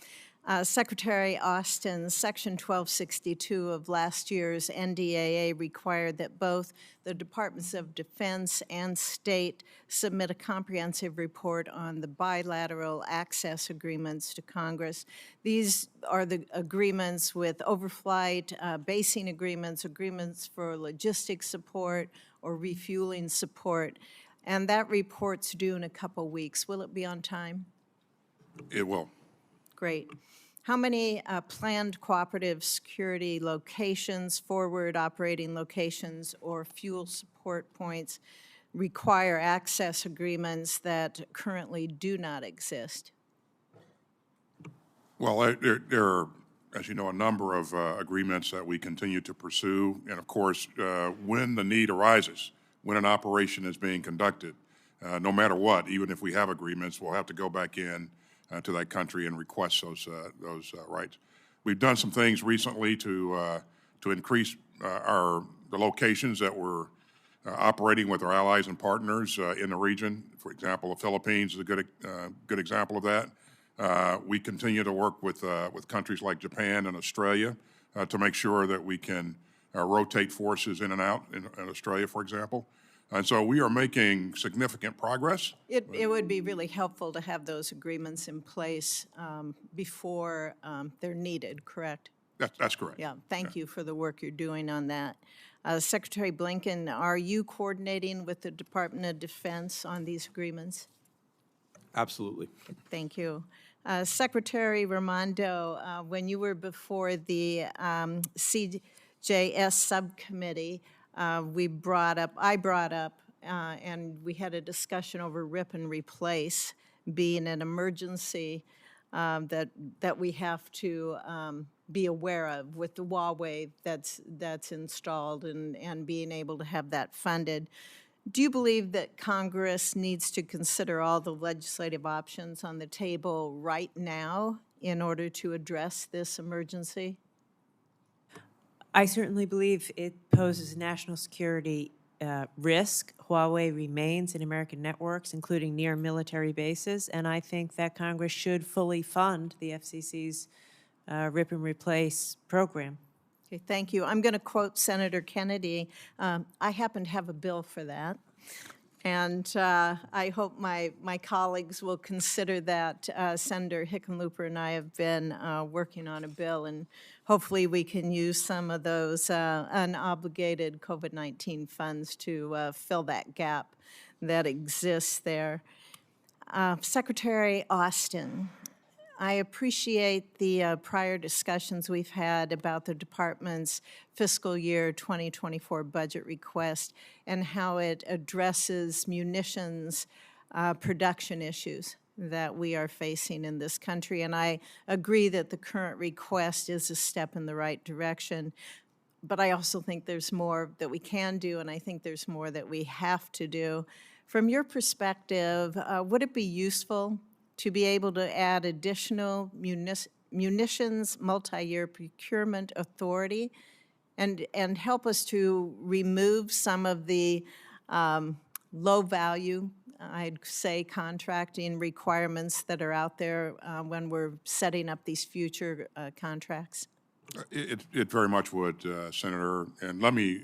Secretary Austin, Section 1262 of last year's NDAA required that both the Departments of Defense and State submit a comprehensive report on the bilateral access agreements to Congress. These are the agreements with overflight, basing agreements, agreements for logistics support or refueling support. And that report's due in a couple weeks. Will it be on time?
It will.
Great. How many planned cooperative security locations, forward operating locations, or fuel support points require access agreements that currently do not exist?
Well, there are, as you know, a number of agreements that we continue to pursue. And of course, when the need arises, when an operation is being conducted, no matter what, even if we have agreements, we'll have to go back in to that country and request those rights. We've done some things recently to increase the locations that we're operating with our allies and partners in the region. For example, the Philippines is a good example of that. We continue to work with countries like Japan and Australia to make sure that we can rotate forces in and out in Australia, for example. And so we are making significant progress.
It would be really helpful to have those agreements in place before they're needed, correct?
That's correct.
Yeah, thank you for the work you're doing on that. Secretary Blinken, are you coordinating with the Department of Defense on these agreements?
Absolutely.
Thank you. Secretary Raimondo, when you were before the CJS subcommittee, I brought up, and we had a discussion over rip and replace being an emergency that we have to be aware of with the Huawei that's installed and being able to have that funded. Do you believe that Congress needs to consider all the legislative options on the table right now in order to address this emergency?
I certainly believe it poses a national security risk. Huawei remains in American networks, including near military bases, and I think that Congress should fully fund the FCC's rip and replace program.
Okay, thank you. I'm going to quote Senator Kennedy. I happen to have a bill for that. And I hope my colleagues will consider that. Senator Hickenlooper and I have been working on a bill, and hopefully we can use some of those unobligated COVID-19 funds to fill that gap that exists there. Secretary Austin, I appreciate the prior discussions we've had about the department's fiscal year 2024 budget request and how it addresses munitions production issues that we are facing in this country. And I agree that the current request is a step in the right direction. But I also think there's more that we can do, and I think there's more that we have to do. From your perspective, would it be useful to be able to add additional munitions multi-year procurement authority and help us to remove some of the low value, I'd say, contracting requirements that are out there when we're setting up these future contracts?
It very much would, Senator. And let me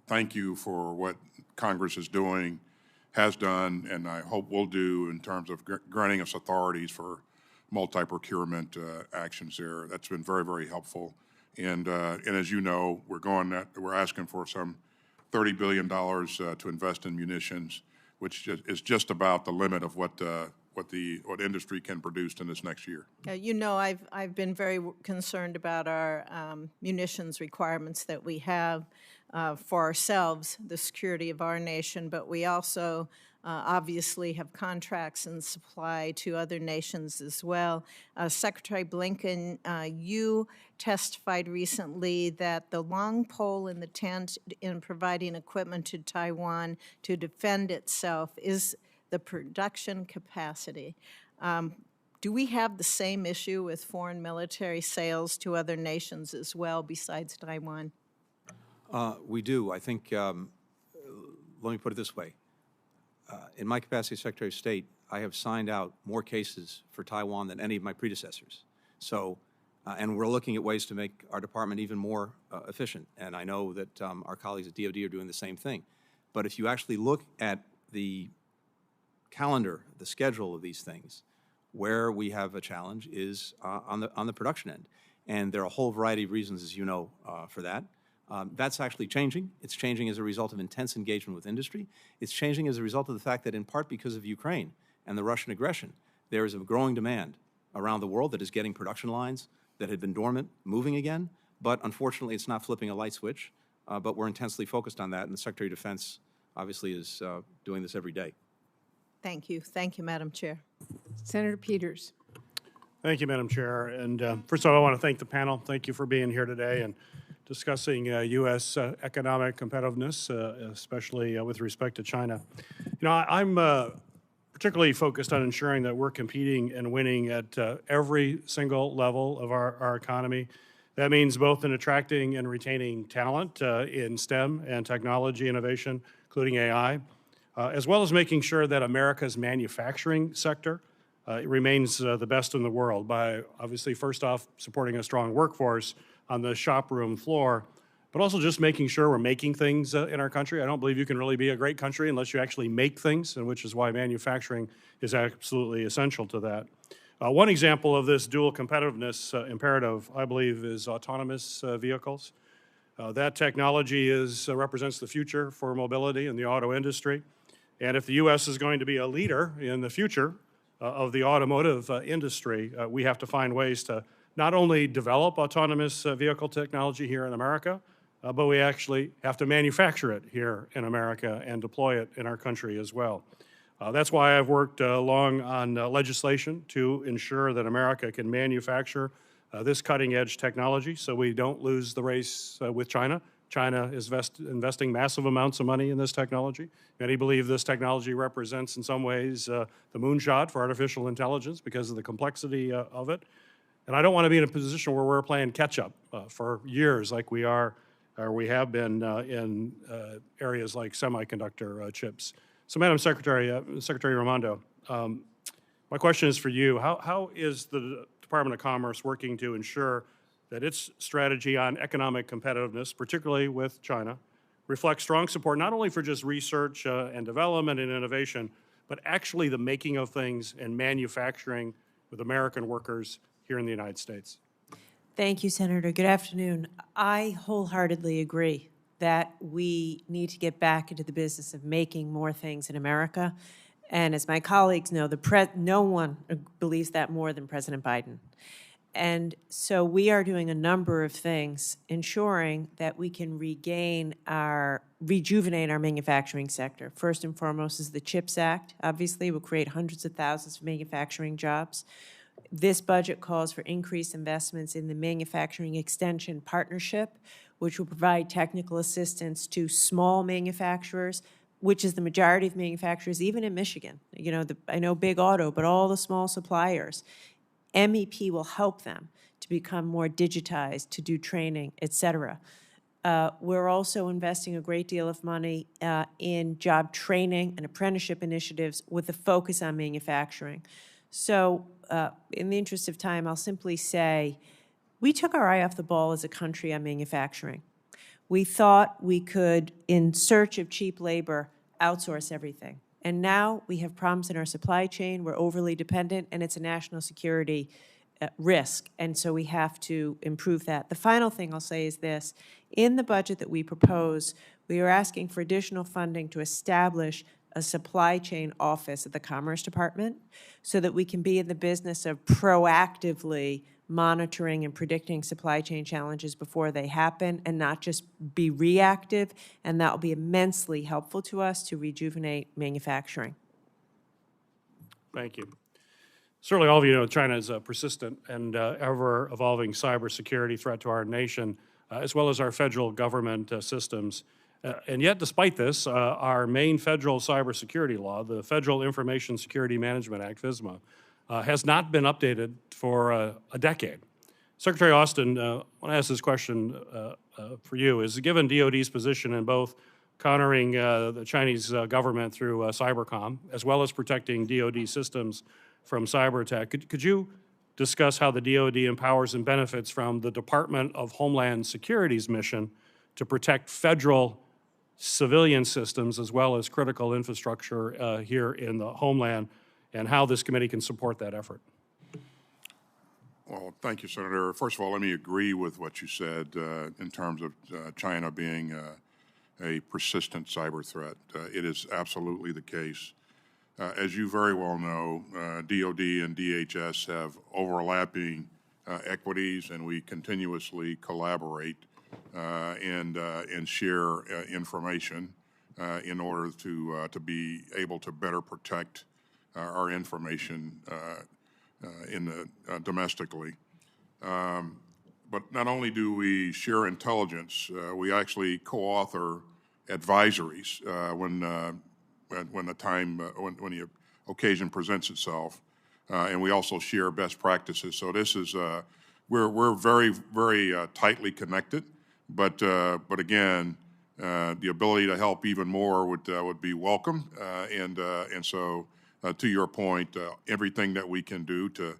thank you for what Congress is doing, has done, and I hope will do in terms of granting us authorities for multi-procurement actions there. That's been very, very helpful. And as you know, we're asking for some $30 billion to invest in munitions, which is just about the limit of what industry can produce in this next year.
You know, I've been very concerned about our munitions requirements that we have for ourselves, the security of our nation, but we also obviously have contracts and supply to other nations as well. Secretary Blinken, you testified recently that the long pole in the tent in providing equipment to Taiwan to defend itself is the production capacity. Do we have the same issue with foreign military sales to other nations as well besides Taiwan?
We do. I think, let me put it this way. In my capacity as Secretary of State, I have signed out more cases for Taiwan than any of my predecessors. So, and we're looking at ways to make our department even more efficient. And I know that our colleagues at DoD are doing the same thing. But if you actually look at the calendar, the schedule of these things, where we have a challenge is on the production end. And there are a whole variety of reasons, as you know, for that. That's actually changing. It's changing as a result of intense engagement with industry. It's changing as a result of the fact that in part because of Ukraine and the Russian aggression, there is a growing demand around the world that is getting production lines that had been dormant moving again. But unfortunately, it's not flipping a light switch. But we're intensely focused on that, and the Secretary of Defense obviously is doing this every day.
Thank you. Thank you, Madam Chair.
Senator Peters.
Thank you, Madam Chair. And first of all, I want to thank the panel. Thank you for being here today and discussing U.S. economic competitiveness, especially with respect to China. You know, I'm particularly focused on ensuring that we're competing and winning at every single level of our economy. That means both in attracting and retaining talent in STEM and technology innovation, including AI, as well as making sure that America's manufacturing sector remains the best in the world by obviously first off supporting a strong workforce on the shop room floor, but also just making sure we're making things in our country. I don't believe you can really be a great country unless you actually make things, and which is why manufacturing is absolutely essential to that. One example of this dual competitiveness imperative, I believe, is autonomous vehicles. That technology represents the future for mobility in the auto industry. And if the U.S. is going to be a leader in the future of the automotive industry, we have to find ways to not only develop autonomous vehicle technology here in America, but we actually have to manufacture it here in America and deploy it in our country as well. That's why I've worked long on legislation to ensure that America can manufacture this cutting-edge technology so we don't lose the race with China. China is investing massive amounts of money in this technology. Many believe this technology represents, in some ways, the moonshot for artificial intelligence because of the complexity of it. And I don't want to be in a position where we're playing catch-up for years like we are, or we have been in areas like semiconductor chips. So, Madam Secretary, Secretary Raimondo, my question is for you. How is the Department of Commerce working to ensure that its strategy on economic competitiveness, particularly with China, reflects strong support not only for just research and development and innovation, but actually the making of things and manufacturing with American workers here in the United States.
Thank you, Senator. Good afternoon. I wholeheartedly agree that we need to get back into the business of making more things in America. And as my colleagues know, no one believes that more than President Biden. And so we are doing a number of things ensuring that we can rejuvenate our manufacturing sector. First and foremost is the CHIPS Act. Obviously, will create hundreds of thousands of manufacturing jobs. This budget calls for increased investments in the Manufacturing Extension Partnership, which will provide technical assistance to small manufacturers, which is the majority of manufacturers, even in Michigan. You know, I know big auto, but all the small suppliers. MEP will help them to become more digitized, to do training, et cetera. We're also investing a great deal of money in job training and apprenticeship initiatives with a focus on manufacturing. So in the interest of time, I'll simply say we took our eye off the ball as a country on manufacturing. We thought we could, in search of cheap labor, outsource everything. And now we have problems in our supply chain. We're overly dependent, and it's a national security risk. And so we have to improve that. The final thing I'll say is this. In the budget that we propose, we are asking for additional funding to establish a supply chain office at the Commerce Department so that we can be in the business of proactively monitoring and predicting supply chain challenges before they happen and not just be reactive, and that will be immensely helpful to us to rejuvenate manufacturing.
Thank you. Certainly all of you know China is a persistent and ever-evolving cybersecurity threat to our nation, as well as our federal government systems. And yet, despite this, our main federal cybersecurity law, the Federal Information Security Management Act, FISMA, has not been updated for a decade. Secretary Austin, I want to ask this question for you. Is given DOD's position in both countering the Chinese government through cybercom, as well as protecting DOD systems from cyber attack, could you discuss how the DOD empowers and benefits from the Department of Homeland Security's mission to protect federal civilian systems as well as critical infrastructure here in the homeland, and how this committee can support that effort?
Well, thank you, Senator. First of all, let me agree with what you said in terms of China being a persistent cyber threat. It is absolutely the case. As you very well know, DOD and DHS have overlapping equities, and we continuously collaborate and share information in order to be able to better protect our information domestically. But not only do we share intelligence, we actually co-author advisories when the occasion presents itself, and we also share best practices. So this is we're very tightly connected. But again, the ability to help even more would be welcome, and so to your point, everything that we can do to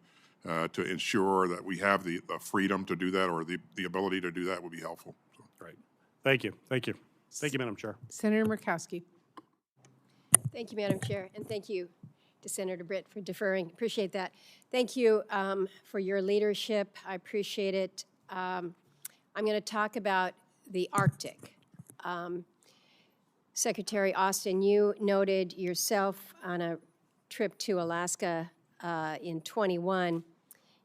ensure that we have the freedom to do that or the ability to do that would be helpful. So.
Great. Thank you. Thank you. Thank you, Madam Chair.
Senator Murkowski.
Thank you, Madam Chair, and thank you to Senator Britt for deferring. Appreciate that. Thank you for your leadership. I appreciate it. I'm going to talk about the Arctic. Secretary Austin, you noted yourself on a trip to Alaska in 21.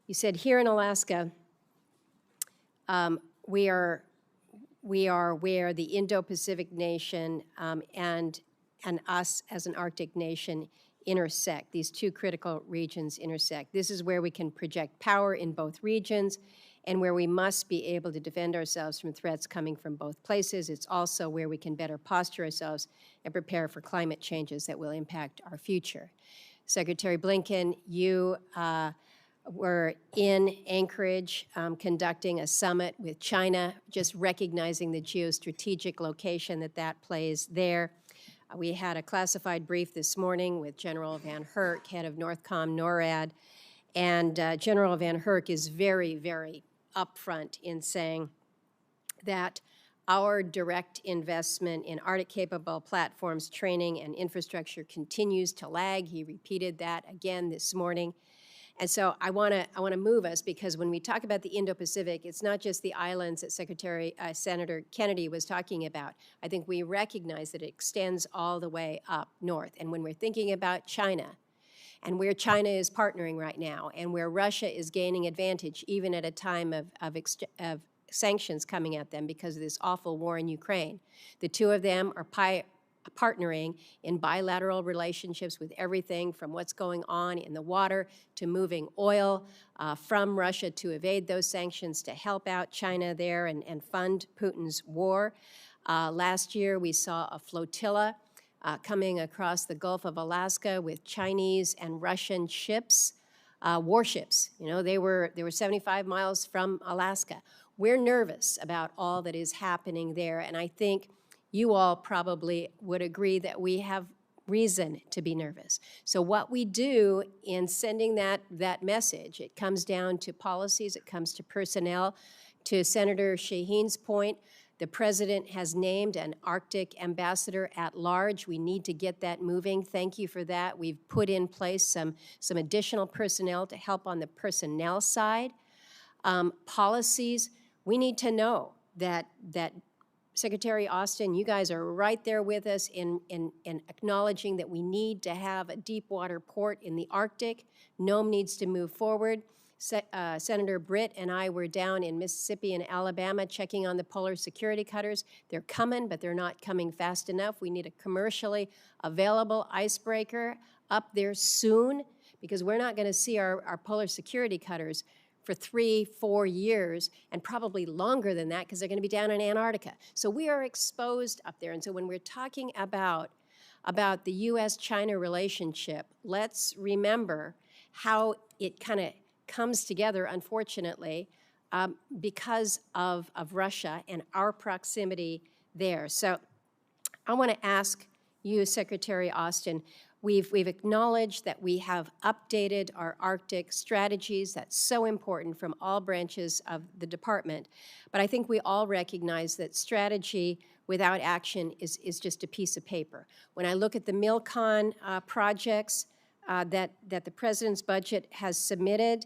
You said here in Alaska, we are where the Indo-Pacific nation and us as an Arctic nation intersect. These two critical regions intersect. This is where we can project power in both regions and where we must be able to defend ourselves from threats coming from both places. It's also where we can better posture ourselves and prepare for climate changes that will impact our future. Secretary Blinken, you were in Anchorage conducting a summit with China, just recognizing the geostrategic location that plays there. We had a classified brief this morning with General Van Herk, head of Northcom NORAD, and General Van Herk is very, very upfront in saying that Our direct investment in Arctic-capable platforms, training, and infrastructure continues to lag. He repeated that again this morning. And so I want to move us, because when we talk about the Indo-Pacific, it's not just the islands that Senator Kennedy was talking about. I think we recognize that it extends all the way up north. And when we're thinking about China, and where China is partnering right now, and where Russia is gaining advantage, even at a time of sanctions coming at them because of this awful war in Ukraine, the two of them are partnering in bilateral relationships with everything from what's going on in the water to moving oil from Russia to evade those sanctions, to help out China there and fund Putin's war. Last year, we saw a flotilla coming across the Gulf of Alaska with Chinese and Russian ships, warships. You know, they were 75 miles from Alaska. We're nervous about all that is happening there, and I think you all probably would agree that we have reason to be nervous. So what we do in sending that message, it comes down to policies, it comes to personnel. To Senator Shaheen's point, the President has named an Arctic ambassador at large. We need to get that moving. Thank you for that. We've put in place some additional personnel to help on the personnel side. Policies, we need to know that Secretary Austin, you guys are right there with us in acknowledging that we need to have a deep water port in the Arctic. NOAA needs to move forward. Senator Britt and I were down in Mississippi and Alabama checking on the polar security cutters. They're coming, but they're not coming fast enough. We need a commercially available icebreaker up there soon, because we're not going to see our polar security cutters for 3-4 years, and probably longer than that, because they're going to be down in Antarctica. So we are exposed up there. And so when we're talking about the U.S.-China relationship, let's remember how it kind of comes together, unfortunately, because of Russia and our proximity there. So I want to ask you, Secretary Austin, we've acknowledged that we have updated our Arctic strategies. That's so important from all branches of the department. But I think we all recognize that strategy without action is just a piece of paper. When I look at the MILCON projects that the President's budget has submitted,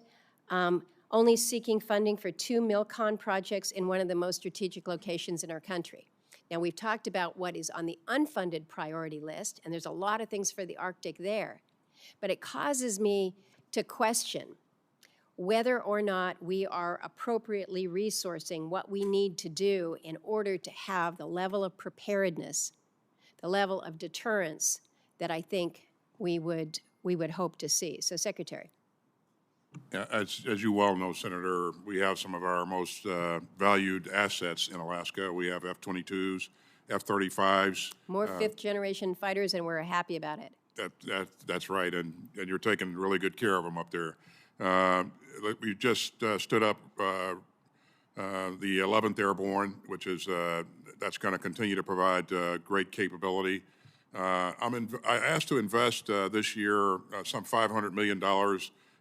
only seeking funding for 2 MILCON projects in one of the most strategic locations in our country. Now, we've talked about what is on the unfunded priority list, and there's a lot of things for the Arctic there. But it causes me to question whether or not we are appropriately resourcing what we need to do in order to have the level of preparedness, the level of deterrence that I think we would hope to see. So, Secretary.
As you well know, Senator, we have some of our most valued assets in Alaska. We have F-22s, F-35s.
More fifth-generation fighters, and we're happy about it.
That's right, and you're taking really good care of them up there. We just stood up the 11th Airborne, which is that's going to continue to provide great capability. I asked to invest this year some $500 million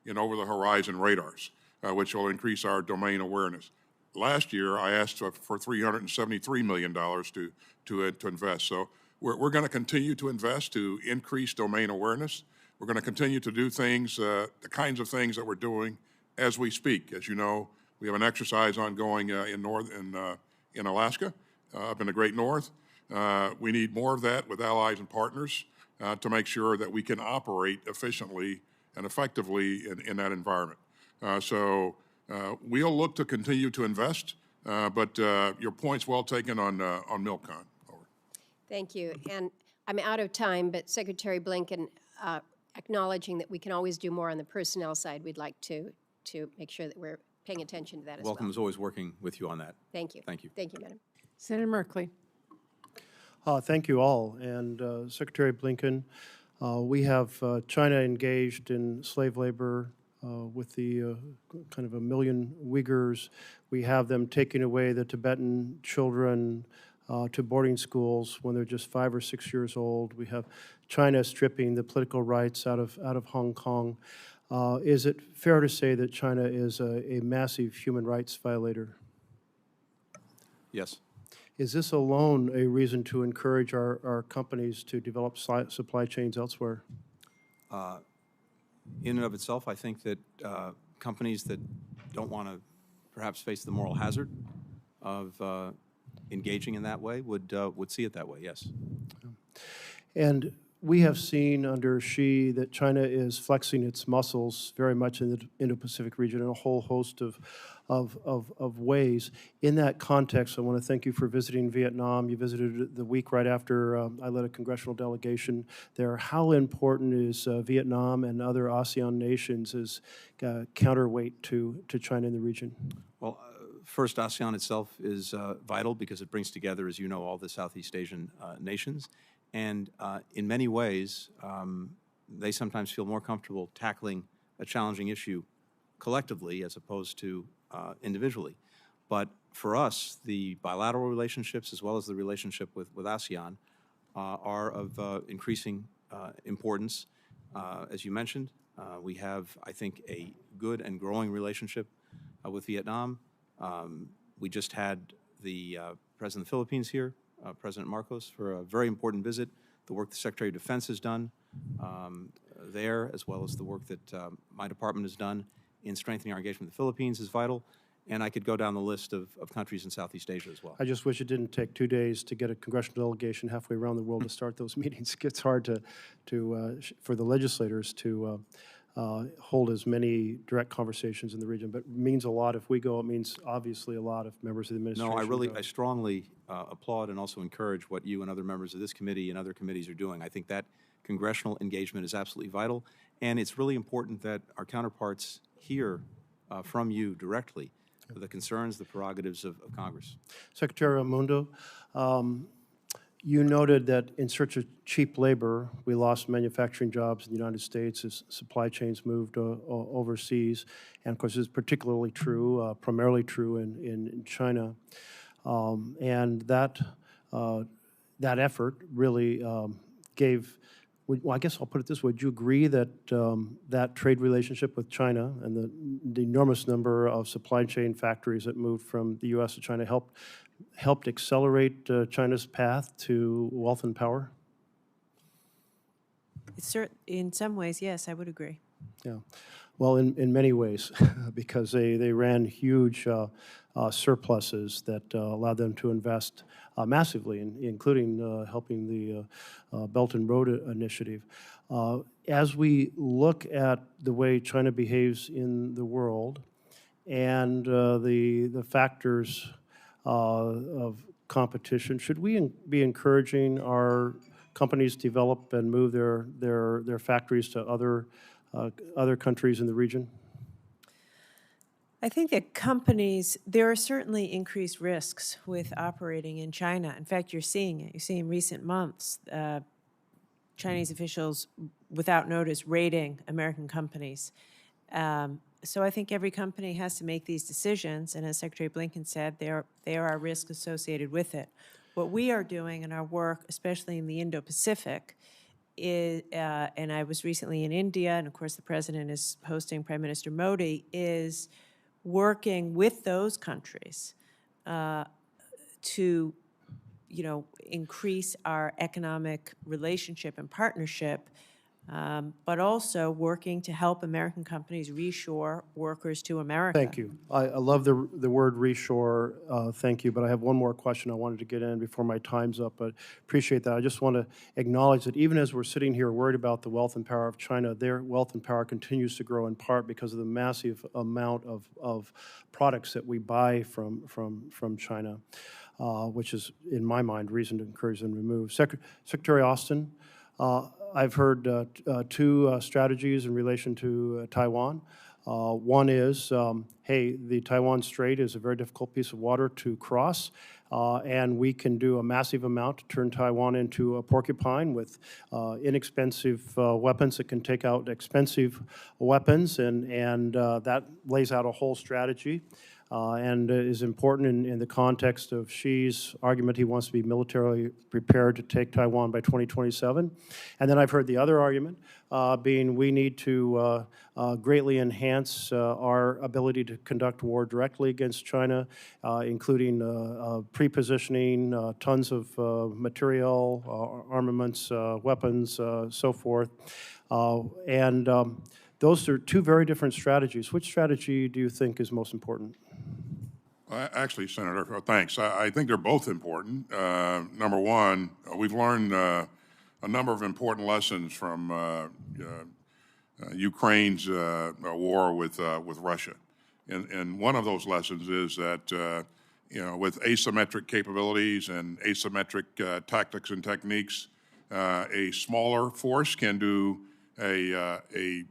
in over-the-horizon radars, which will increase our domain awareness. Last year, I asked for $373 million to invest. So we're going to continue to invest to increase domain awareness. We're going to continue to do things, the kinds of things that we're doing as we speak. As you know, we have an exercise ongoing in Alaska, up in the Great North. We need more of that with allies and partners to make sure that we can operate efficiently and effectively in that environment. So we'll look to continue to invest, but your point's well taken on MILCON. Over.
Thank you. And I'm out of time, but Secretary Blinken, acknowledging that we can always do more on the personnel side, we'd like to make sure that we're paying attention to that as well.
Welcome is always working with you on that.
Thank you.
Thank you.
Thank you, Madam.
Senator Merkley.
Thank you all. And Secretary Blinken, we have China engaged in slave labor with the kind of 1 million Uyghurs. We have them taking away the Tibetan children to boarding schools when they're just 5 or 6 years old. We have China stripping the political rights out of Hong Kong. Is it fair to say that China is a massive human rights violator?
Yes.
Is this alone a reason to encourage our companies to develop supply chains elsewhere?
In and of itself, I think that companies that don't want to perhaps face the moral hazard of engaging in that way would see it that way, yes.
And we have seen under Xi that China is flexing its muscles very much in the Indo-Pacific region in a whole host of ways. In that context, I want to thank you for visiting Vietnam. You visited the week right after I led a congressional delegation there. How important is Vietnam and other ASEAN nations as counterweight to China in the region? Well,
First, ASEAN itself is vital because it brings together, as you know, all the Southeast Asian nations. And in many ways, they sometimes feel more comfortable tackling a challenging issue collectively as opposed to individually. But for us, the bilateral relationships as well as the relationship with ASEAN are of increasing importance. As you mentioned, we have, I think, a good and growing relationship with Vietnam. We just had the President of the Philippines here, President Marcos, for a very important visit. The work the Secretary of Defense has done there, as well as the work that my department has done in strengthening our engagement with the Philippines is vital. And I could go down the list of countries in Southeast Asia as well.
I just wish it didn't take 2 days to get a congressional delegation halfway around the world to start those meetings. It gets hard for the legislators to hold as many direct conversations in the region, but it means a lot if we go. It means obviously a lot if members of the administration
No, I strongly applaud and also encourage what you and other members of this committee and other committees are doing. I think that congressional engagement is absolutely vital, and it's really important that our counterparts hear from you directly the concerns, the prerogatives of Congress.
Secretary Raimondo, you noted that in search of cheap labor, we lost manufacturing jobs in the United States as supply chains moved overseas. And of course, this is particularly true, primarily true in China. And that effort really gave, well, I guess I'll put it this way. Would you agree that that trade relationship with China and the enormous number of supply chain factories that moved from the U.S. to China helped accelerate China's path to wealth and power?
In some ways, yes, I would agree.
Yeah. Well, in many ways, because they ran huge surpluses that allowed them to invest massively, including helping the Belt and Road Initiative. As we look at the way China behaves in the world and the factors of competition, should we be encouraging our companies to develop and move their factories to other countries in the region?
I think that there are certainly increased risks with operating in China. In fact, you're seeing it. You see in recent months, Chinese officials, without notice, raiding American companies. So I think every company has to make these decisions, and as Secretary Blinken said, there are risks associated with it. What we are doing in our work, especially in the Indo-Pacific, is, and I was recently in India, and of course the President is hosting Prime Minister Modi, is working with those countries to, increase our economic relationship and partnership, but also working to help American companies reshore workers to America.
Thank you. I love the word reshore. Thank you. But I have one more question I wanted to get in before my time's up. But appreciate that. I just want to acknowledge that even as we're sitting here worried about the wealth and power of China, their wealth and power continues to grow in part because of the massive amount of products that we buy from China, which is, in my mind, reason to encourage them to move. Secretary Austin, I've heard two strategies in relation to Taiwan. One is, hey, the Taiwan Strait is a very difficult piece of water to cross, and we can do a massive amount to turn Taiwan into a porcupine with inexpensive weapons that can take out expensive weapons, and that lays out a whole strategy. and is important in the context of Xi's argument he wants to be militarily prepared to take Taiwan by 2027. And then I've heard the other argument being we need to greatly enhance our ability to conduct war directly against China, including pre-positioning tons of material, armaments, weapons, so forth. Those are two very different strategies. Which strategy do you think is most important?
Actually, Senator, thanks. I think they're both important. Number one, we've learned a number of important lessons from Ukraine's war with Russia. And one of those lessons is that, with asymmetric capabilities and asymmetric tactics and techniques, a smaller force can do a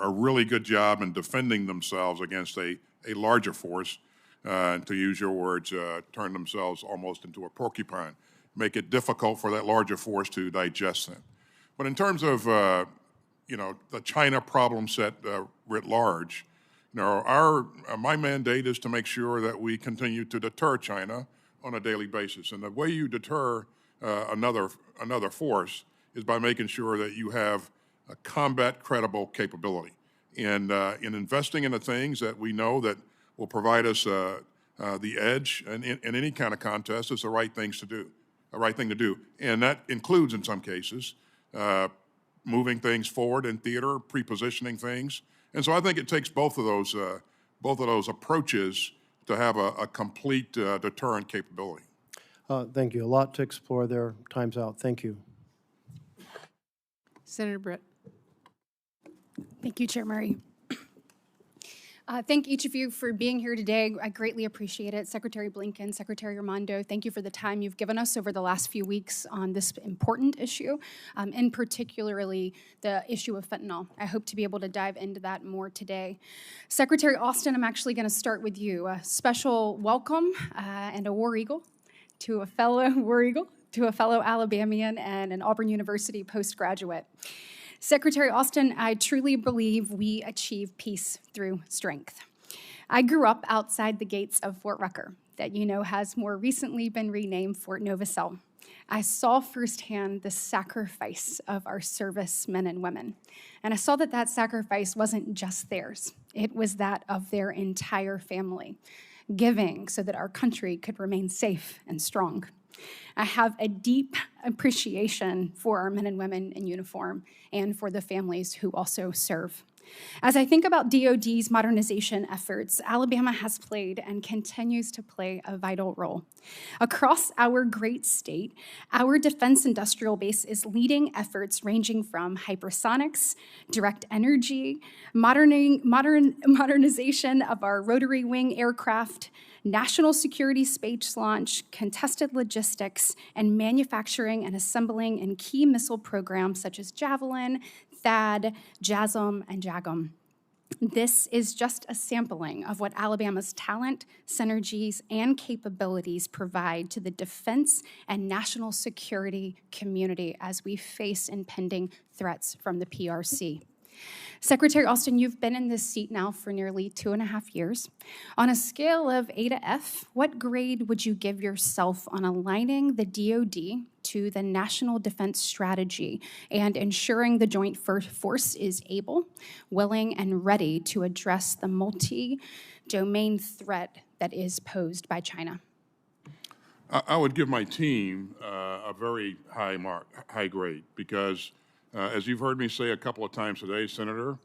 really good job in defending themselves against a larger force, to use your words, turn themselves almost into a porcupine, make it difficult for that larger force to digest them. But in terms of, the China problem set writ large, my mandate is to make sure that we continue to deter China on a daily basis. And the way you deter another force is by making sure that you have a combat credible capability. And in investing in the things that we know that will provide us the edge in any kind of contest is the right thing to do. And that includes, in some cases, moving things forward in theater, pre-positioning things. And so I think it takes both of those approaches to have a complete deterrent capability.
Thank you. A lot to explore there. Time's out. Thank you.
Senator Britt.
Thank you, Chair Murray. Thank each of you for being here today. I greatly appreciate it. Secretary Blinken, Secretary Raimondo, thank you for the time you've given us over the last few weeks on this important issue, and particularly the issue of fentanyl. I hope to be able to dive into that more today. Secretary Austin, I'm actually going to start with you. A special welcome and a War Eagle to a fellow War Eagle, to a fellow Alabamian and an Auburn University postgraduate. Secretary Austin, I truly believe we achieve peace through strength. I grew up outside the gates of Fort Rucker, that you know has more recently been renamed Fort Novosel. I saw firsthand the sacrifice of our servicemen and women. And I saw that that sacrifice wasn't just theirs. It was that of their entire family, giving so that our country could remain safe and strong. I have a deep appreciation for our men and women in uniform and for the families who also serve. As I think about DoD's modernization efforts, Alabama has played and continues to play a vital role. Across our great state, our defense industrial base is leading efforts ranging from hypersonics, direct energy, modernization of our rotary wing aircraft, national security space launch, contested logistics, and manufacturing and assembling in key missile programs such as Javelin, THAAD, JASSM, and JAGM. This is just a sampling of what Alabama's talent, synergies, and capabilities provide to the defense and national security community as we face impending threats from the PRC. Secretary Austin, you've been in this seat now for nearly 2.5 years. On a scale of A to F, what grade would you give yourself on aligning the DoD to the National Defense Strategy and ensuring the joint force is able, willing, and ready to address the multi-domain threat that is posed by China?
I would give my team a very high grade, because as you've heard me say a couple of times today, Senator,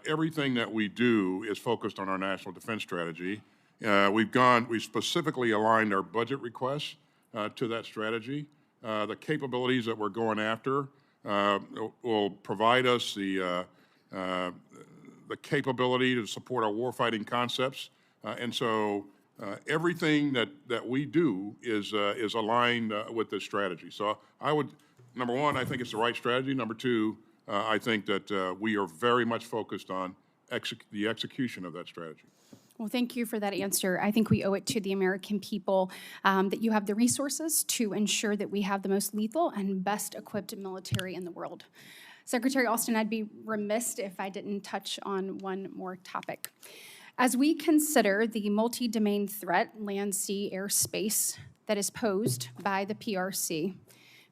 everything that we do is focused on our national defense strategy. We specifically aligned our budget requests to that strategy. The capabilities that we're going after will provide us the capability to support our warfighting concepts. And so everything that we do is aligned with this strategy. So I would, number one, I think it's the right strategy. Number two, I think that we are very much focused on the execution of that strategy.
Well, thank you for that answer. I think we owe it to the American people that you have the resources to ensure that we have the most lethal and best equipped military in the world. Secretary Austin, I'd be remiss if I didn't touch on one more topic. As we consider the multi-domain threat, land, sea, air, space, that is posed by the PRC,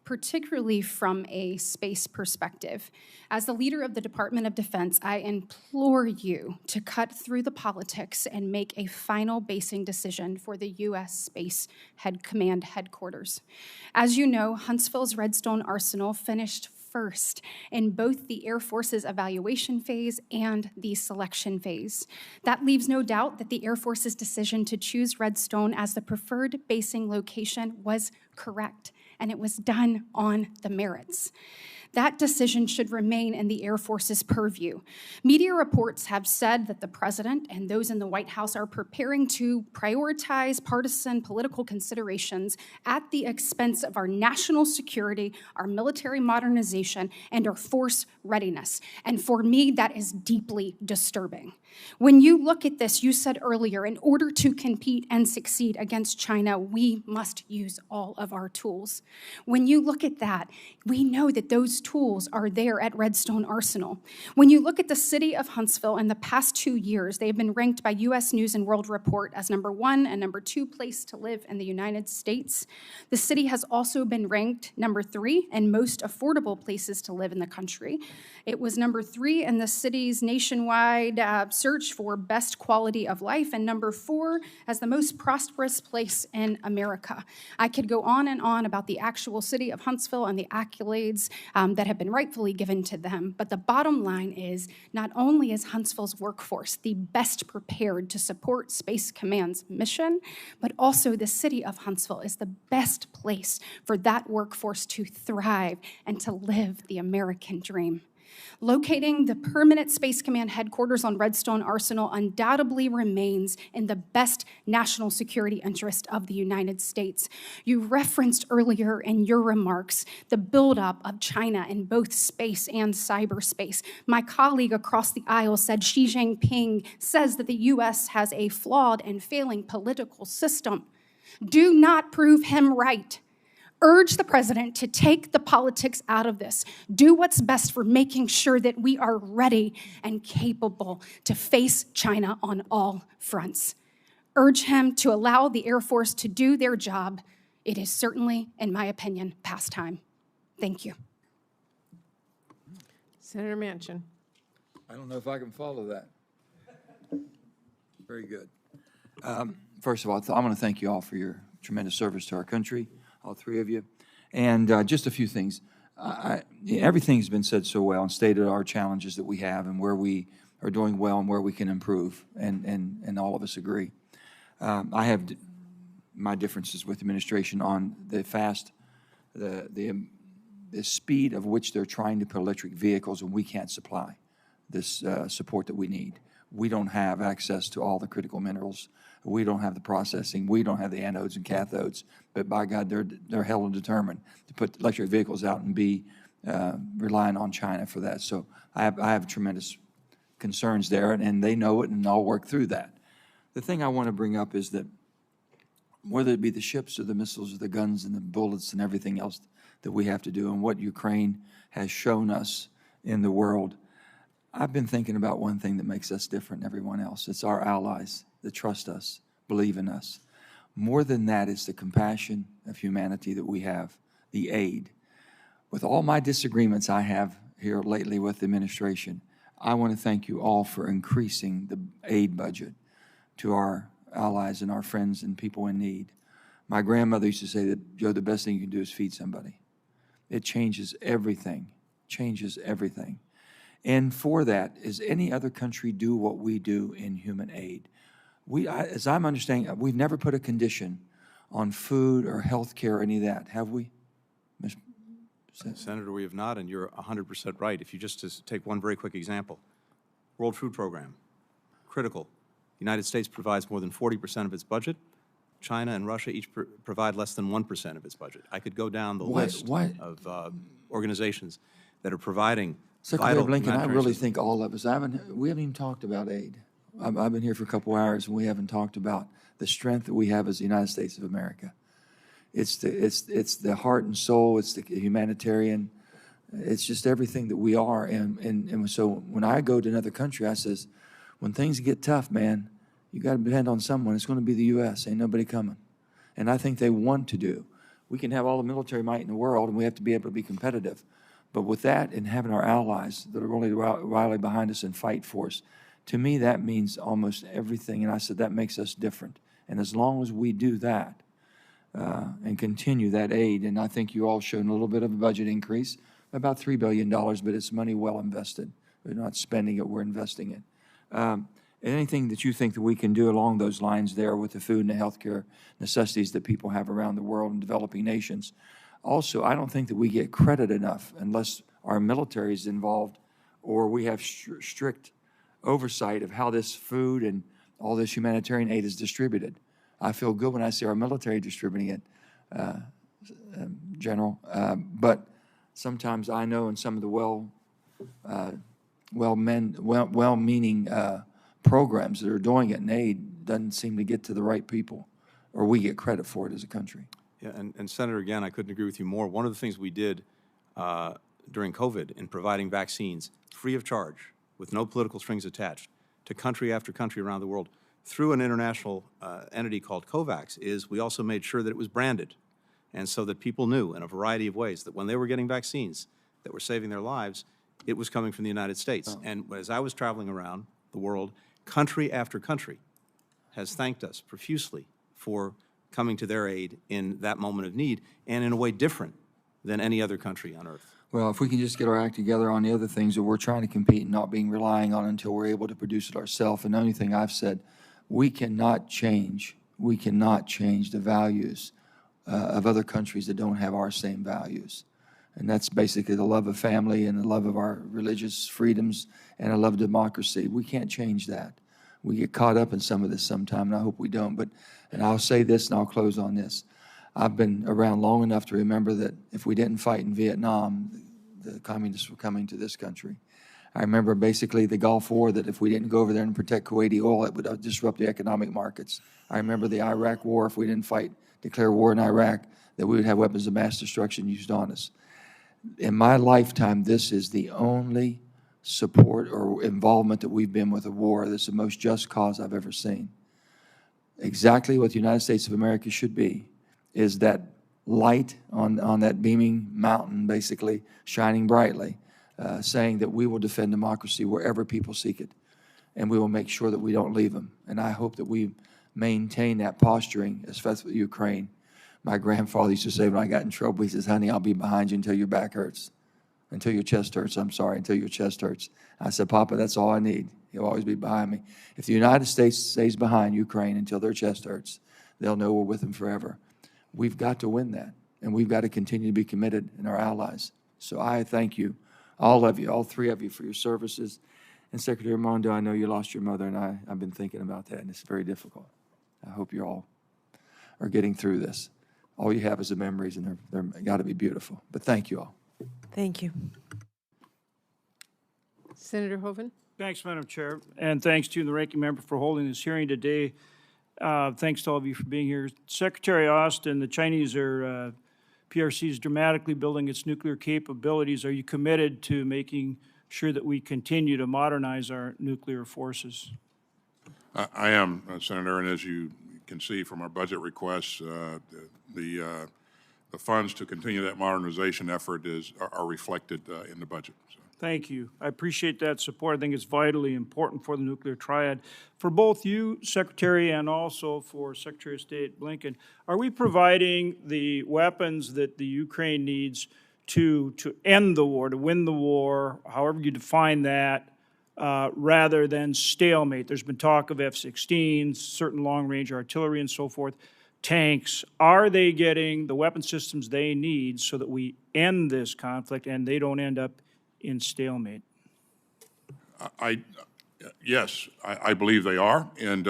particularly from a space perspective, as the leader of the Department of Defense, I implore you to cut through the politics and make a final basing decision for the U.S. Space Command headquarters. As you know, Huntsville's Redstone Arsenal finished first in both the Air Force's evaluation phase and the selection phase. That leaves no doubt that the Air Force's decision to choose Redstone as the preferred basing location was correct, and it was done on the merits. That decision should remain in the Air Force's purview. Media reports have said that the president and those in the White House are preparing to prioritize partisan political considerations at the expense of our national security, our military modernization, and our force readiness. And for me, that is deeply disturbing. When you look at this, you said earlier, in order to compete and succeed against China, we must use all of our tools. When you look at that, we know that those tools are there at Redstone Arsenal. When you look at the city of Huntsville in the past 2 years, they've been ranked by U.S. News and World Report as #1 and #2 place to live in the United States. The city has also been ranked #3 in most affordable places to live in the country. It was #3 in the city's nationwide search for best quality of life, and #4 as the most prosperous place in America. I could go on and on about the actual city of Huntsville and the accolades that have been rightfully given to them, but the bottom line is not only is Huntsville's workforce the best prepared to support Space Command's mission, but also the city of Huntsville is the best place for that workforce to thrive and to live the American dream. Locating the permanent Space Command headquarters on Redstone Arsenal undoubtedly remains in the best national security interest of the United States. You referenced earlier in your remarks the buildup of China in both space and cyberspace. My colleague across the aisle said Xi Jinping says that the U.S. has a flawed and failing political system. Do not prove him right. Urge the president to take the politics out of this. Do what's best for making sure that we are ready and capable to face China on all fronts. Urge him to allow the Air Force to do their job. It is certainly, in my opinion, past time. Thank you.
Senator Manchin.
I don't know if I can follow that. Very good. First of all, I want to thank you all for your tremendous service to our country, all three of you. And just a few things. Everything's been said so well and stated our challenges that we have and where we are doing well and where we can improve, and all of us agree. I have my differences with the administration on the speed of which they're trying to put electric vehicles, and we can't supply this support that we need. We don't have access to all the critical minerals. We don't have the processing. We don't have the anodes and cathodes. But by God, they're held and determined to put electric vehicles out and be relying on China for that. So I have tremendous concerns there, and they know it, and I'll work through that. The thing I want to bring up is that whether it be the ships or the missiles or the guns and the bullets and everything else that we have to do, and what Ukraine has shown us in the world, I've been thinking about one thing that makes us different than everyone else. It's our allies that trust us, believe in us. More than that is the compassion of humanity that we have, the aid. With all my disagreements I have here lately with the administration, I want to thank you all for increasing the aid budget to our allies and our friends and people in need. My grandmother used to say that, Joe, the best thing you can do is feed somebody. It changes everything, changes everything. And for that, does any other country do what we do in human aid? As I'm understanding, we've never put a condition on food or health care or any of that, have we?
Senator, we have not, and you're 100% right. If you just take one very quick example, World Food Program, critical. The United States provides more than 40% of its budget. China and Russia each provide less than 1% of its budget. I could go down the list of organizations that are providing
Secretary
vital
Blinken, I really
systems.
think all of us, we haven't even talked about aid. I've been here for a couple hours, and we haven't talked about the strength that we have as the United States of America. It's the heart and soul. It's the humanitarian. It's just everything that we are. And so when I go to another country, I says, when things get tough, man, you got to depend on someone. It's going to be the U.S. Ain't nobody coming. And I think they want to do. We can have all the military might in the world, and we have to be able to be competitive. But with that and having our allies that are going to rally behind us and fight for us, to me, that means almost everything. And I said that makes us different. And as long as we do that and continue that aid, and I think you all showed a little bit of a budget increase, about $3 billion, but it's money well invested. We're not spending it, we're investing it. Anything that you think that we can do along those lines there with the food and the healthcare necessities that people have around the world in developing nations. Also, I don't think that we get credit enough unless our military is involved or we have strict oversight of how this food and all this humanitarian aid is distributed. I feel good when I see our military distributing it, General. But sometimes I know in some of the well-meaning programs that are doing it, and aid doesn't seem to get to the right people, or we get credit for it as a country.
Yeah, and Senator, again, I couldn't agree with you more. One of the things we did during COVID in providing vaccines free of charge, with no political strings attached, to country after country around the world, through an international entity called COVAX, is we also made sure that it was branded, and so that people knew in a variety of ways that when they were getting vaccines that were saving their lives, it was coming from the United States. And as I was traveling around the world, country after country has thanked us profusely for coming to their aid in that moment of need, and in a way different than any other country on earth.
Well, if we can just get our act together on the other things that we're trying to compete and not being relying on until we're able to produce it ourselves. And the only thing I've said, we cannot change the values of other countries that don't have our same values. And that's basically the love of family and the love of our religious freedoms and a love of democracy. We can't change that. We get caught up in some of this sometime, and I hope we don't. And I'll say this, and I'll close on this. I've been around long enough to remember that if we didn't fight in Vietnam, the communists were coming to this country. I remember basically the Gulf War, that if we didn't go over there and protect Kuwaiti oil, it would disrupt the economic markets. I remember the Iraq War, if we didn't declare war in Iraq, that we would have weapons of mass destruction used on us. In my lifetime, this is the only support or involvement that we've been with a war that's the most just cause I've ever seen. Exactly what the United States of America should be is that light on that beaming mountain, basically shining brightly, saying that we will defend democracy wherever people seek it, and we will make sure that we don't leave them. And I hope that we maintain that posturing, especially with Ukraine. My grandfather used to say when I got in trouble, he says, honey, I'll be behind you until your back hurts. Until your chest hurts, until your chest hurts. I said, Papa, that's all I need. He'll always be behind me. If the United States stays behind Ukraine until their chest hurts, they'll know we're with them forever. We've got to win that, and we've got to continue to be committed in our allies. So I thank you, all of you, all three of you, for your services. And Secretary Raimondo, I know you lost your mother, and I've been thinking about that, and it's very difficult. I hope you all are getting through this. All you have is the memories, and they're got to be beautiful. But thank you all.
Thank you.
Senator Hoeven.
Thanks, Madam Chair, and thanks to the ranking member for holding this hearing today. Thanks to all of you for being here. Secretary Austin, the Chinese PRC is dramatically building its nuclear capabilities. Are you committed to making sure that we continue to modernize our nuclear forces?
I am, Senator, and as you can see from our budget requests, the funds to continue that modernization effort are reflected in the budget. So.
Thank you. I appreciate that support. I think it's vitally important for the nuclear triad. For both you, Secretary, and also for Secretary of State Blinken, are we providing the weapons that the Ukraine needs to end the war, to win the war, however you define that, rather than stalemate? There's been talk of F-16s, certain long-range artillery and so forth, tanks. Are they getting the weapon systems they need so that we end this conflict and they don't end up in stalemate?
Yes, I believe they are, and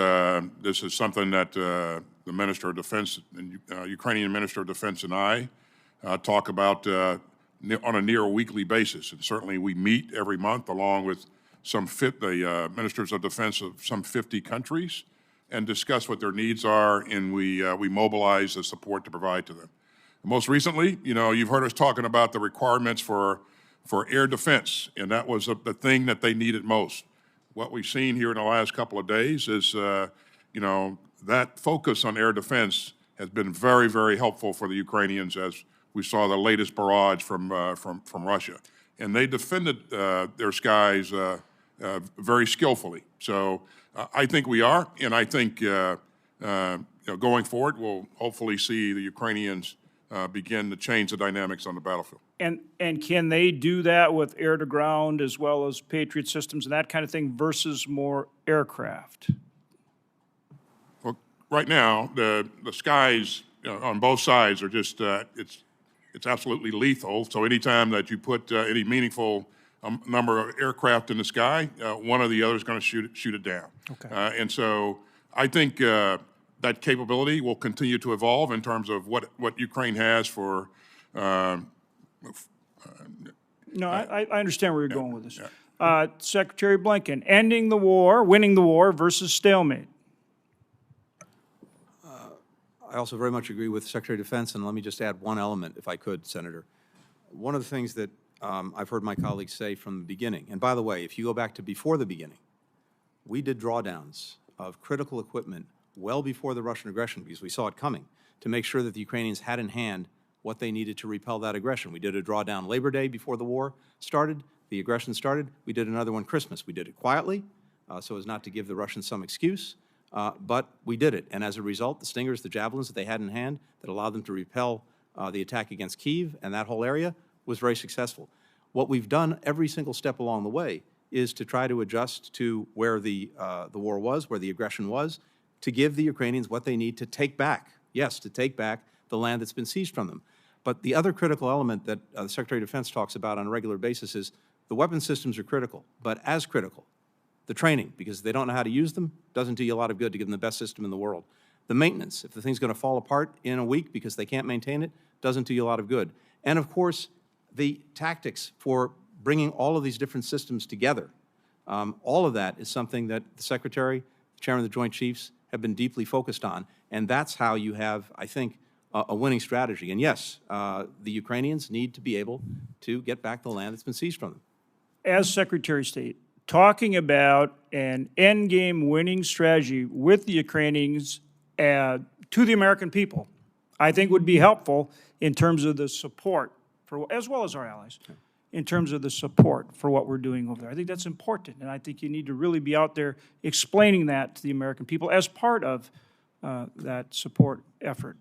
this is something that the Minister of Defense, Ukrainian Minister of Defense, and I talk about on a near weekly basis. And certainly we meet every month along with the Ministers of Defense of some 50 countries and discuss what their needs are, and we mobilize the support to provide to them. Most recently, you've heard us talking about the requirements for air defense, and that was the thing that they needed most. What we've seen here in the last couple of days is you know, that focus on air defense has been very, very helpful for the Ukrainians, as we saw the latest barrage from Russia. And they defended their skies very skillfully. So I think we are, and I think you know, going forward, we'll hopefully see the Ukrainians begin to change the dynamics on the battlefield.
And can they do that with air-to-ground as well as Patriot systems and that kind of thing versus more aircraft?
Well, right now, the skies, you know, on both sides are just, it's absolutely lethal. So anytime that you put any meaningful number of aircraft in the sky, one or the other is going to shoot it down.
Okay.
And so I think that capability will continue to evolve in terms of what Ukraine has for.
No, I understand where you're going with this. Secretary Blinken, ending the war, winning the war versus stalemate.
I also very much agree with Secretary of Defense, and let me just add one element, if I could, Senator. One of the things that I've heard my colleagues say from the beginning, and by the way, if you go back to before the beginning, we did drawdowns of critical equipment well before the Russian aggression, because we saw it coming, to make sure that the Ukrainians had in hand what they needed to repel that aggression. We did a drawdown Labor Day before the war started, the aggression started. We did another one Christmas. We did it quietly, so as not to give the Russians some excuse, but we did it. And as a result, the Stingers, the Javelins that they had in hand that allowed them to repel the attack against Kyiv and that whole area was very successful. What we've done every single step along the way is to try to adjust to where the war was, where the aggression was, to give the Ukrainians what they need to take back, yes, to take back the land that's been seized from them. But the other critical element that the Secretary of Defense talks about on a regular basis is the weapon systems are critical, but as critical, the training, because they don't know how to use them, doesn't do you a lot of good to give them the best system in the world. The maintenance, if the thing's going to fall apart in a week because they can't maintain it, doesn't do you a lot of good. And of course, the tactics for bringing all of these different systems together, all of that is something that the Secretary, the Chairman of the Joint Chiefs have been deeply focused on, and that's how you have, I think, a winning strategy. And yes, the Ukrainians need to be able to get back the land that's been seized from them.
As Secretary of State, talking about an endgame winning strategy with the Ukrainians to the American people, I think would be helpful in terms of the support, for, as well as our allies, in terms of the support for what we're doing over there. I think that's important, and I think you need to really be out there explaining that to the American people as part of that support effort.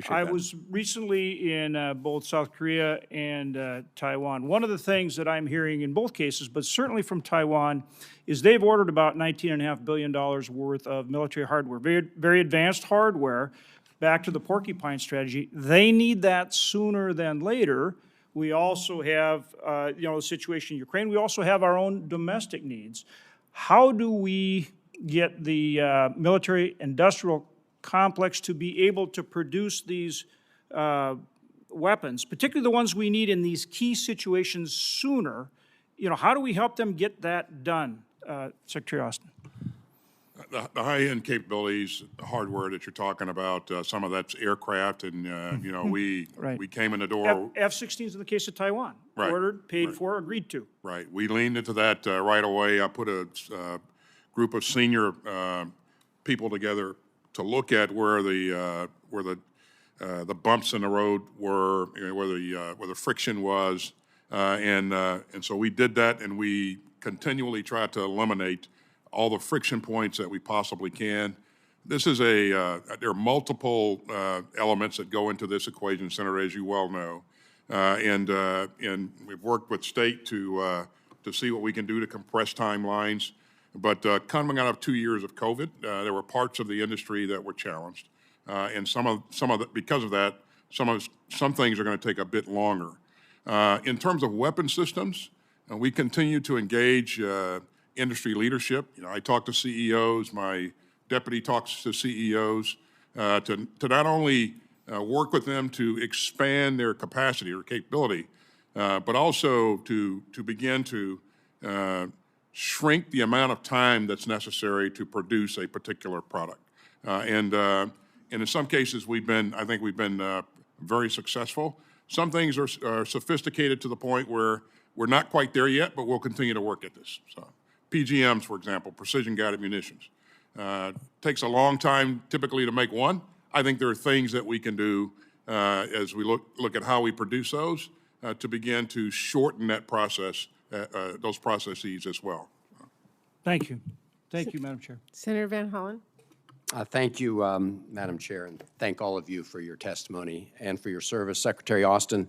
I
was recently in both South Korea and Taiwan. One of the things that I'm hearing in both cases, but certainly from Taiwan, is they've ordered about $19.5 billion worth of military hardware, very, very advanced hardware. Back to the porcupine strategy, they need that sooner than later. We also have, the situation in Ukraine. We also have our own domestic needs. How do we get the military industrial complex to be able to produce these weapons, particularly the ones we need in these key situations sooner? How do we help them get that done, Secretary Austin?
The high-end capabilities, the hardware that you're talking about, some of that's aircraft, and we came in the door.
F-16s in the case of Taiwan, ordered, paid for, agreed to.
Right, we leaned into that right away. I put a group of senior people together to look at where the bumps in the road were, where the friction was, and so we did that, and we continually try to eliminate all the friction points that we possibly can. This is there are multiple elements that go into this equation, Senator, as you well know, and we've worked with state to see what we can do to compress timelines. But coming out of 2 years of COVID, there were parts of the industry that were challenged, and some of the, because of that, some things are going to take a bit longer. In terms of weapon systems, we continue to engage industry leadership. I talk to CEOs. My deputy talks to CEOs to not only work with them to expand their capacity or capability, but also to begin to shrink the amount of time that's necessary to produce a particular product. And in some cases, I think we've been very successful. Some things are sophisticated to the point where we're not quite there yet, but we'll continue to work at this. So, PGMs, for example, precision-guided munitions. Takes a long time typically to make one. I think there are things that we can do as we look at how we produce those to begin to shorten that process, those processes as well.
Thank you. Thank you, Madam Chair.
Senator Van Hollen.
Thank you, Madam Chair, and thank all of you for your testimony and for your service. Secretary Austin,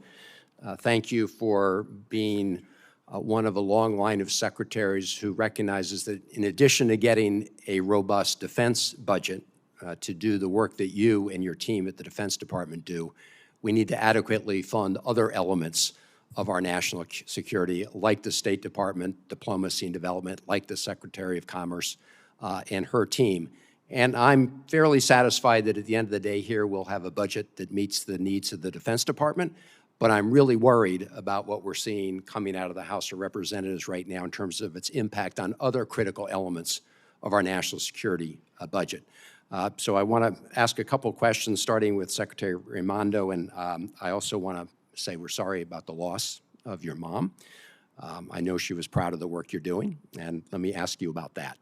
thank you for being one of a long line of secretaries who recognizes that in addition to getting a robust defense budget to do the work that you and your team at the Defense Department do, we need to adequately fund other elements of our national security, like the State Department, diplomacy and development, like the Secretary of Commerce and her team. And I'm fairly satisfied that at the end of the day here, we'll have a budget that meets the needs of the Defense Department. But I'm really worried about what we're seeing coming out of the House of Representatives right now in terms of its impact on other critical elements of our national security budget. So I want to ask a couple questions, starting with Secretary Raimondo, and I also want to say we're sorry about the loss of your mom. I know she was proud of the work you're doing, and let me ask you about that.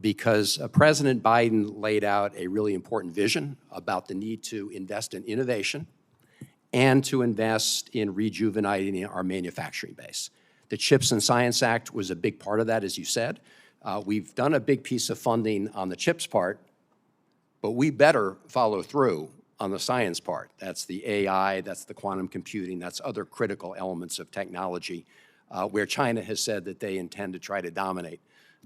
Because President Biden laid out a really important vision about the need to invest in innovation and to invest in rejuvenating our manufacturing base. The CHIPS and Science Act was a big part of that, as you said. We've done a big piece of funding on the CHIPS part, but we better follow through on the science part. That's the AI, that's the quantum computing, that's other critical elements of technology where China has said that they intend to try to dominate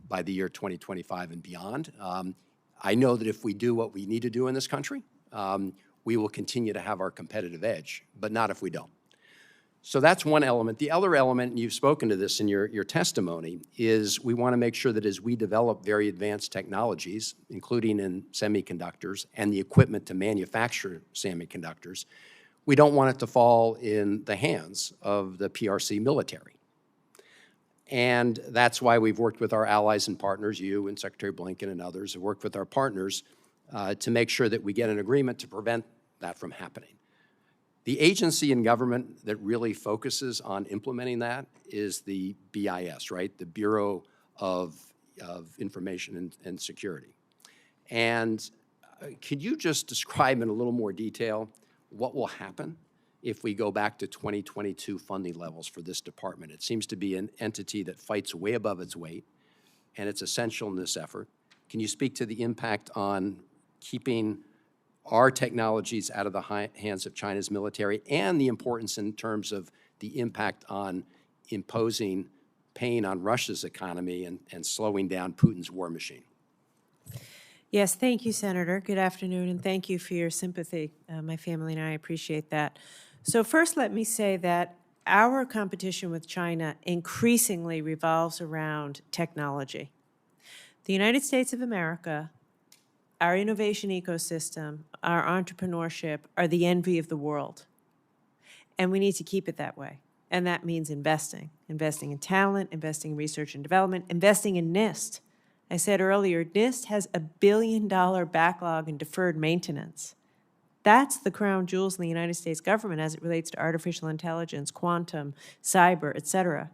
by the year 2025 and beyond. I know that if we do what we need to do in this country, we will continue to have our competitive edge, but not if we don't. So that's one element. The other element, and you've spoken to this in your testimony, is we want to make sure that as we develop very advanced technologies, including in semiconductors and the equipment to manufacture semiconductors, we don't want it to fall in the hands of the PRC military. And that's why we've worked with our allies and partners, you and Secretary Blinken and others have worked with our partners to make sure that we get an agreement to prevent that from happening. The agency in government that really focuses on implementing that is the BIS, right? The Bureau of Information and Security. And could you just describe in a little more detail what will happen if we go back to 2022 funding levels for this department? It seems to be an entity that fights way above its weight, and it's essential in this effort. Can you speak to the impact on keeping our technologies out of the hands of China's military and the importance in terms of the impact on imposing pain on Russia's economy and slowing down Putin's war machine?
Yes, thank you, Senator. Good afternoon, and thank you for your sympathy. My family and I appreciate that. So first, let me say that our competition with China increasingly revolves around technology. The United States of America, our innovation ecosystem, our entrepreneurship are the envy of the world. And we need to keep it that way. And that means investing in talent, investing in research and development, investing in NIST. I said earlier, NIST has $1 billion backlog in deferred maintenance. That's the crown jewels in the United States government as it relates to artificial intelligence, quantum, cyber, et cetera.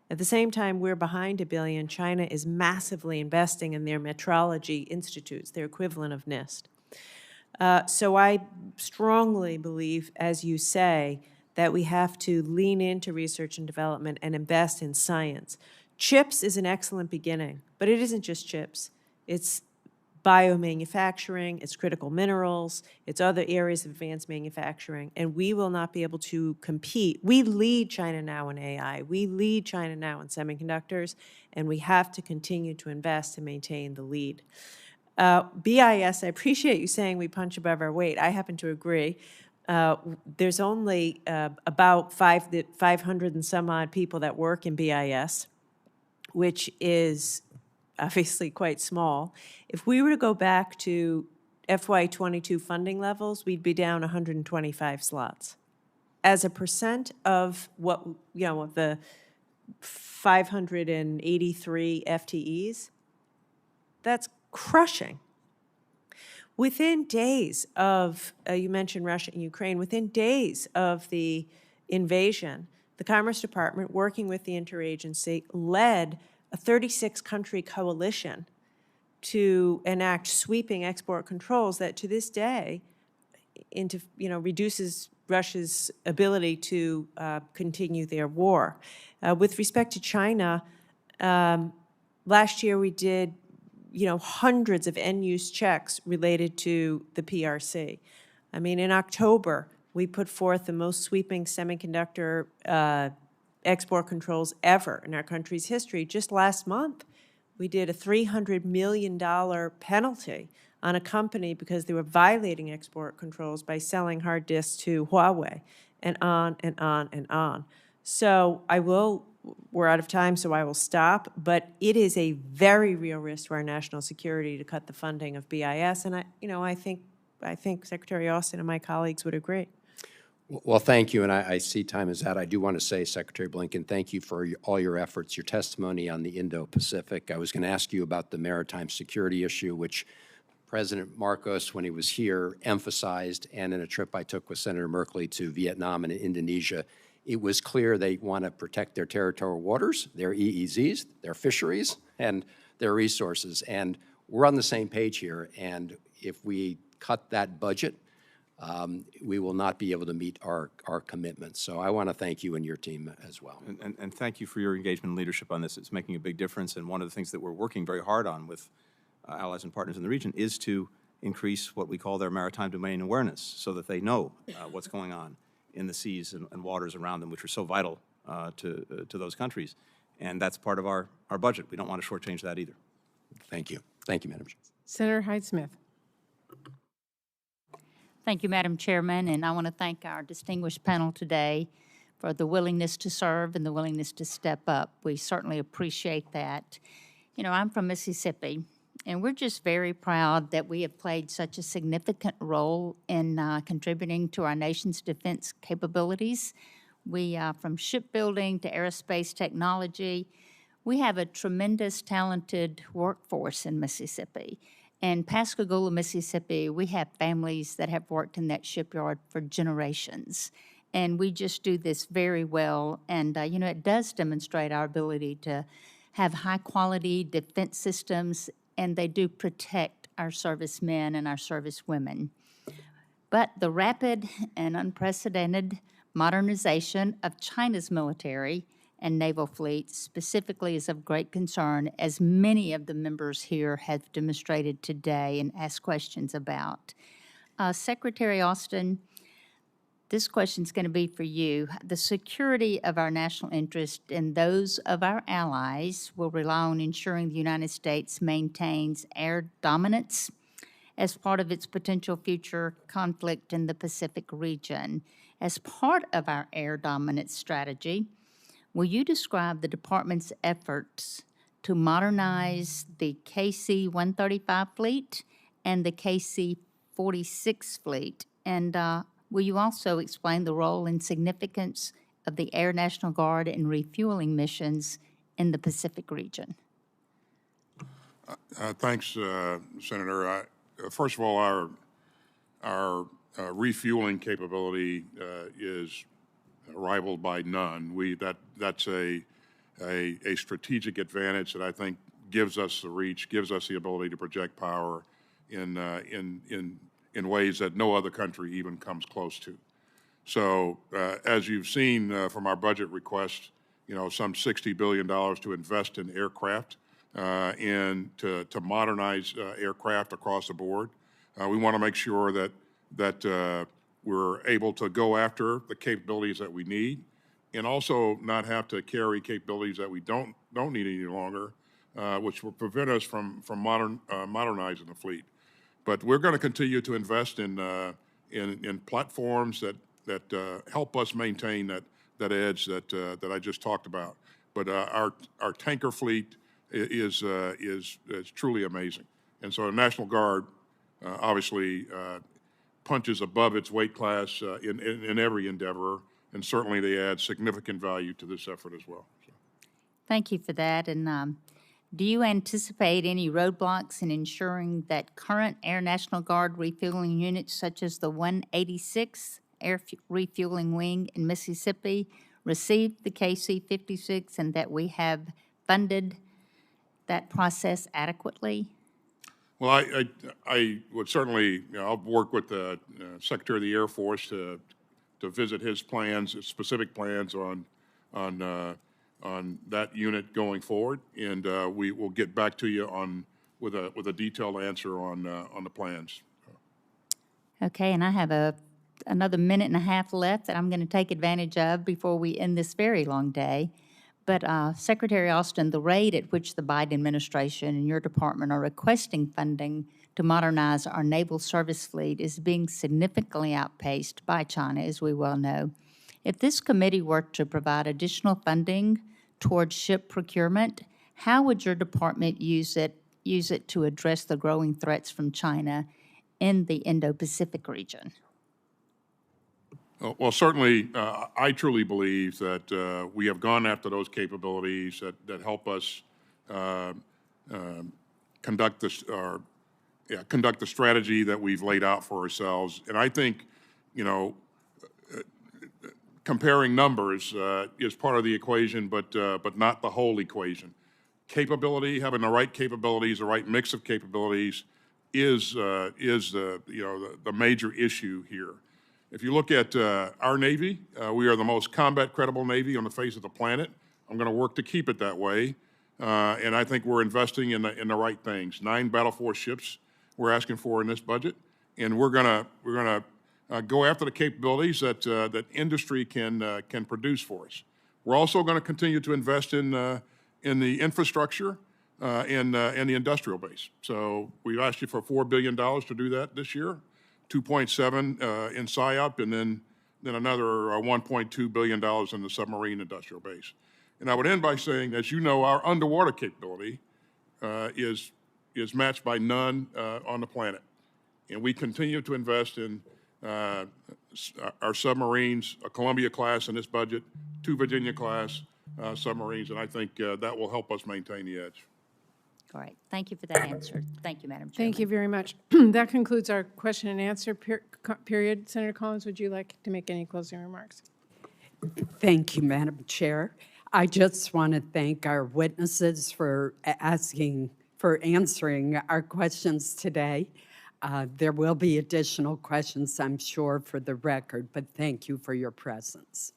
At the same time, we're behind $1 billion. China is massively investing in their metrology institutes, their equivalent of NIST. So I strongly believe, as you say, that we have to lean into research and development and invest in science. CHIPS is an excellent beginning, but it isn't just chips. It's biomanufacturing, it's critical minerals, it's other areas of advanced manufacturing, and we will not be able to compete. We lead China now in AI. We lead China now in semiconductors, and we have to continue to invest to maintain the lead. BIS, I appreciate you saying we punch above our weight. I happen to agree. There's only about 500 and some odd people that work in BIS, which is obviously quite small. If we were to go back to FY22 funding levels, we'd be down 125 slots. As a percent of what, the 583 FTEs, that's crushing. Within days of, you mentioned Russia and Ukraine, within days of the invasion, the Commerce Department, working with the interagency, led a 36-country coalition to enact sweeping export controls that to this day reduces Russia's ability to continue their war. With respect to China, last year we did hundreds of end-use checks related to the PRC. I mean, in October, we put forth the most sweeping semiconductor export controls ever in our country's history. Just last month, we did a $300 million penalty on a company because they were violating export controls by selling hard disks to Huawei, and on and on and on. So we're out of time, so I will stop, but it is a very real risk to our national security to cut the funding of BIS, and I think Secretary Austin and my colleagues would agree.
Well, thank you, and I see time is out. I do want to say, Secretary Blinken, thank you for all your efforts, your testimony on the Indo-Pacific. I was going to ask you about the maritime security issue, which President Marcos, when he was here, emphasized, and in a trip I took with Senator Merkley to Vietnam and Indonesia, it was clear they want to protect their territorial waters, their EEZs, their fisheries, and their resources. And we're on the same page here, and if we cut that budget, we will not be able to meet our commitments. So I want to thank you and your team as well.
And thank you for your engagement and leadership on this. It's making a big difference, and one of the things that we're working very hard on with allies and partners in the region is to increase what we call their maritime domain awareness so that they know what's going on in the seas and waters around them, which are so vital to those countries. And that's part of our budget. We don't want to shortchange that either.
Thank you. Thank you, Madam Chair.
Senator Hyde-Smith.
Thank you, Madam Chairman, and I want to thank our distinguished panel today for the willingness to serve and the willingness to step up. We certainly appreciate that. I'm from Mississippi, and we're just very proud that we have played such a significant role in contributing to our nation's defense capabilities. We, from shipbuilding to aerospace technology, we have a tremendous talented workforce in Mississippi. In Pascagoula, Mississippi, we have families that have worked in that shipyard for generations. And we just do this very well. And, it does demonstrate our ability to have high-quality defense systems, and they do protect our servicemen and our servicewomen. But the rapid and unprecedented modernization of China's military and naval fleet specifically is of great concern, as many of the members here have demonstrated today and asked questions about. Secretary Austin, this question is going to be for you. The security of our national interest and those of our allies will rely on ensuring the United States maintains air dominance as part of its potential future conflict in the Pacific region. As part of our air dominance strategy, will you describe the Department's efforts to modernize the KC-135 fleet and the KC-46 fleet? And will you also explain the role and significance of the Air National Guard in refueling missions in the Pacific region?
Thanks, Senator. First of all, our refueling capability is rivaled by none. That's a strategic advantage that I think gives us the reach, gives us the ability to project power in ways that no other country even comes close to. So as you've seen from our budget request, some $60 billion to invest in aircraft and to modernize aircraft across the board. We want to make sure that we're able to go after the capabilities that we need, and also not have to carry capabilities that we don't need any longer, which will prevent us from modernizing the fleet. But we're going to continue to invest in platforms that help us maintain that edge that I just talked about. But our tanker fleet is truly amazing, and so the National Guard obviously punches above its weight class in every endeavor, and certainly they add significant value to this effort as well. So.
Thank you for that. And do you anticipate any roadblocks in ensuring that current Air National Guard refueling units, such as the 186th Air Refueling Wing in Mississippi, receive the KC-56 and that we have funded that process adequately?
Well, I would certainly, I'll work with the Secretary of the Air Force to visit his plans, his specific plans on that unit going forward, and we will get back to you with a detailed answer on the plans.
Okay, and I have another minute and a half left that I'm going to take advantage of before we end this very long day. But Secretary Austin, the rate at which the Biden administration and your department are requesting funding to modernize our naval service fleet is being significantly outpaced by China, as we well know. If this committee were to provide additional funding towards ship procurement, how would your department use it to address the growing threats from China in the Indo-Pacific region?
Well, certainly, I truly believe that we have gone after those capabilities that help us conduct the strategy that we've laid out for ourselves. And I think, comparing numbers is part of the equation, but not the whole equation. Capability, having the right capabilities, the right mix of capabilities, is the major issue here. If you look at our Navy, we are the most combat credible Navy on the face of the planet. I'm going to work to keep it that way, and I think we're investing in the right things. 9 Battle Force ships we're asking for in this budget, and we're gonna go after the capabilities that industry can produce for us. We're also going to continue to invest in the infrastructure and the industrial base. So we've asked you for $4 billion to do that this year. 2.7 in PSYOP, and then another $1.2 billion in the submarine industrial base. And I would end by saying, as you know, our underwater capability is matched by none on the planet. And we continue to invest in our submarines, a Columbia-class in this budget, 2 Virginia-class submarines, and I think that will help us maintain the edge.
All right. Thank you for that answer. Thank you, Madam Chairman.
Thank you very much. That concludes our question and answer period. Senator Collins, would you like to make any closing remarks?
Thank you, Madam Chair. I just want to thank our witnesses for answering our questions today. There will be additional questions, I'm sure, for the record, but thank you for your presence.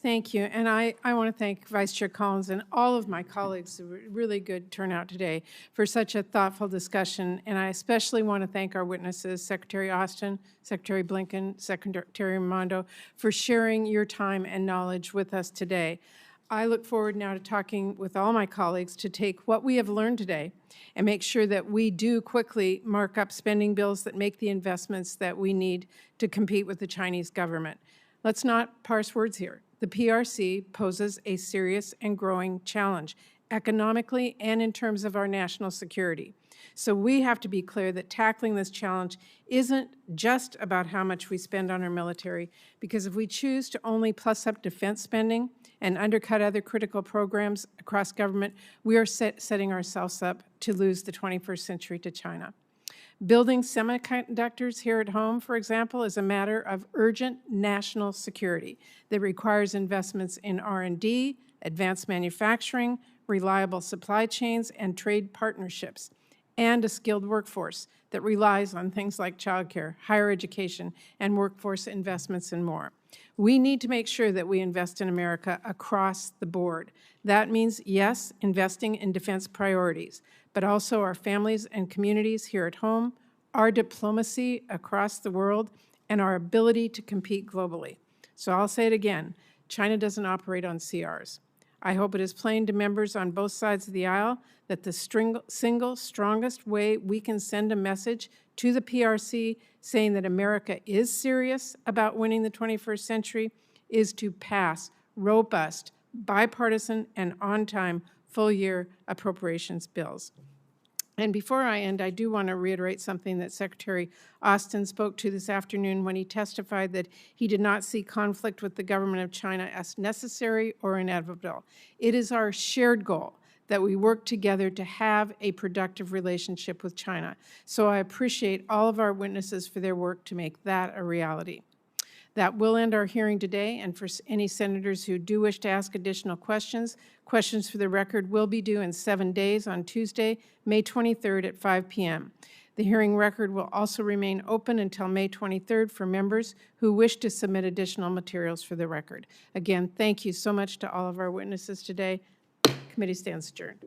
Thank you. And I want to thank Vice Chair Collins and all of my colleagues, a really good turnout today, for such a thoughtful discussion. And I especially want to thank our witnesses, Secretary Austin, Secretary Blinken, Secretary Raimondo, for sharing your time and knowledge with us today. I look forward now to talking with all my colleagues to take what we have learned today and make sure that we do quickly mark up spending bills that make the investments that we need to compete with the Chinese government. Let's not parse words here. The PRC poses a serious and growing challenge, economically and in terms of our national security. So we have to be clear that tackling this challenge isn't just about how much we spend on our military, because if we choose to only plus up defense spending and undercut other critical programs across government, we are setting ourselves up to lose the 21st century to China. Building semiconductors here at home, for example, is a matter of urgent national security that requires investments in R&D, advanced manufacturing, reliable supply chains, and trade partnerships, and a skilled workforce that relies on things like childcare, higher education, and workforce investments and more. We need to make sure that we invest in America across the board. That means, yes, investing in defense priorities, but also our families and communities here at home, our diplomacy across the world, and our ability to compete globally. So I'll say it again, China doesn't operate on CRs. I hope it is plain to members on both sides of the aisle that the single strongest way we can send a message to the PRC saying that America is serious about winning the 21st century is to pass robust, bipartisan, and on-time full-year appropriations bills. And before I end, I do want to reiterate something that Secretary Austin spoke to this afternoon when he testified that he did not see conflict with the government of China as necessary or inevitable. It is our shared goal that we work together to have a productive relationship with China. So I appreciate all of our witnesses for their work to make that a reality. That will end our hearing today, and for any senators who do wish to ask additional questions, questions for the record will be due in 7 days on Tuesday, May 23rd at 5 p.m. The hearing record will also remain open until May 23rd for members who wish to submit additional materials for the record. Again, thank you so much to all of our witnesses today. Committee stands adjourned.